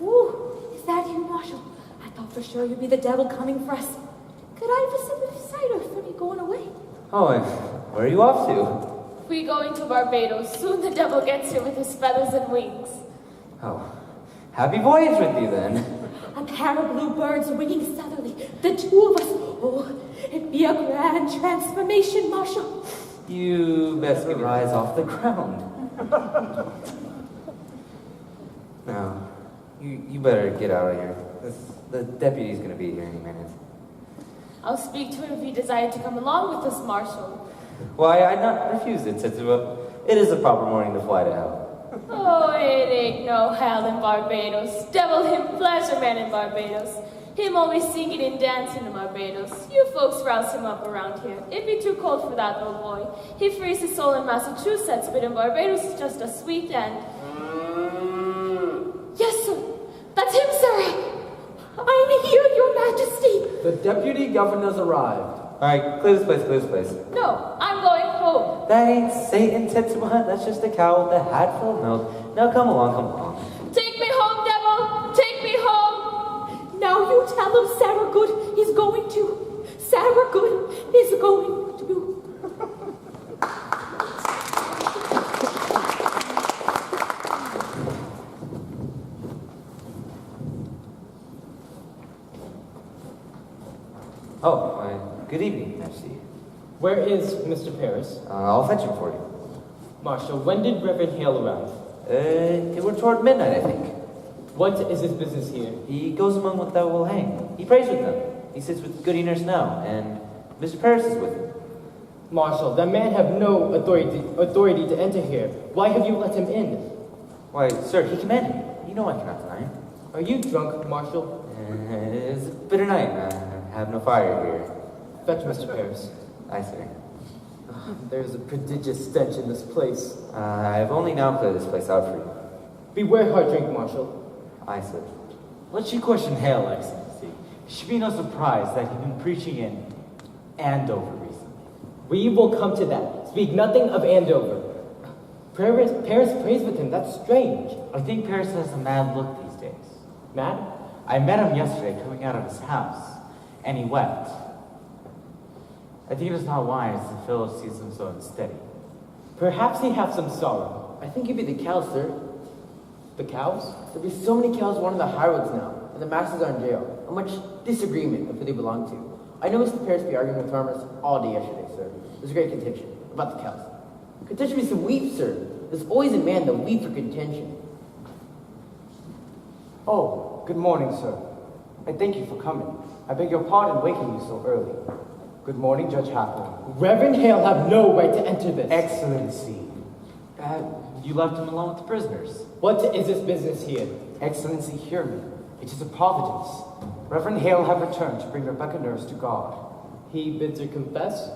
Ooh, is that you, Marshal? I thought for sure you'd be the devil coming for us. Could I have a sip of cider for me going away? Oh, and where are you off to? We going to Barbados. Soon the devil gets here with his feathers and wings. Oh, happy voyage with you then. A pair of blue birds winging southerly. The two of us. Oh, it'd be a grand transformation, Marshal. You best get your eyes off the ground. Now, you better get out of here. The deputy's gonna be here any minute. I'll speak to him if he desired to come along with us, Marshal. Why, I'd not refuse it, Tetsuba. It is a proper morning to fly to hell. Oh, it ain't no hell in Barbados. Devil him pleasure man in Barbados. Him always singing and dancing in Barbados. You folks rouse him up around here. It'd be too cold for that little boy. He frees his soul in Massachusetts, but in Barbados it's just a sweet end. Yes, sir. That's him, sir. I'm here, Your Majesty. The deputy governor's arrived. Alright, clear this place. No, I'm going home. That ain't Satan, Tetsuba. That's just a cow with a hat full of milk. Now come along. Take me home, devil. Take me home. Now you tell him Sarah Good is going to. Sarah Good is going to. Oh, good evening, Majesty. Where is Mr. Paris? I'll fetch him for you. Marshal, when did Reverend Hale arrive? It were toward midnight, I think. What is his business here? He goes among what thou will hang. He prays with them. He sits with Goody Nurse now, and Mr. Paris is with him. Marshal, that man have no authority to enter here. Why have you let him in? Why, sir, he commanded me. You know I cannot deny him. Are you drunk, Marshal? It's a bitter night. I have no fire here. Fetch Mr. Paris. Aye, sir. There's a prodigious stench in this place. I have only now cleared this place out for you. Beware hard drink, Marshal. Aye, sir. Let you question Hale, Excellency. It should be no surprise that he's been preaching in Andover recently. We will come to that. Speak nothing of Andover. Paris prays with him. That's strange. I think Paris has a mad look these days. Mad? I met him yesterday coming out of his house, and he wept. I think it is not wise to Philip sees him so unsteady. Perhaps he hath some sorrow. I think it'd be the cows, sir. The cows? There'll be so many cows wanting the highroads now, and the masters are in jail. How much disagreement of who they belong to. I know Mr. Paris be arguing with farmers all day yesterday, sir. There's a great contention about the cows. Contention means to weep, sir. There's always a man that weep for contention. Oh, good morning, sir. I thank you for coming. I beg your pardon waking you so early. Good morning, Judge Hathaway. Reverend Hale have no right to enter this. Excellency. You left him alone with the prisoners. What is this business here? Excellency, hear me. It is a providence. Reverend Hale have returned to bring Rebecca Nurse to God. He bids her confess?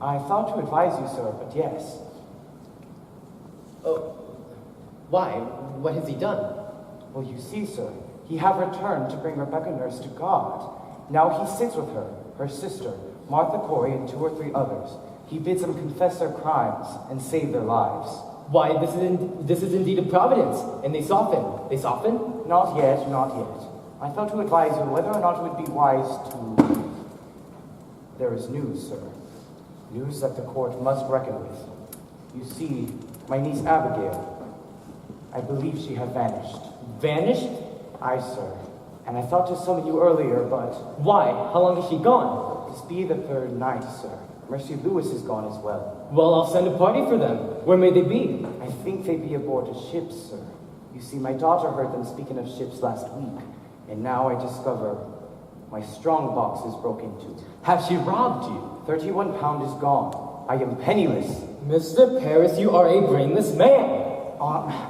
I thought to advise you, sir, but yes. Oh, why? What has he done? Well, you see, sir, he have returned to bring Rebecca Nurse to God. Now he sits with her sister, Martha Corey, and 2 or 3 others. He bids them confess their crimes and save their lives. Why, this is indeed a providence, and they soften. They soften? Not yet, not yet. I thought to advise you whether or not it would be wise to... There is news, sir. News that the court must reckon with. You see, my niece Abigail, I believe she had vanished. Vanished? Aye, sir. And I thought to summon you earlier, but... Why? How long is she gone? This be the 3rd night, sir. Mercy Lewis is gone as well. Well, I'll send a party for them. Where may they be? I think they be aboard a ship, sir. You see, my daughter heard them speaking of ships last week, and now I discover my strong box is broken into. Has she robbed you? 31 pound is gone. I am penniless. Mr. Paris, you are a brainless man.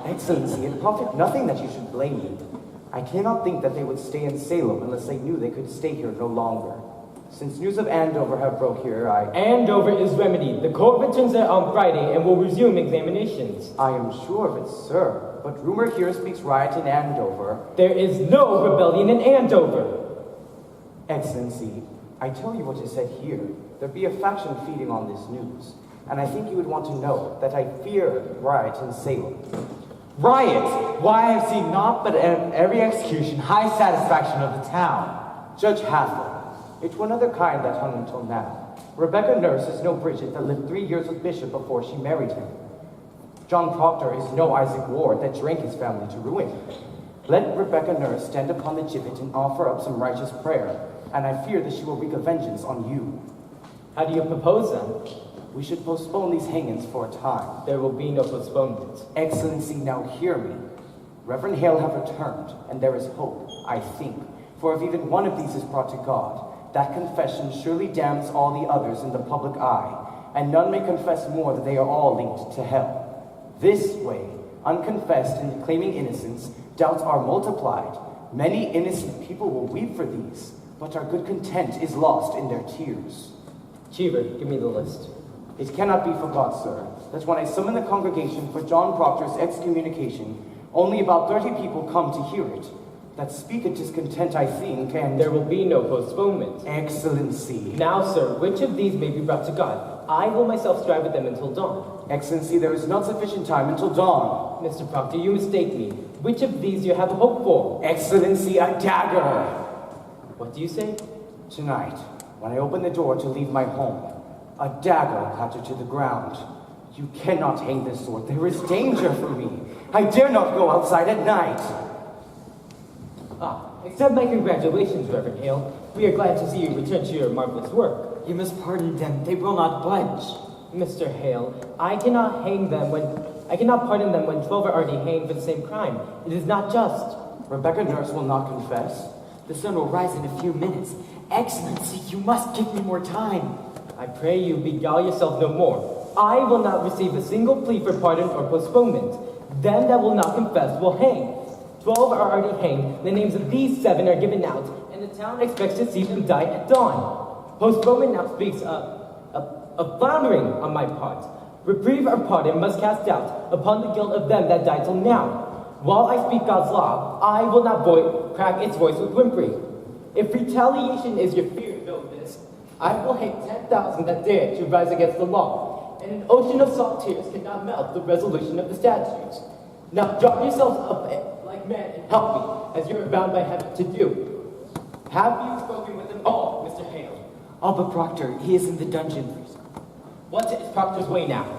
Excellency, it profit nothing that you should blame me. I cannot think that they would stay in Salem unless they knew they could stay here no longer. Since news of Andover have broke here, Andover is remedied. The court returns there on Friday and will resume examinations. I am sure of it, sir. But rumor here speaks riot in Andover. There is no rebellion in Andover. Excellency, I tell you what is said here. There be a faction feeding on this news. And I think you would want to know that I fear riot in Salem. Riot! Why, I have seen naught but at every execution high satisfaction of the town. Judge Hathaway, it were another kind that hung until now. Rebecca Nurse is no Bridget that lived 3 years with Bishop before she married him. John Proctor is no Isaac Ward that drank his family to ruin. Let Rebecca Nurse stand upon the gibbet and offer up some righteous prayer, and I fear that she will wreak a vengeance on you. How do you propose then? We should postpone these hangings for a time. There will be no postponement. Excellency, now hear me. Reverend Hale have returned, and there is hope, I think. For if even one of these is brought to God, that confession surely damns all the others in the public eye, and none may confess more that they are all linked to hell. This way, unconfessed and claiming innocence, doubts are multiplied. Many innocent people will weep for these, but our good content is lost in their tears. Cheever, give me the list. It cannot be forgot, sir, that when I summon the congregation for John Proctor's excommunication, only about 30 people come to hear it. That speak of discontent, I think, and... There will be no postponement. Excellency. Now, sir, which of these may be brought to God? I will myself strive with them until dawn. Excellency, there is not sufficient time until dawn. Mr. Proctor, you mistake me. Which of these you have hope for? Excellency, a dagger. What do you say? Tonight, when I open the door to leave my home, a dagger clattered to the ground. You cannot hang this sword. There is danger for me. I dare not go outside at night. Accept my congratulations, Reverend Hale. We are glad to see you return to your marvelous work. You must pardon them. They will not budge. Mr. Hale, I cannot pardon them when 12 are already hanged for the same crime. It is not just. Rebecca Nurse will not confess. The sun will rise in a few minutes. Excellency, you must give me more time. I pray you beguile yourself no more. I will not receive a single plea for pardon or postponement. Them that will not confess will hang. 12 are already hanged. The names of these 7 are given out, and the town expects to see them die at dawn. Postponement now speaks of floundering on my part. Reprieve or pardon must cast doubt upon the guilt of them that died till now. While I speak God's law, I will not crack its voice with whimpering. If retaliation is your fear, know this. I will hang 10,000 that dare to rise against the law, and an ocean of salt tears cannot melt the resolution of the statutes. Now draw yourselves up like men and help me, as you are bound by heaven to do. Have you spoken with them all, Mr. Hale? All but Proctor, he is in the dungeon. What is Proctor's way now?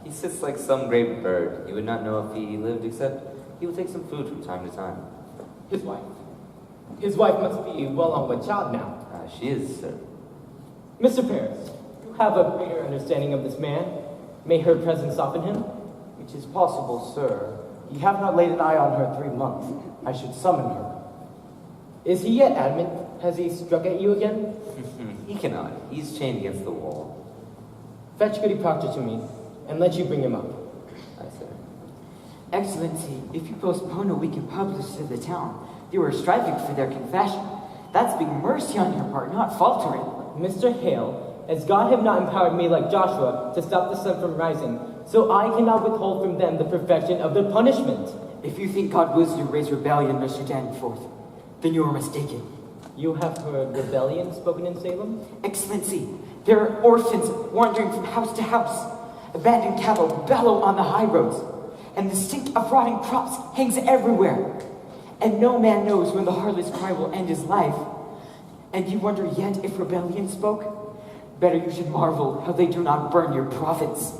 He sits like some great bird. You would not know if he lived, except he will take some food from time to time. His wife. His wife must be well on with child now. She is, sir. Mr. Paris, you have a greater understanding of this man. May her presence soften him? It is possible, sir. Ye have not laid an eye on her 3 months. I should summon her. Is he yet adamant? Has he struck at you again? He cannot. He's chained against the wall. Fetch Goody Proctor to me, and let you bring him up. Aye, sir. Excellency, if you postpone a week and publish to the town, you are striving for their confession. That's being mercy on your part, not faltering. Mr. Hale, as God have not empowered me like Joshua to stop the sun from rising, so I cannot withhold from them the perfection of their punishment. If you think God wills you to raise rebellion Mr. Danforth, then you are mistaken. You have heard rebellion spoken in Salem? Excellency, there are orphans wandering from house to house. Abandoned cattle bellow on the high roads, and the stink of rotting crops hangs everywhere. And no man knows when the heartless cry will end his life. And you wonder yet if rebellion spoke? Better you should marvel how they do not burn your prophets.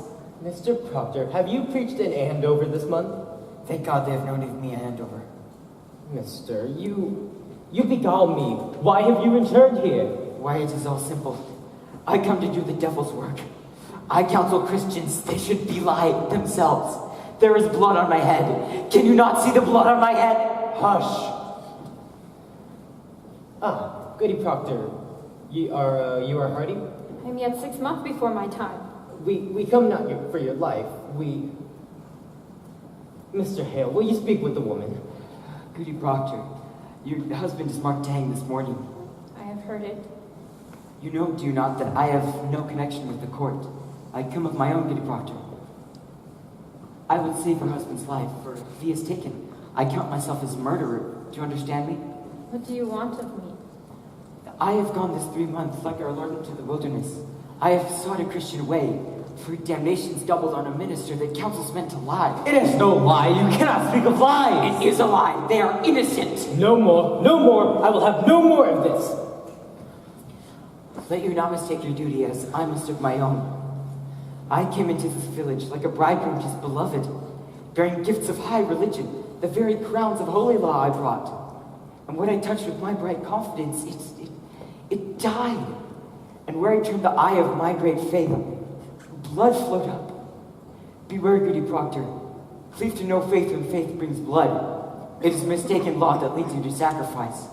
Mr. Proctor, have you preached in Andover this month? Thank God they have known of me in Andover. Mister, you beguile me. Why have you returned here? Why, it is all simple. I come to do the devil's work. I counsel Christians they should belie themselves. There is blood on my head. Can you not see the blood on my head? Hush. Goody Proctor, you are hardy? I'm yet 6 months before my time. We come not for your life. Mr. Hale, will you speak with the woman? Goody Proctor, your husband is marked to hang this morning. I have heard it. You know, do you not, that I have no connection with the court? I come of my own, Goody Proctor. I would save her husband's life, for if he is taken, I count myself as a murderer. Do you understand me? What do you want of me? I have gone this 3 months like our Lord into the wilderness. I have sought a Christian way, for damnation's doubled on a minister that counsels men to lie. It is no lie. You cannot speak of lies. It is a lie. They are innocent. No more. No more. I will have no more of this. Let you not mistake your duty as I mistook my own. I came into this village like a bridegroom to his beloved, bearing gifts of high religion, the very crowns of holy law I brought. And what I touched with my bright confidence, it died. And where I turned the eye of my great faith, blood flowed up. Beware, Goody Proctor. Cleave to no faith when faith brings blood. It is mistaken law that leads you to sacrifice.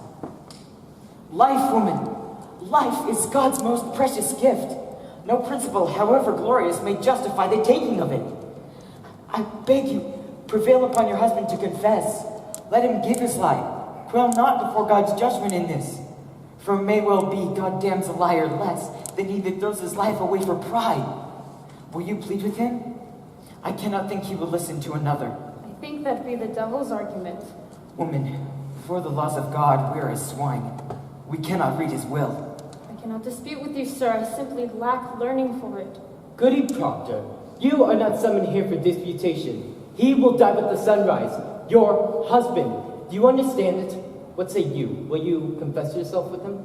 Life, woman. Life is God's most precious gift. No principle, however glorious, may justify the taking of it. I beg you, prevail upon your husband to confess. Let him give his life. Quail not before God's judgment in this. For it may well be God damns a liar less than he that throws his life away for pride. Will you plead with him? I cannot think he will listen to another. I think that be the devil's argument. Woman, before the laws of God, we are as swine. We cannot read his will. I cannot dispute with you, sir. I simply lack learning for it. Goody Proctor, you are not summoned here for disputation. He will die with the sunrise. Your husband. Do you understand it? What say you? Will you confess yourself with him?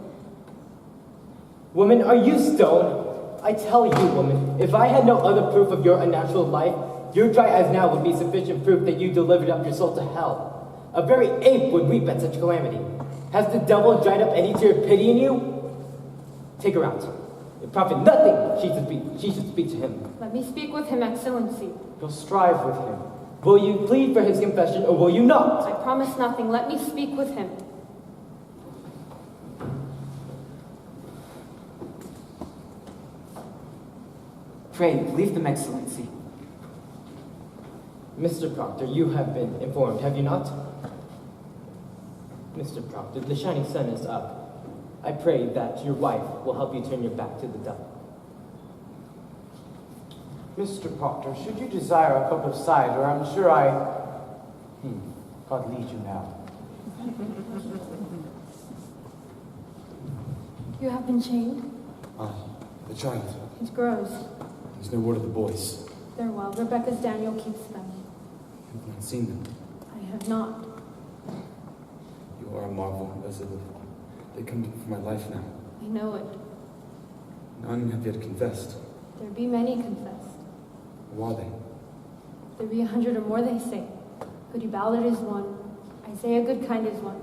Woman, are you stoned? I tell you, woman, if I had no other proof of your unnatural life, your dry eyes now would be sufficient proof that you delivered up your soul to hell. A very ape would weep at such calamity. Has the devil dried up any tear of pity in you? Take her out. It profit nothing she should speak to him. Let me speak with him, Excellency. You'll strive with him. Will you plead for his confession or will you not? I promise nothing. Let me speak with him. Pray, leave them, Excellency. Mr. Proctor, you have been informed, have you not? Mr. Proctor, the shining sun is up. I pray that your wife will help you turn your back to the devil. Mr. Proctor, should you desire a cup of cider, I'm sure God lead you now. You have been chained? The child. It grows. There's no word of the boys. They're well. Rebecca's Daniel keeps them. I've not seen them. I have not. You are a marvel, Elizabeth. They come for my life now. I know it. None have yet confessed. There be many confessed. Who are they? There be 100 or more, they say. Goody Ballard is one. Isaiah Goodkind is one.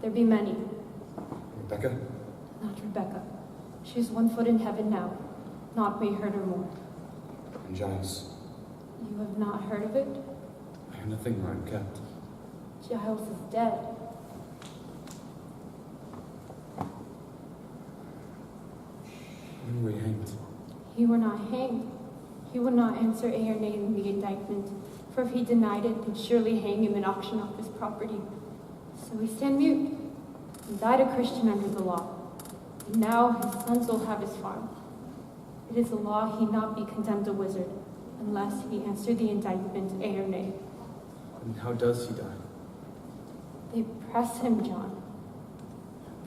There be many. Rebecca? Not Rebecca. She is 1 foot in heaven now. Naught may hurt her more. And Giles? You have not heard of it? I have nothing where I'm kept. Giles is dead. When were you hanged? He were not hanged. He would not answer a or nay in the indictment, for if he denied it, they'd surely hang him and auction off his property. So he stand mute, and died a Christian under the law. And now his sons will have his farm. It is a law he not be condemned a wizard, unless he answer the indictment a or nay. And how does he die? They press him, John.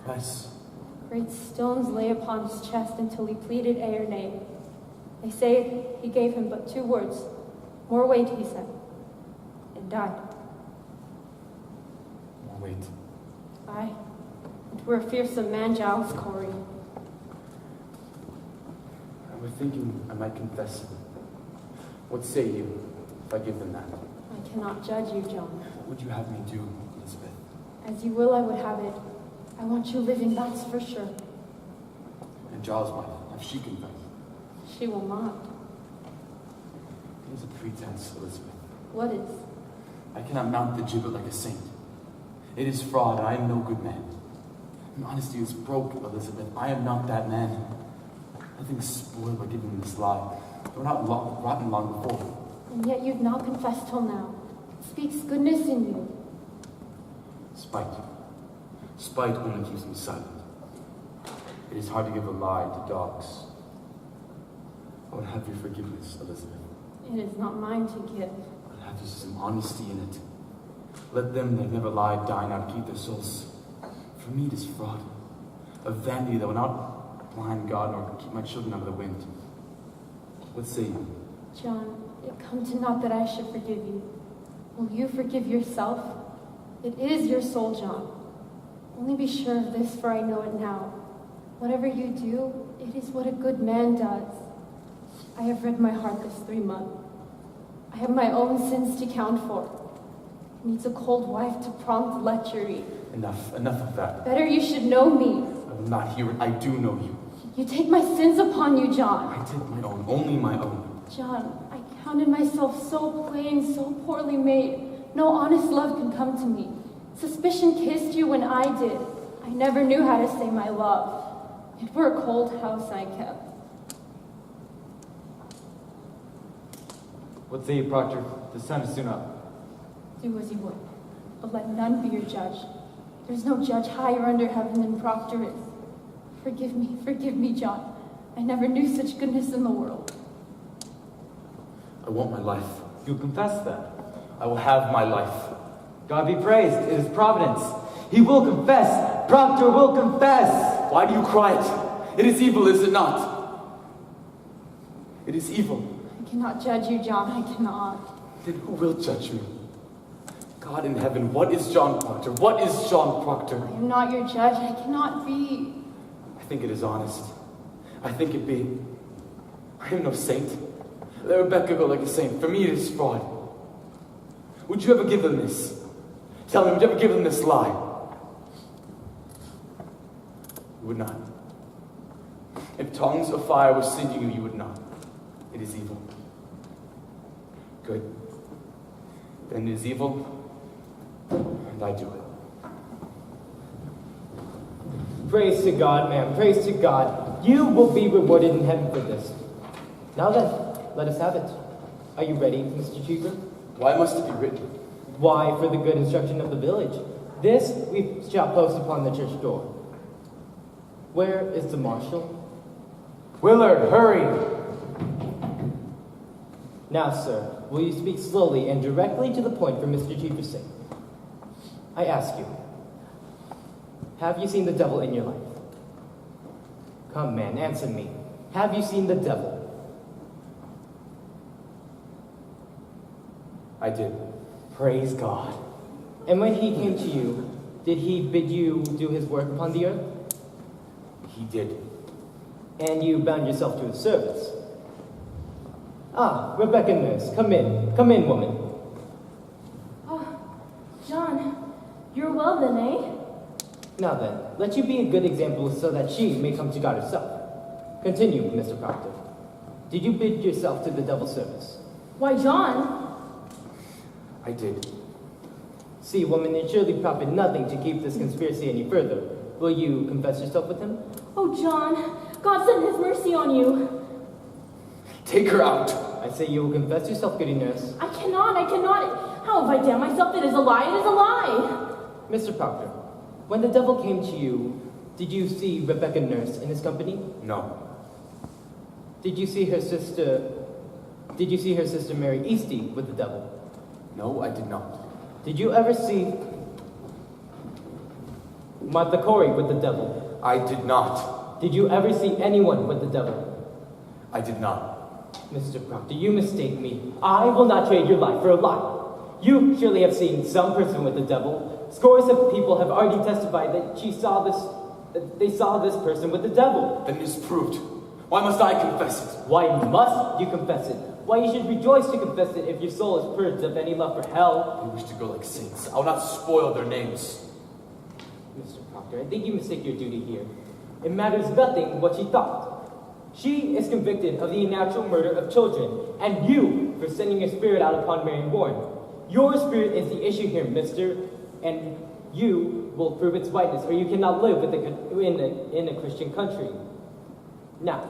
Press? Great stones lay upon his chest until he pleaded a or nay. They say he gave him but 2 words. More weight, he said, and died. More weight. Aye, it were a fearsome man, Giles Corey. I was thinking I might confess it. What say you if I give them that? I cannot judge you, John. What would you have me do, Elizabeth? As you will, I would have it. I want you living, that's for sure. And Giles' wife, have she confessed? She will not. It is a pretense, Elizabeth. What is? I cannot mount the gibbet like a saint. It is fraud, and I am no good man. My honesty is broke, Elizabeth. I am not that man. Nothing's spoiled by giving this lie. They were not rotten long before. And yet you've not confessed till now. It speaks goodness in you. Spite. Spite only keeps me silent. It is hard to give a lie to dogs. I would have your forgiveness, Elizabeth. It is not mine to give. I would have some honesty in it. Let them that never lied die now to keep their souls. For me it is fraud. A vanity that will not blind God nor keep my children out of the wind. What say you? John, it come to naught that I should forgive you. Will you forgive yourself? It is your soul, John. Only be sure of this, for I know it now. Whatever you do, it is what a good man does. I have read my heart this 3 months. I have my own sins to count for. It needs a cold wife to prompt lechery. Enough of that. Better you should know me. I will not hear it. I do know you. You take my sins upon you, John. I take my own, only my own. John, I counted myself so plain, so poorly made. No honest love can come to me. Suspicion kissed you when I did. I never knew how to say my love. It were a cold house I kept. What say you, Proctor? The sun is soon up. Do as you would, but let none be your judge. There's no judge higher under heaven than Proctor is. Forgive me, John. I never knew such goodness in the world. I want my life. You'll confess that. I will have my life. God be praised. It is providence. He will confess. Proctor will confess. Why do you cry it? It is evil, is it not? It is evil. I cannot judge you, John. I cannot. Then who will judge me? God in heaven, what is John Proctor? What is John Proctor? I am not your judge. I cannot be. I think it is honest. I think it be. I am no saint. Let Rebecca go like a saint. For me it is fraud. Would you ever give them this? Tell me, would you ever give them this lie? You would not. If tongues of fire were singeing you, you would not. It is evil. Good. then it is evil, and I do it. Praise to God, ma'am. Praise to God. You will be rewarded in heaven for this. Now then, let us have it. Are you ready, Mr. Cheever? Why must it be written? Why, for the good instruction of the village. This we shall post upon the church door. Where is the marshal? Willard, hurry! Now, sir, will you speak slowly and directly to the point for Mr. Cheever's sake? I ask you, have you seen the devil in your life? Come, man, answer me. Have you seen the devil? I did. Praise God. And when he came to you, did he bid you do his work upon the earth? He did. And you bound yourself to his service. Ah, Rebecca Nurse, come in. Come in, woman. Oh, John, you're well then, eh? Now then, let you be a good example so that she may come to God herself. Continue, Mr. Proctor. Did you bid yourself to the devil's service? Why, John? I did. See, woman, it surely profit nothing to keep this conspiracy any further. Will you confess yourself with him? Oh, John, God send his mercy on you. Take her out. I say you will confess yourself, goody nurse. I cannot. How have I damned myself? It is a lie, it is a lie. Mr. Proctor, when the devil came to you, did you see Rebecca Nurse in his company? No. Did you see her sister Mary Easty with the devil? No, I did not. Did you ever see Martha Corey with the devil? I did not. Did you ever see anyone with the devil? I did not. Mr. Proctor, you mistake me. I will not trade your life for a lie. You surely have seen some person with the devil. Scores of people have already testified that they saw this person with the devil. Then it is proved. Why must I confess it? Why must you confess it? Why you should rejoice to confess it if your soul is purged of any love for hell. They wish to go like saints. I will not spoil their names. Mr. Proctor, I think you mistake your duty here. It matters nothing what she thought. She is convicted of the unnatural murder of children, and you for sending your spirit out upon Mary Bourne. Your spirit is the issue here, mister, and you will prove its whiteness, or you cannot live in a Christian country. Now,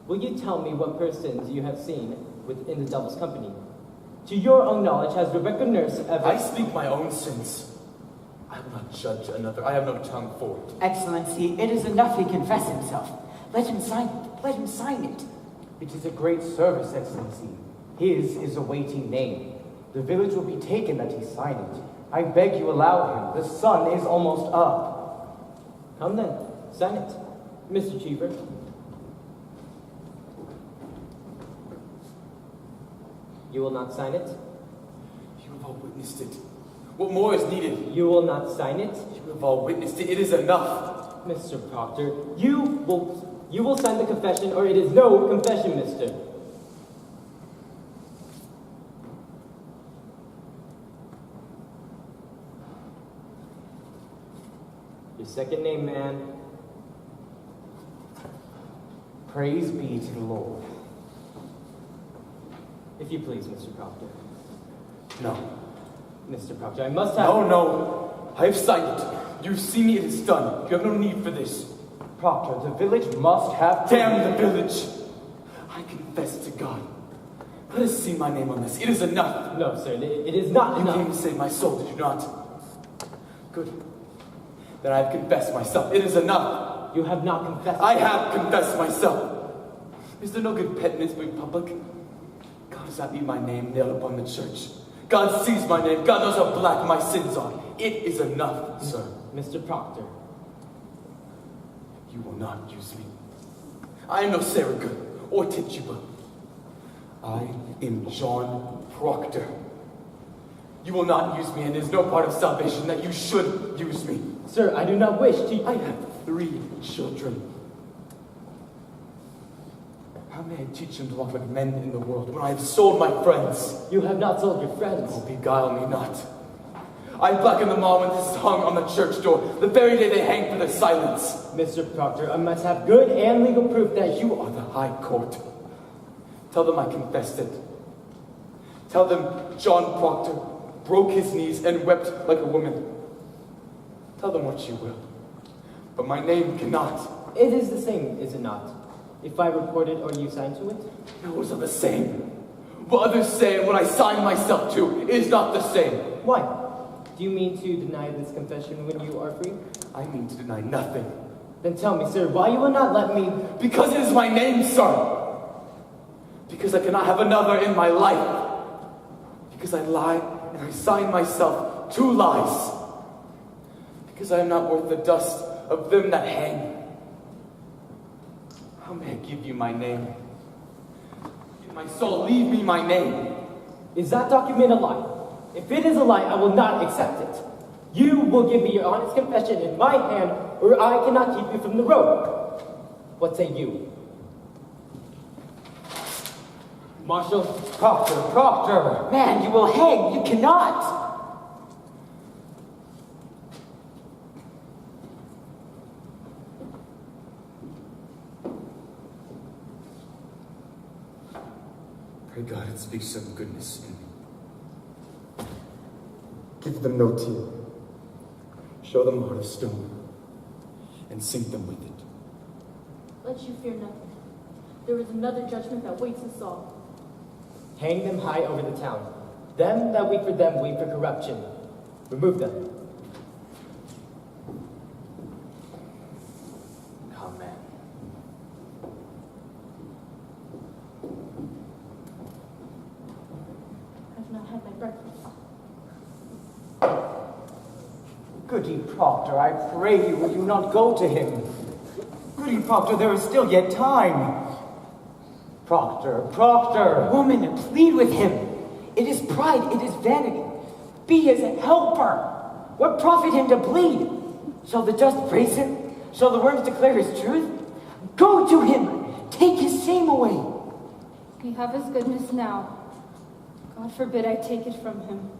will you tell me what persons you have seen within the devil's company? To your own knowledge, has Rebecca Nurse ever... I speak my own sins. I will not judge another. I have no tongue for it. Excellency, it is enough he confess himself. Let him sign it. Let him sign it. It is a great service, Excellency. His is a weighty name. The village will be taken that he sign it. I beg you allow him. The sun is almost up. Come then, sign it. Mr. Cheever. You will not sign it? You have all witnessed it. What more is needed? You will not sign it? You have all witnessed it. It is enough. Mr. Proctor, you will sign the confession, or it is no confession, mister. Your second name, man. Praise be to the Lord. If you please, Mr. Proctor. No. Mr. Proctor, I must have... No. I have signed it. You see me, it is done. You have no need for this. Proctor, the village must have... Damn the village! I confess to God. Let us see my name on this. It is enough. No, sir, it is not enough. You came to save my soul, did you not? Good. Then I have confessed myself. It is enough. You have not confessed. I have confessed myself. Is there no good penitence for public? God does not need my name nailed upon the church. God sees my name. God knows how black my sins are. It is enough, sir. Mr. Proctor. You will not use me. I am no Sarah Good or Tituba. I am John Proctor. You will not use me, and it is no part of salvation that you should use me. Sir, I do not wish to... I have 3 children. How may I teach them to walk like men in the world when I have sold my friends? You have not sold your friends. Oh, beguile me not. I blackened them all when this is hung on the church door, the very day they hang for their silence. Mr. Proctor, I must have good and legal proof that you are the High Court. Tell them I confessed it. Tell them John Proctor broke his knees and wept like a woman. Tell them what you will. But my name cannot. It is the same, is it not? If I report it or you sign to it? No, it's not the same. What others say and what I sign myself to is not the same. Why? Do you mean to deny this confession when you are free? I mean to deny nothing. Then tell me, sir, why you will not let me... Because it is my name, sir. Because I cannot have another in my life. Because I lie and I sign myself to lies. Because I am not worth the dust of them that hang. How may I give you my name? In my soul, leave me my name. Is that document a lie? If it is a lie, I will not accept it. You will give me your honest confession in my hand, or I cannot keep you from the road. What say you? Marshal? Proctor! Man, you will hang. You cannot. Pray God it speaks some goodness in me. Give them no tear. Show them a heart of stone, and sink them with it. Let you fear nothing. There is another judgment that waits us all. Hang them high over the town. Them that weep for them weep for corruption. Remove them. Amen. I've not had my breakfast. Goody Proctor, I pray you, will you not go to him? Goody Proctor, there is still yet time. Proctor! Woman, plead with him. It is pride, it is vanity. Be his helper. What profit him to bleed? Shall the just praise him? Shall the worms declare his truth? Go to him. Take his shame away. We have his goodness now. God forbid I take it from him.